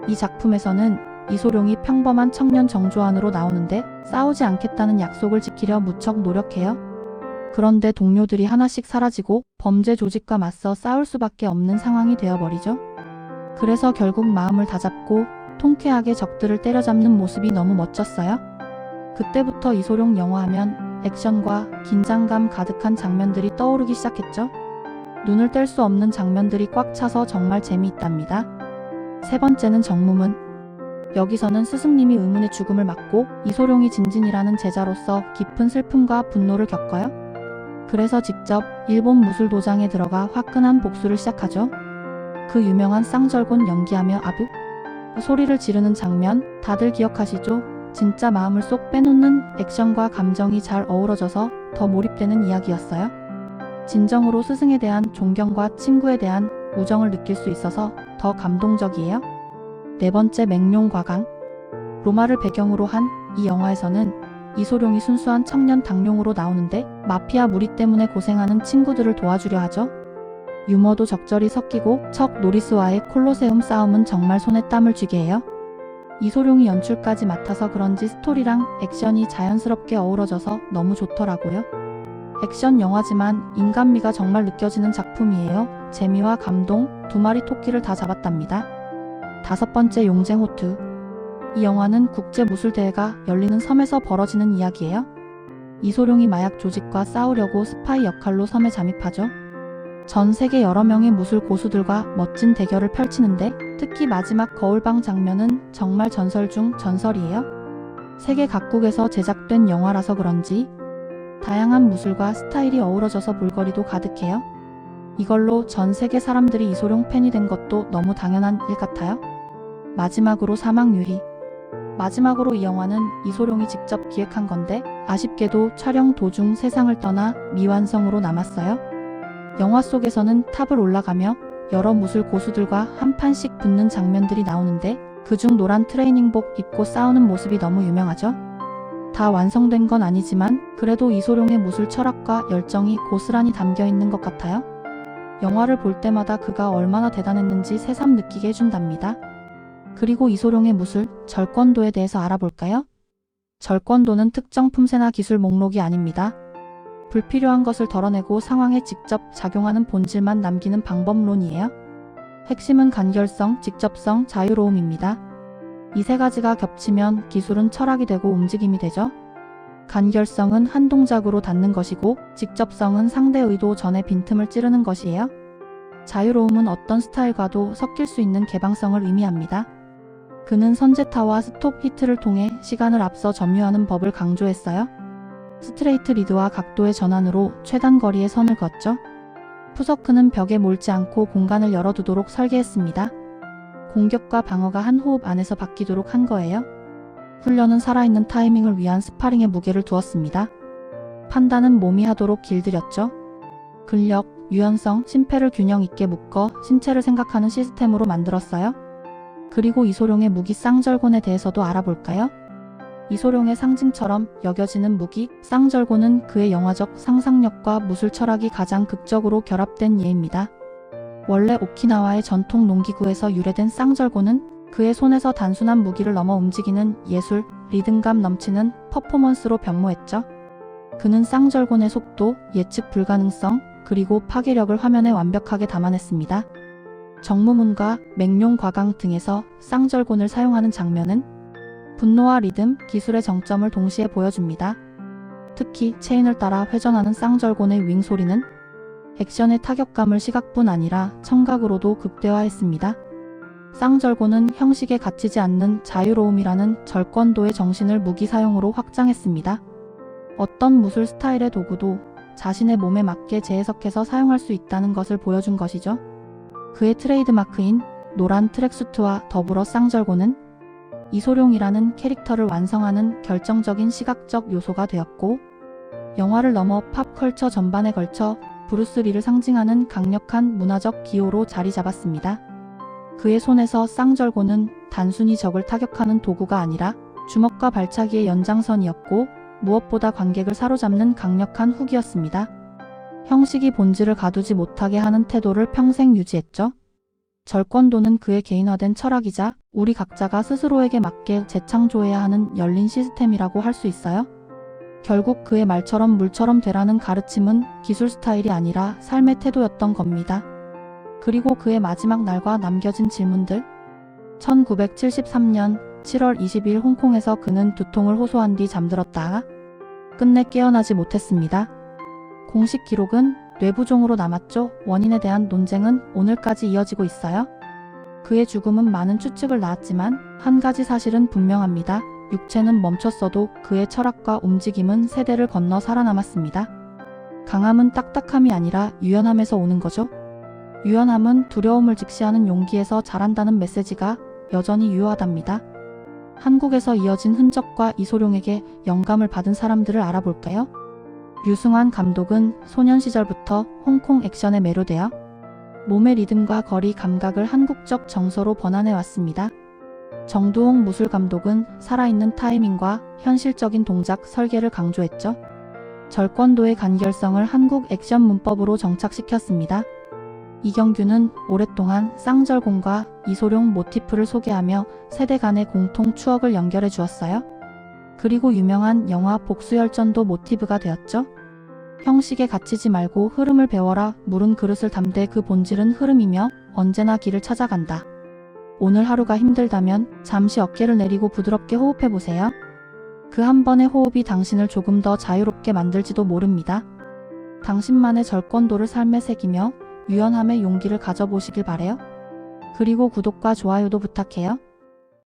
Speaker 1: 이 작품에서는 이소룡이 평범한 청년 정조환으로 나오는데 싸우지 않겠다는 약속을 지키려 무척 노력해요. 그런데 동료들이 하나씩 사라지고 범죄 조직과 맞서 싸울 수밖에 없는 상황이 되어버리죠. 그래서 결국 마음을 다잡고 통쾌하게 적들을 때려잡는 모습이 너무 멋졌어요. 그때부터 이소룡 영화하면 액션과 긴장감 가득한 장면들이 떠오르기 시작했죠. 눈을 뗄 수 없는 장면들이 꽉 차서 정말 재미있답니다. 세 번째는 정무문. 여기서는 스승님이 의문의 죽음을 맞고 이소룡이 진진이라는 제자로서 깊은 슬픔과 분노를 겪어요. 그래서 직접 일본 무술 도장에 들어가 화끈한 복수를 시작하죠. 그 유명한 쌍절곤 연기하며 아부 소리를 지르는 장면 다들 기억하시죠? 진짜 마음을 쏙 빼놓는 액션과 감정이 잘 어우러져서 더 몰입되는 이야기였어요. 진정으로 스승에 대한 존경과 친구에 대한 우정을 느낄 수 있어서 더 감동적이에요. 네 번째 맹룡과강. 로마를 배경으로 한 이 영화에서는 이소룡이 순수한 청년 당룡으로 나오는데 마피아 무리 때문에 고생하는 친구들을 도와주려 하죠. 유머도 적절히 섞이고 척 노리스와의 콜로세움 싸움은 정말 손에 땀을 쥐게 해요. 이소룡이 연출까지 맡아서 그런지 스토리랑 액션이 자연스럽게 어우러져서 너무 좋더라고요. 액션 영화지만 인간미가 정말 느껴지는 작품이에요. 재미와 감동, 두 마리 토끼를 다 잡았답니다. 다섯 번째 용쟁호투. 이 영화는 국제무술대회가 열리는 섬에서 벌어지는 이야기예요. 이소룡이 마약 조직과 싸우려고 스파이 역할로 섬에 잠입하죠. 전 세계 여러 명의 무술 고수들과 멋진 대결을 펼치는데 특히 마지막 거울방 장면은 정말 전설 중 전설이에요. 세계 각국에서 제작된 영화라서 그런지 다양한 무술과 스타일이 어우러져서 볼거리도 가득해요. 이걸로 전 세계 사람들이 이소룡 팬이 된 것도 너무 당연한 일 같아요. 마지막으로 사막유희. 마지막으로 이 영화는 이소룡이 직접 기획한 건데 아쉽게도 촬영 도중 세상을 떠나 미완성으로 남았어요. 영화 속에서는 탑을 올라가며 여러 무술 고수들과 한 판씩 붙는 장면들이 나오는데 그중 노란 트레이닝복 입고 싸우는 모습이 너무 유명하죠. 다 완성된 건 아니지만 그래도 이소룡의 무술 철학과 열정이 고스란히 담겨 있는 것 같아요. 영화를 볼 때마다 그가 얼마나 대단했는지 새삼 느끼게 해준답니다. 그리고 이소룡의 무술, 절권도에 대해서 알아볼까요? 절권도는 특정 품새나 기술 목록이 아닙니다. 불필요한 것을 덜어내고 상황에 직접 작용하는 본질만 남기는 방법론이에요. 핵심은 간결성, 직접성, 자유로움입니다. 이 세 가지가 겹치면 기술은 철학이 되고 움직임이 되죠. 간결성은 한 동작으로 닿는 것이고 직접성은 상대 의도 전에 빈틈을 찌르는 것이에요. 자유로움은 어떤 스타일과도 섞일 수 있는 개방성을 의미합니다. 그는 선제타와 스톱 히트를 통해 시간을 앞서 점유하는 법을 강조했어요. 스트레이트 리드와 각도의 전환으로 최단 거리의 선을 걷죠. 푸서크는 벽에 몰지 않고 공간을 열어두도록 설계했습니다. 공격과 방어가 한 호흡 안에서 바뀌도록 한 거예요. 훈련은 살아있는 타이밍을 위한 스파링에 무게를 두었습니다. 판단은 몸이 하도록 길들였죠. 근력, 유연성, 심폐를 균형 있게 묶어 신체를 생각하는 시스템으로 만들었어요. 그리고 이소룡의 무기 쌍절곤에 대해서도 알아볼까요? 이소룡의 상징처럼 여겨지는 무기 쌍절곤은 그의 영화적 상상력과 무술 철학이 가장 극적으로 결합된 예입니다. 원래 오키나와의 전통 농기구에서 유래된 쌍절곤은 그의 손에서 단순한 무기를 넘어 움직이는 예술, 리듬감 넘치는 퍼포먼스로 변모했죠. 그는 쌍절곤의 속도, 예측 불가능성, 그리고 파괴력을 화면에 완벽하게 담아냈습니다. 정무문과 맹룡과강 등에서 쌍절곤을 사용하는 장면은 분노와 리듬, 기술의 정점을 동시에 보여줍니다. 특히 체인을 따라 회전하는 쌍절곤의 윙 소리는 액션의 타격감을 시각뿐 아니라 청각으로도 극대화했습니다. 쌍절곤은 형식에 갇히지 않는 자유로움이라는 절권도의 정신을 무기 사용으로 확장했습니다. 어떤 무술 스타일의 도구도 자신의 몸에 맞게 재해석해서 사용할 수 있다는 것을 보여준 것이죠. 그의 트레이드마크인 노란 트랙수트와 더불어 쌍절곤은 이소룡이라는 캐릭터를 완성하는 결정적인 시각적 요소가 되었고 영화를 넘어 팝컬처 전반에 걸쳐 브루스리를 상징하는 강력한 문화적 기호로 자리 잡았습니다. 그의 손에서 쌍절곤은 단순히 적을 타격하는 도구가 아니라 주먹과 발차기의 연장선이었고 무엇보다 관객을 사로잡는 강력한 훅이었습니다. 형식이 본질을 가두지 못하게 하는 태도를 평생 유지했죠. 절권도는 그의 개인화된 철학이자 우리 각자가 스스로에게 맞게 재창조해야 하는 열린 시스템이라고 할 수 있어요. 결국 그의 말처럼 물처럼 되라는 가르침은 기술 스타일이 아니라 삶의 태도였던 겁니다. 그리고 그의 마지막 날과 남겨진 질문들. 1973년 7월 22일 홍콩에서 그는 두통을 호소한 뒤 잠들었다가 끝내 깨어나지 못했습니다. 공식 기록은 뇌부종으로 남았죠. 원인에 대한 논쟁은 오늘까지 이어지고 있어요. 그의 죽음은 많은 추측을 낳았지만 한 가지 사실은 분명합니다. 육체는 멈췄어도 그의 철학과 움직임은 세대를 건너 살아남았습니다. 강함은 딱딱함이 아니라 유연함에서 오는 거죠. 유연함은 두려움을 직시하는 용기에서 자란다는 메시지가 여전히 유효하답니다. 한국에서 이어진 흔적과 이소룡에게 영감을 받은 사람들을 알아볼까요? 류승환 감독은 소년 시절부터 홍콩 액션에 매료되어 몸의 리듬과 거리 감각을 한국적 정서로 번안해 왔습니다. 정두홍 무술 감독은 살아있는 타이밍과 현실적인 동작 설계를 강조했죠. 절권도의 간결성을 한국 액션 문법으로 정착시켰습니다. 이경규는 오랫동안 쌍절곤과 이소룡 모티프를 소개하며 세대 간의 공통 추억을 연결해 주었어요. 그리고 유명한 영화 복수열전도 모티브가 되었죠. 형식에 갇히지 말고 흐름을 배워라. 물은 그릇을 담되 그 본질은 흐름이며 언제나 길을 찾아간다. 오늘 하루가 힘들다면 잠시 어깨를 내리고 부드럽게 호흡해보세요. 그 한 번의 호흡이 당신을 조금 더 자유롭게 만들지도 모릅니다. 당신만의 절권도를 삶에 새기며 유연함의 용기를 가져보시길 바래요. 그리고 구독과 좋아요도 부탁해요.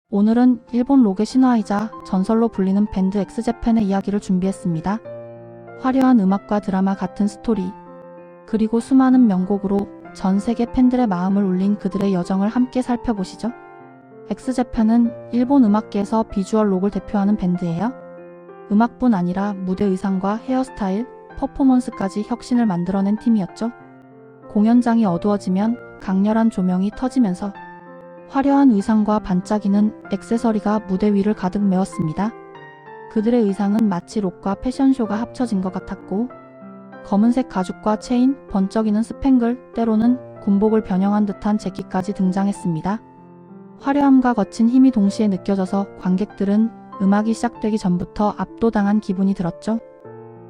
Speaker 1: 오늘은 일본 록의 신화이자 전설로 불리는 밴드 엑스제팬의 이야기를 준비했습니다. 화려한 음악과 드라마 같은 스토리, 그리고 수많은 명곡으로 전 세계 팬들의 마음을 울린 그들의 여정을 함께 살펴보시죠. 엑스제팬은 일본 음악계에서 비주얼 록을 대표하는 밴드예요. 음악뿐 아니라 무대 의상과 헤어스타일, 퍼포먼스까지 혁신을 만들어낸 팀이었죠. 공연장이 어두워지면 강렬한 조명이 터지면서 화려한 의상과 반짝이는 액세서리가 무대 위를 가득 메웠습니다. 그들의 의상은 마치 록과 패션쇼가 합쳐진 것 같았고 검은색 가죽과 체인, 번쩍이는 스팽글, 때로는 군복을 변형한 듯한 재킷까지 등장했습니다. 화려함과 거친 힘이 동시에 느껴져서 관객들은 음악이 시작되기 전부터 압도당한 기분이 들었죠.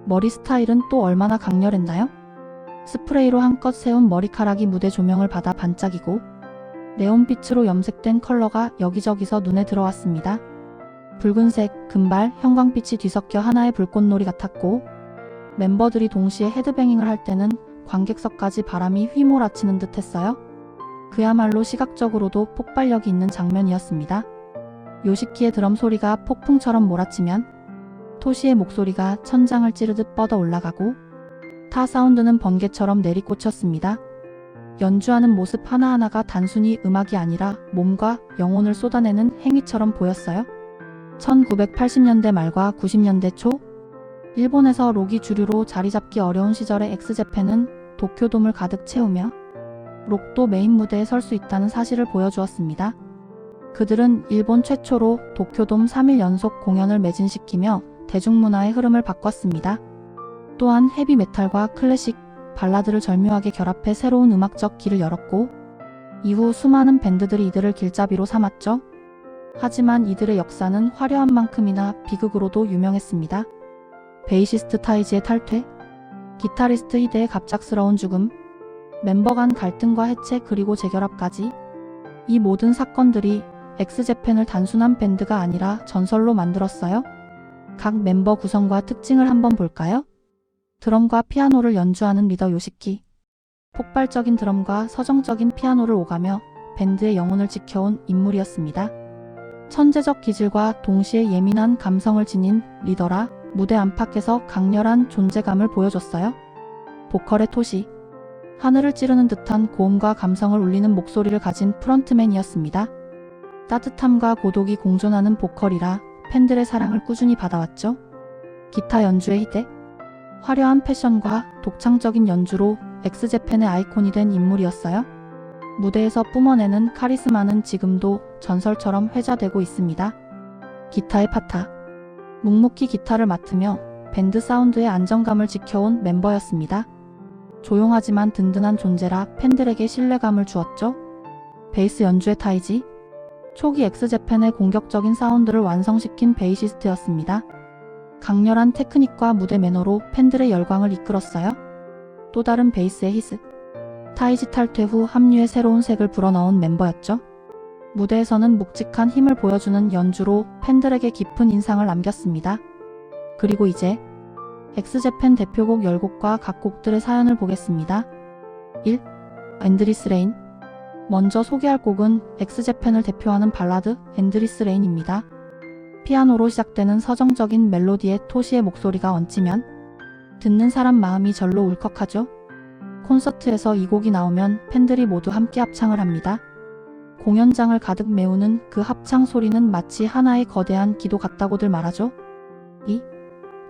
Speaker 1: 머리 스타일은 또 얼마나 강렬했나요? 스프레이로 한껏 세운 머리카락이 무대 조명을 받아 반짝이고 네온빛으로 염색된 컬러가 여기저기서 눈에 들어왔습니다. 붉은색, 금발, 형광빛이 뒤섞여 하나의 불꽃놀이 같았고 멤버들이 동시에 헤드뱅잉을 할 때는 관객석까지 바람이 휘몰아치는 듯 했어요. 그야말로 시각적으로도 폭발력이 있는 장면이었습니다. 요시키의 드럼 소리가 폭풍처럼 몰아치면 토시의 목소리가 천장을 찌르듯 뻗어 올라가고 타 사운드는 번개처럼 내리꽂혔습니다. 연주하는 모습 하나하나가 단순히 음악이 아니라 몸과 영혼을 쏟아내는 행위처럼 보였어요. 1980년대 말과 90년대 초, 일본에서 록이 주류로 자리잡기 어려운 시절의 엑스제팬은 도쿄돔을 가득 채우며 록도 메인 무대에 설 수 있다는 사실을 보여주었습니다. 그들은 일본 최초로 도쿄돔 3일 연속 공연을 매진시키며 대중문화의 흐름을 바꿨습니다. 또한 헤비메탈과 클래식, 발라드를 절묘하게 결합해 새로운 음악적 길을 열었고 이후 수많은 밴드들이 이들을 길잡이로 삼았죠. 하지만 이들의 역사는 화려한 만큼이나 비극으로도 유명했습니다. 베이시스트 타이지의 탈퇴, 기타리스트 히데의 갑작스러운 죽음, 멤버 간 갈등과 해체 그리고 재결합까지 이 모든 사건들이 엑스제팬을 단순한 밴드가 아니라 전설로 만들었어요. 각 멤버 구성과 특징을 한번 볼까요? 드럼과 피아노를 연주하는 리더 요시키. 폭발적인 드럼과 서정적인 피아노를 오가며 밴드의 영혼을 지켜온 인물이었습니다. 천재적 기질과 동시에 예민한 감성을 지닌 리더라 무대 안팎에서 강렬한 존재감을 보여줬어요. 보컬의 토시. 하늘을 찌르는 듯한 고음과 감성을 울리는 목소리를 가진 프런트맨이었습니다. 따뜻함과 고독이 공존하는 보컬이라 팬들의 사랑을 꾸준히 받아왔죠. 기타 연주의 히데. 화려한 패션과 독창적인 연주로 엑스제팬의 아이콘이 된 인물이었어요. 무대에서 뿜어내는 카리스마는 지금도 전설처럼 회자되고 있습니다. 기타의 파타. 묵묵히 기타를 맡으며 밴드 사운드의 안정감을 지켜온 멤버였습니다. 조용하지만 든든한 존재라 팬들에게 신뢰감을 주었죠. 베이스 연주의 타이지. 초기 엑스제팬의 공격적인 사운드를 완성시킨 베이시스트였습니다. 강렬한 테크닉과 무대 매너로 팬들의 열광을 이끌었어요. 또 다른 베이스의 히스. 타이지 탈퇴 후 합류에 새로운 색을 불어넣은 멤버였죠. 무대에서는 묵직한 힘을 보여주는 연주로 팬들에게 깊은 인상을 남겼습니다. 그리고 이제 엑스제팬 대표곡 10곡과 각 곡들의 사연을 보겠습니다. 1. 엔드리스 레인. 먼저 소개할 곡은 엑스제팬을 대표하는 발라드 엔드리스 레인입니다. 피아노로 시작되는 서정적인 멜로디에 토시의 목소리가 얹히면 듣는 사람 마음이 절로 울컥하죠. 콘서트에서 이 곡이 나오면 팬들이 모두 함께 합창을 합니다. 공연장을 가득 메우는 그 합창 소리는 마치 하나의 거대한 기도 같다고들 말하죠. 2.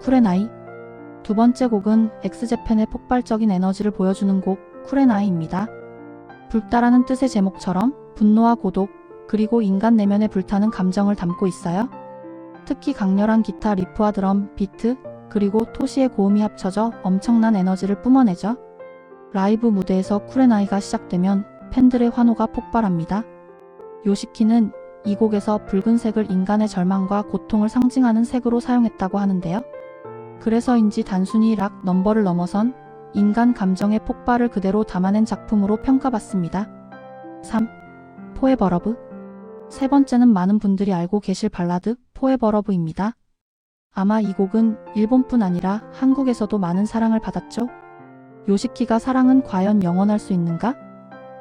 Speaker 1: 쿨 앤 아이. 두 번째 곡은 엑스제팬의 폭발적인 에너지를 보여주는 곡 쿨 앤 아이입니다. 불따라는 뜻의 제목처럼 분노와 고독, 그리고 인간 내면에 불타는 감정을 담고 있어요. 특히 강렬한 기타 리프와 드럼, 비트, 그리고 토시의 고음이 합쳐져 엄청난 에너지를 뿜어내죠. 라이브 무대에서 쿨 앤 아이가 시작되면 팬들의 환호가 폭발합니다. 요시키는 이 곡에서 붉은색을 인간의 절망과 고통을 상징하는 색으로 사용했다고 하는데요. 그래서인지 단순히 락 넘버를 넘어선 인간 감정의 폭발을 그대로 담아낸 작품으로 평가받습니다. 3. 포에버 러브. 세 번째는 많은 분들이 알고 계실 발라드 포에버 러브입니다. 아마 이 곡은 일본뿐 아니라 한국에서도 많은 사랑을 받았죠. 요시키가 사랑은 과연 영원할 수 있는가?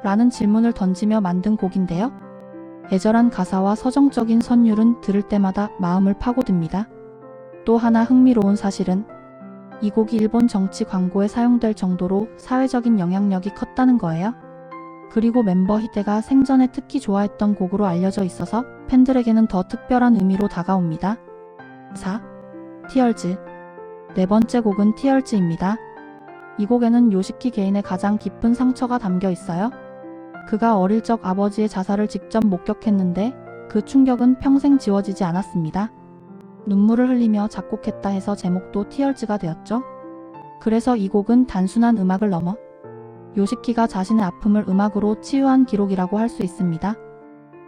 Speaker 1: 라는 질문을 던지며 만든 곡인데요. 애절한 가사와 서정적인 선율은 들을 때마다 마음을 파고듭니다. 또 하나 흥미로운 사실은 이 곡이 일본 정치 광고에 사용될 정도로 사회적인 영향력이 컸다는 거예요. 그리고 멤버 히데가 생전에 특히 좋아했던 곡으로 알려져 있어서 팬들에게는 더 특별한 의미로 다가옵니다. 4. 티얼즈. 네 번째 곡은 티얼즈입니다. 이 곡에는 요시키 개인의 가장 깊은 상처가 담겨 있어요. 그가 어릴 적 아버지의 자살을 직접 목격했는데 그 충격은 평생 지워지지 않았습니다. 눈물을 흘리며 작곡했다 해서 제목도 티얼즈가 되었죠. 그래서 이 곡은 단순한 음악을 넘어 요시키가 자신의 아픔을 음악으로 치유한 기록이라고 할 수 있습니다.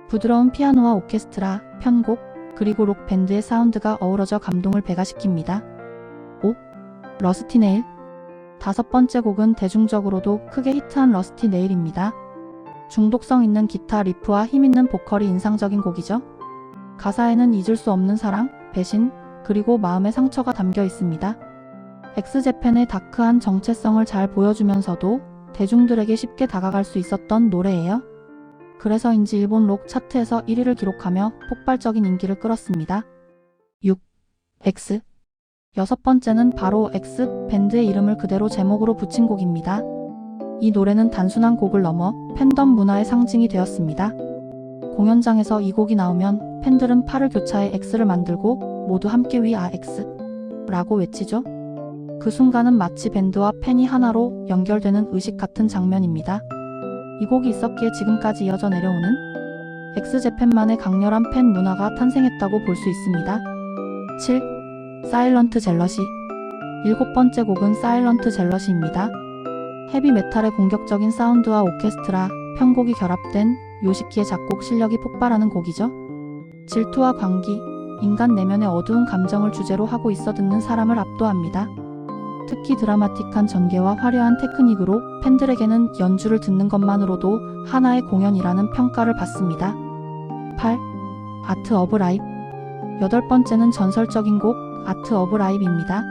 Speaker 1: 부드러운 피아노와 오케스트라, 편곡, 그리고 록 밴드의 사운드가 어우러져 감동을 배가시킵니다. 5. 러스티 네일. 다섯 번째 곡은 대중적으로도 크게 히트한 러스티 네일입니다. 중독성 있는 기타 리프와 힘있는 보컬이 인상적인 곡이죠. 가사에는 잊을 수 없는 사랑, 배신, 그리고 마음의 상처가 담겨 있습니다. 엑스제팬의 다크한 정체성을 잘 보여주면서도 대중들에게 쉽게 다가갈 수 있었던 노래예요. 그래서인지 일본 록 차트에서 1위를 기록하며 폭발적인 인기를 끌었습니다. 6. X. 여섯 번째는 바로 X 밴드의 이름을 그대로 제목으로 붙인 곡입니다. 이 노래는 단순한 곡을 넘어 팬덤 문화의 상징이 되었습니다. 공연장에서 이 곡이 나오면 팬들은 팔을 교차해 X를 만들고 모두 함께 We are X 라고 외치죠. 그 순간은 마치 밴드와 팬이 하나로 연결되는 의식 같은 장면입니다. 이 곡이 있었기에 지금까지 이어져 내려오는 엑스제팬만의 강렬한 팬 문화가 탄생했다고 볼 수 있습니다. 7. 사일런트 젤러시. 일곱 번째 곡은 사일런트 젤러시입니다. 헤비메탈의 공격적인 사운드와 오케스트라, 편곡이 결합된 요시키의 작곡 실력이 폭발하는 곡이죠. 질투와 광기, 인간 내면의 어두운 감정을 주제로 하고 있어 듣는 사람을 압도합니다. 특히 드라마틱한 전개와 화려한 테크닉으로 팬들에게는 연주를 듣는 것만으로도 하나의 공연이라는 평가를 받습니다. 8. 아트 오브 라이프. 여덟 번째는 전설적인 곡 아트 오브 라이프입니다.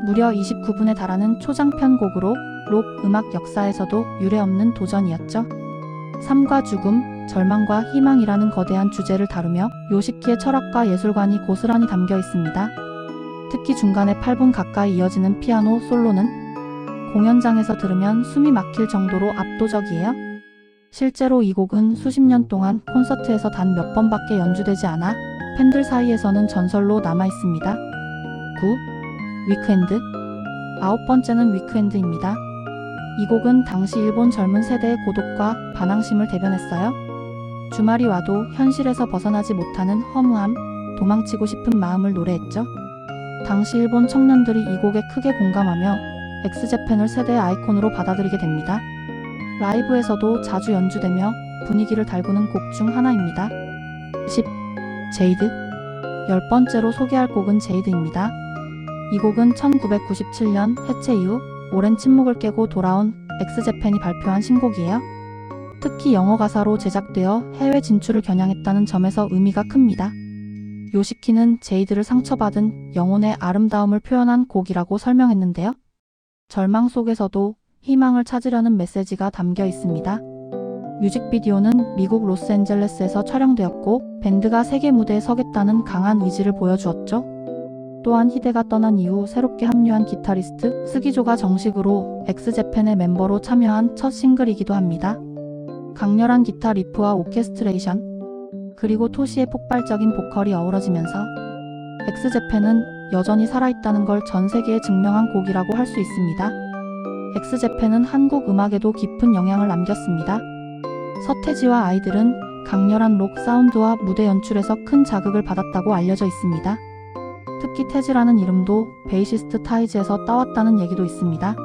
Speaker 1: 무려 29분에 달하는 초장편 곡으로 록 음악 역사에서도 유례없는 도전이었죠. 삶과 죽음, 절망과 희망이라는 거대한 주제를 다루며 요시키의 철학과 예술관이 고스란히 담겨 있습니다. 특히 중간에 8분 가까이 이어지는 피아노 솔로는 공연장에서 들으면 숨이 막힐 정도로 압도적이에요. 실제로 이 곡은 수십 년 동안 콘서트에서 단 몇 번밖에 연주되지 않아 팬들 사이에서는 전설로 남아 있습니다. 9. 위크엔드. 아홉 번째는 위크엔드입니다. 이 곡은 당시 일본 젊은 세대의 고독과 반항심을 대변했어요. 주말이 와도 현실에서 벗어나지 못하는 허무함, 도망치고 싶은 마음을 노래했죠. 당시 일본 청년들이 이 곡에 크게 공감하며 엑스제팬을 세대의 아이콘으로 받아들이게 됩니다. 라이브에서도 자주 연주되며 분위기를 달구는 곡 중 하나입니다. 10. 제이드. 10번째로 소개할 곡은 제이드입니다. 이 곡은 1997년 해체 이후 오랜 침묵을 깨고 돌아온 엑스제팬이 발표한 신곡이에요. 특히 영어 가사로 제작되어 해외 진출을 겨냥했다는 점에서 의미가 큽니다. 요시키는 제이드를 상처받은 영혼의 아름다움을 표현한 곡이라고 설명했는데요. 절망 속에서도 희망을 찾으려는 메시지가 담겨 있습니다. 뮤직비디오는 미국 로스앤젤레스에서 촬영되었고 밴드가 세계 무대에 서겠다는 강한 의지를 보여주었죠. 또한 히데가 떠난 이후 새롭게 합류한 기타리스트 스기조가 정식으로 엑스제팬의 멤버로 참여한 첫 싱글이기도 합니다. 강렬한 기타 리프와 오케스트레이션, 그리고 토시의 폭발적인 보컬이 어우러지면서 엑스제팬은 여전히 살아있다는 걸 전 세계에 증명한 곡이라고 할 수 있습니다. 엑스제팬은 한국 음악에도 깊은 영향을 남겼습니다. 서태지와 아이들은 강렬한 록 사운드와 무대 연출에서 큰 자극을 받았다고 알려져 있습니다. 특히 태지라는 이름도 베이시스트 타이즈에서 따왔다는 얘기도 있습니다.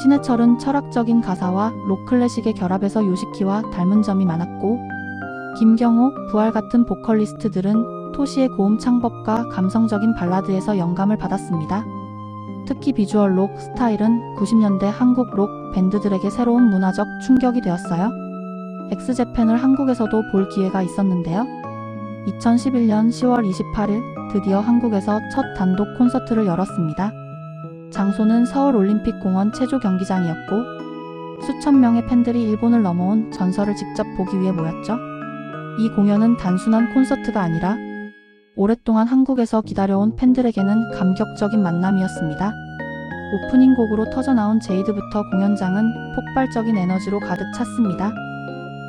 Speaker 1: 신해철은 철학적인 가사와 록 클래식의 결합에서 요시키와 닮은 점이 많았고, 김경호, 부활 같은 보컬리스트들은 토시의 고음 창법과 감성적인 발라드에서 영감을 받았습니다. 특히 비주얼 록 스타일은 90년대 한국 록 밴드들에게 새로운 문화적 충격이 되었어요. 엑스제팬을 한국에서도 볼 기회가 있었는데요. 2011년 10월 28일 드디어 한국에서 첫 단독 콘서트를 열었습니다. 장소는 서울올림픽공원 체조 경기장이었고 수천 명의 팬들이 일본을 넘어온 전설을 직접 보기 위해 모였죠. 이 공연은 단순한 콘서트가 아니라 오랫동안 한국에서 기다려온 팬들에게는 감격적인 만남이었습니다. 오프닝 곡으로 터져나온 제이드부터 공연장은 폭발적인 에너지로 가득 찼습니다.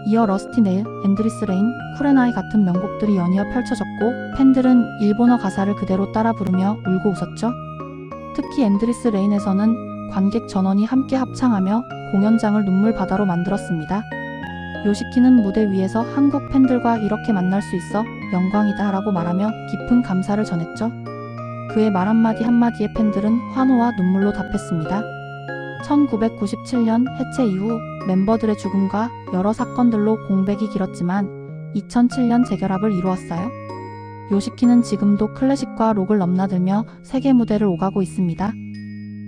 Speaker 1: 이어 러스티 네일, 엔드리스 레인, 쿨앤아이 같은 명곡들이 연이어 펼쳐졌고 팬들은 일본어 가사를 그대로 따라 부르며 울고 웃었죠. 특히 엔드리스 레인에서는 관객 전원이 함께 합창하며 공연장을 눈물바다로 만들었습니다. 요시키는 무대 위에서 한국 팬들과 이렇게 만날 수 있어 영광이다 라고 말하며 깊은 감사를 전했죠. 그의 말 한마디 한마디에 팬들은 환호와 눈물로 답했습니다. 1997년 해체 이후 멤버들의 죽음과 여러 사건들로 공백이 길었지만 2007년 재결합을 이루었어요. 요시키는 지금도 클래식과 록을 넘나들며 세계 무대를 오가고 있습니다.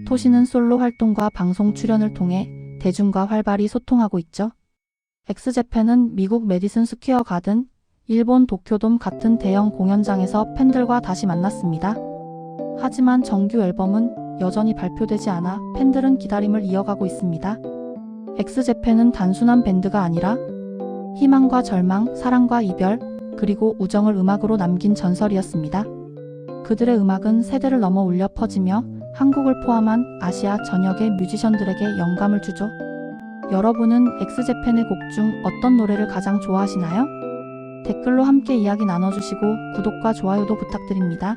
Speaker 1: 토시는 솔로 활동과 방송 출연을 통해 대중과 활발히 소통하고 있죠. 엑스제팬은 미국 메디슨 스퀘어 가든, 일본 도쿄돔 같은 대형 공연장에서 팬들과 다시 만났습니다. 하지만 정규 앨범은 여전히 발표되지 않아 팬들은 기다림을 이어가고 있습니다. 엑스제팬은 단순한 밴드가 아니라 희망과 절망, 사랑과 이별, 그리고 우정을 음악으로 남긴 전설이었습니다. 그들의 음악은 세대를 넘어 울려 퍼지며 한국을 포함한 아시아 전역의 뮤지션들에게 영감을 주죠. 여러분은 엑스제팬의 곡 중 어떤 노래를 가장 좋아하시나요? 댓글로 함께 이야기 나눠주시고 구독과 좋아요도 부탁드립니다.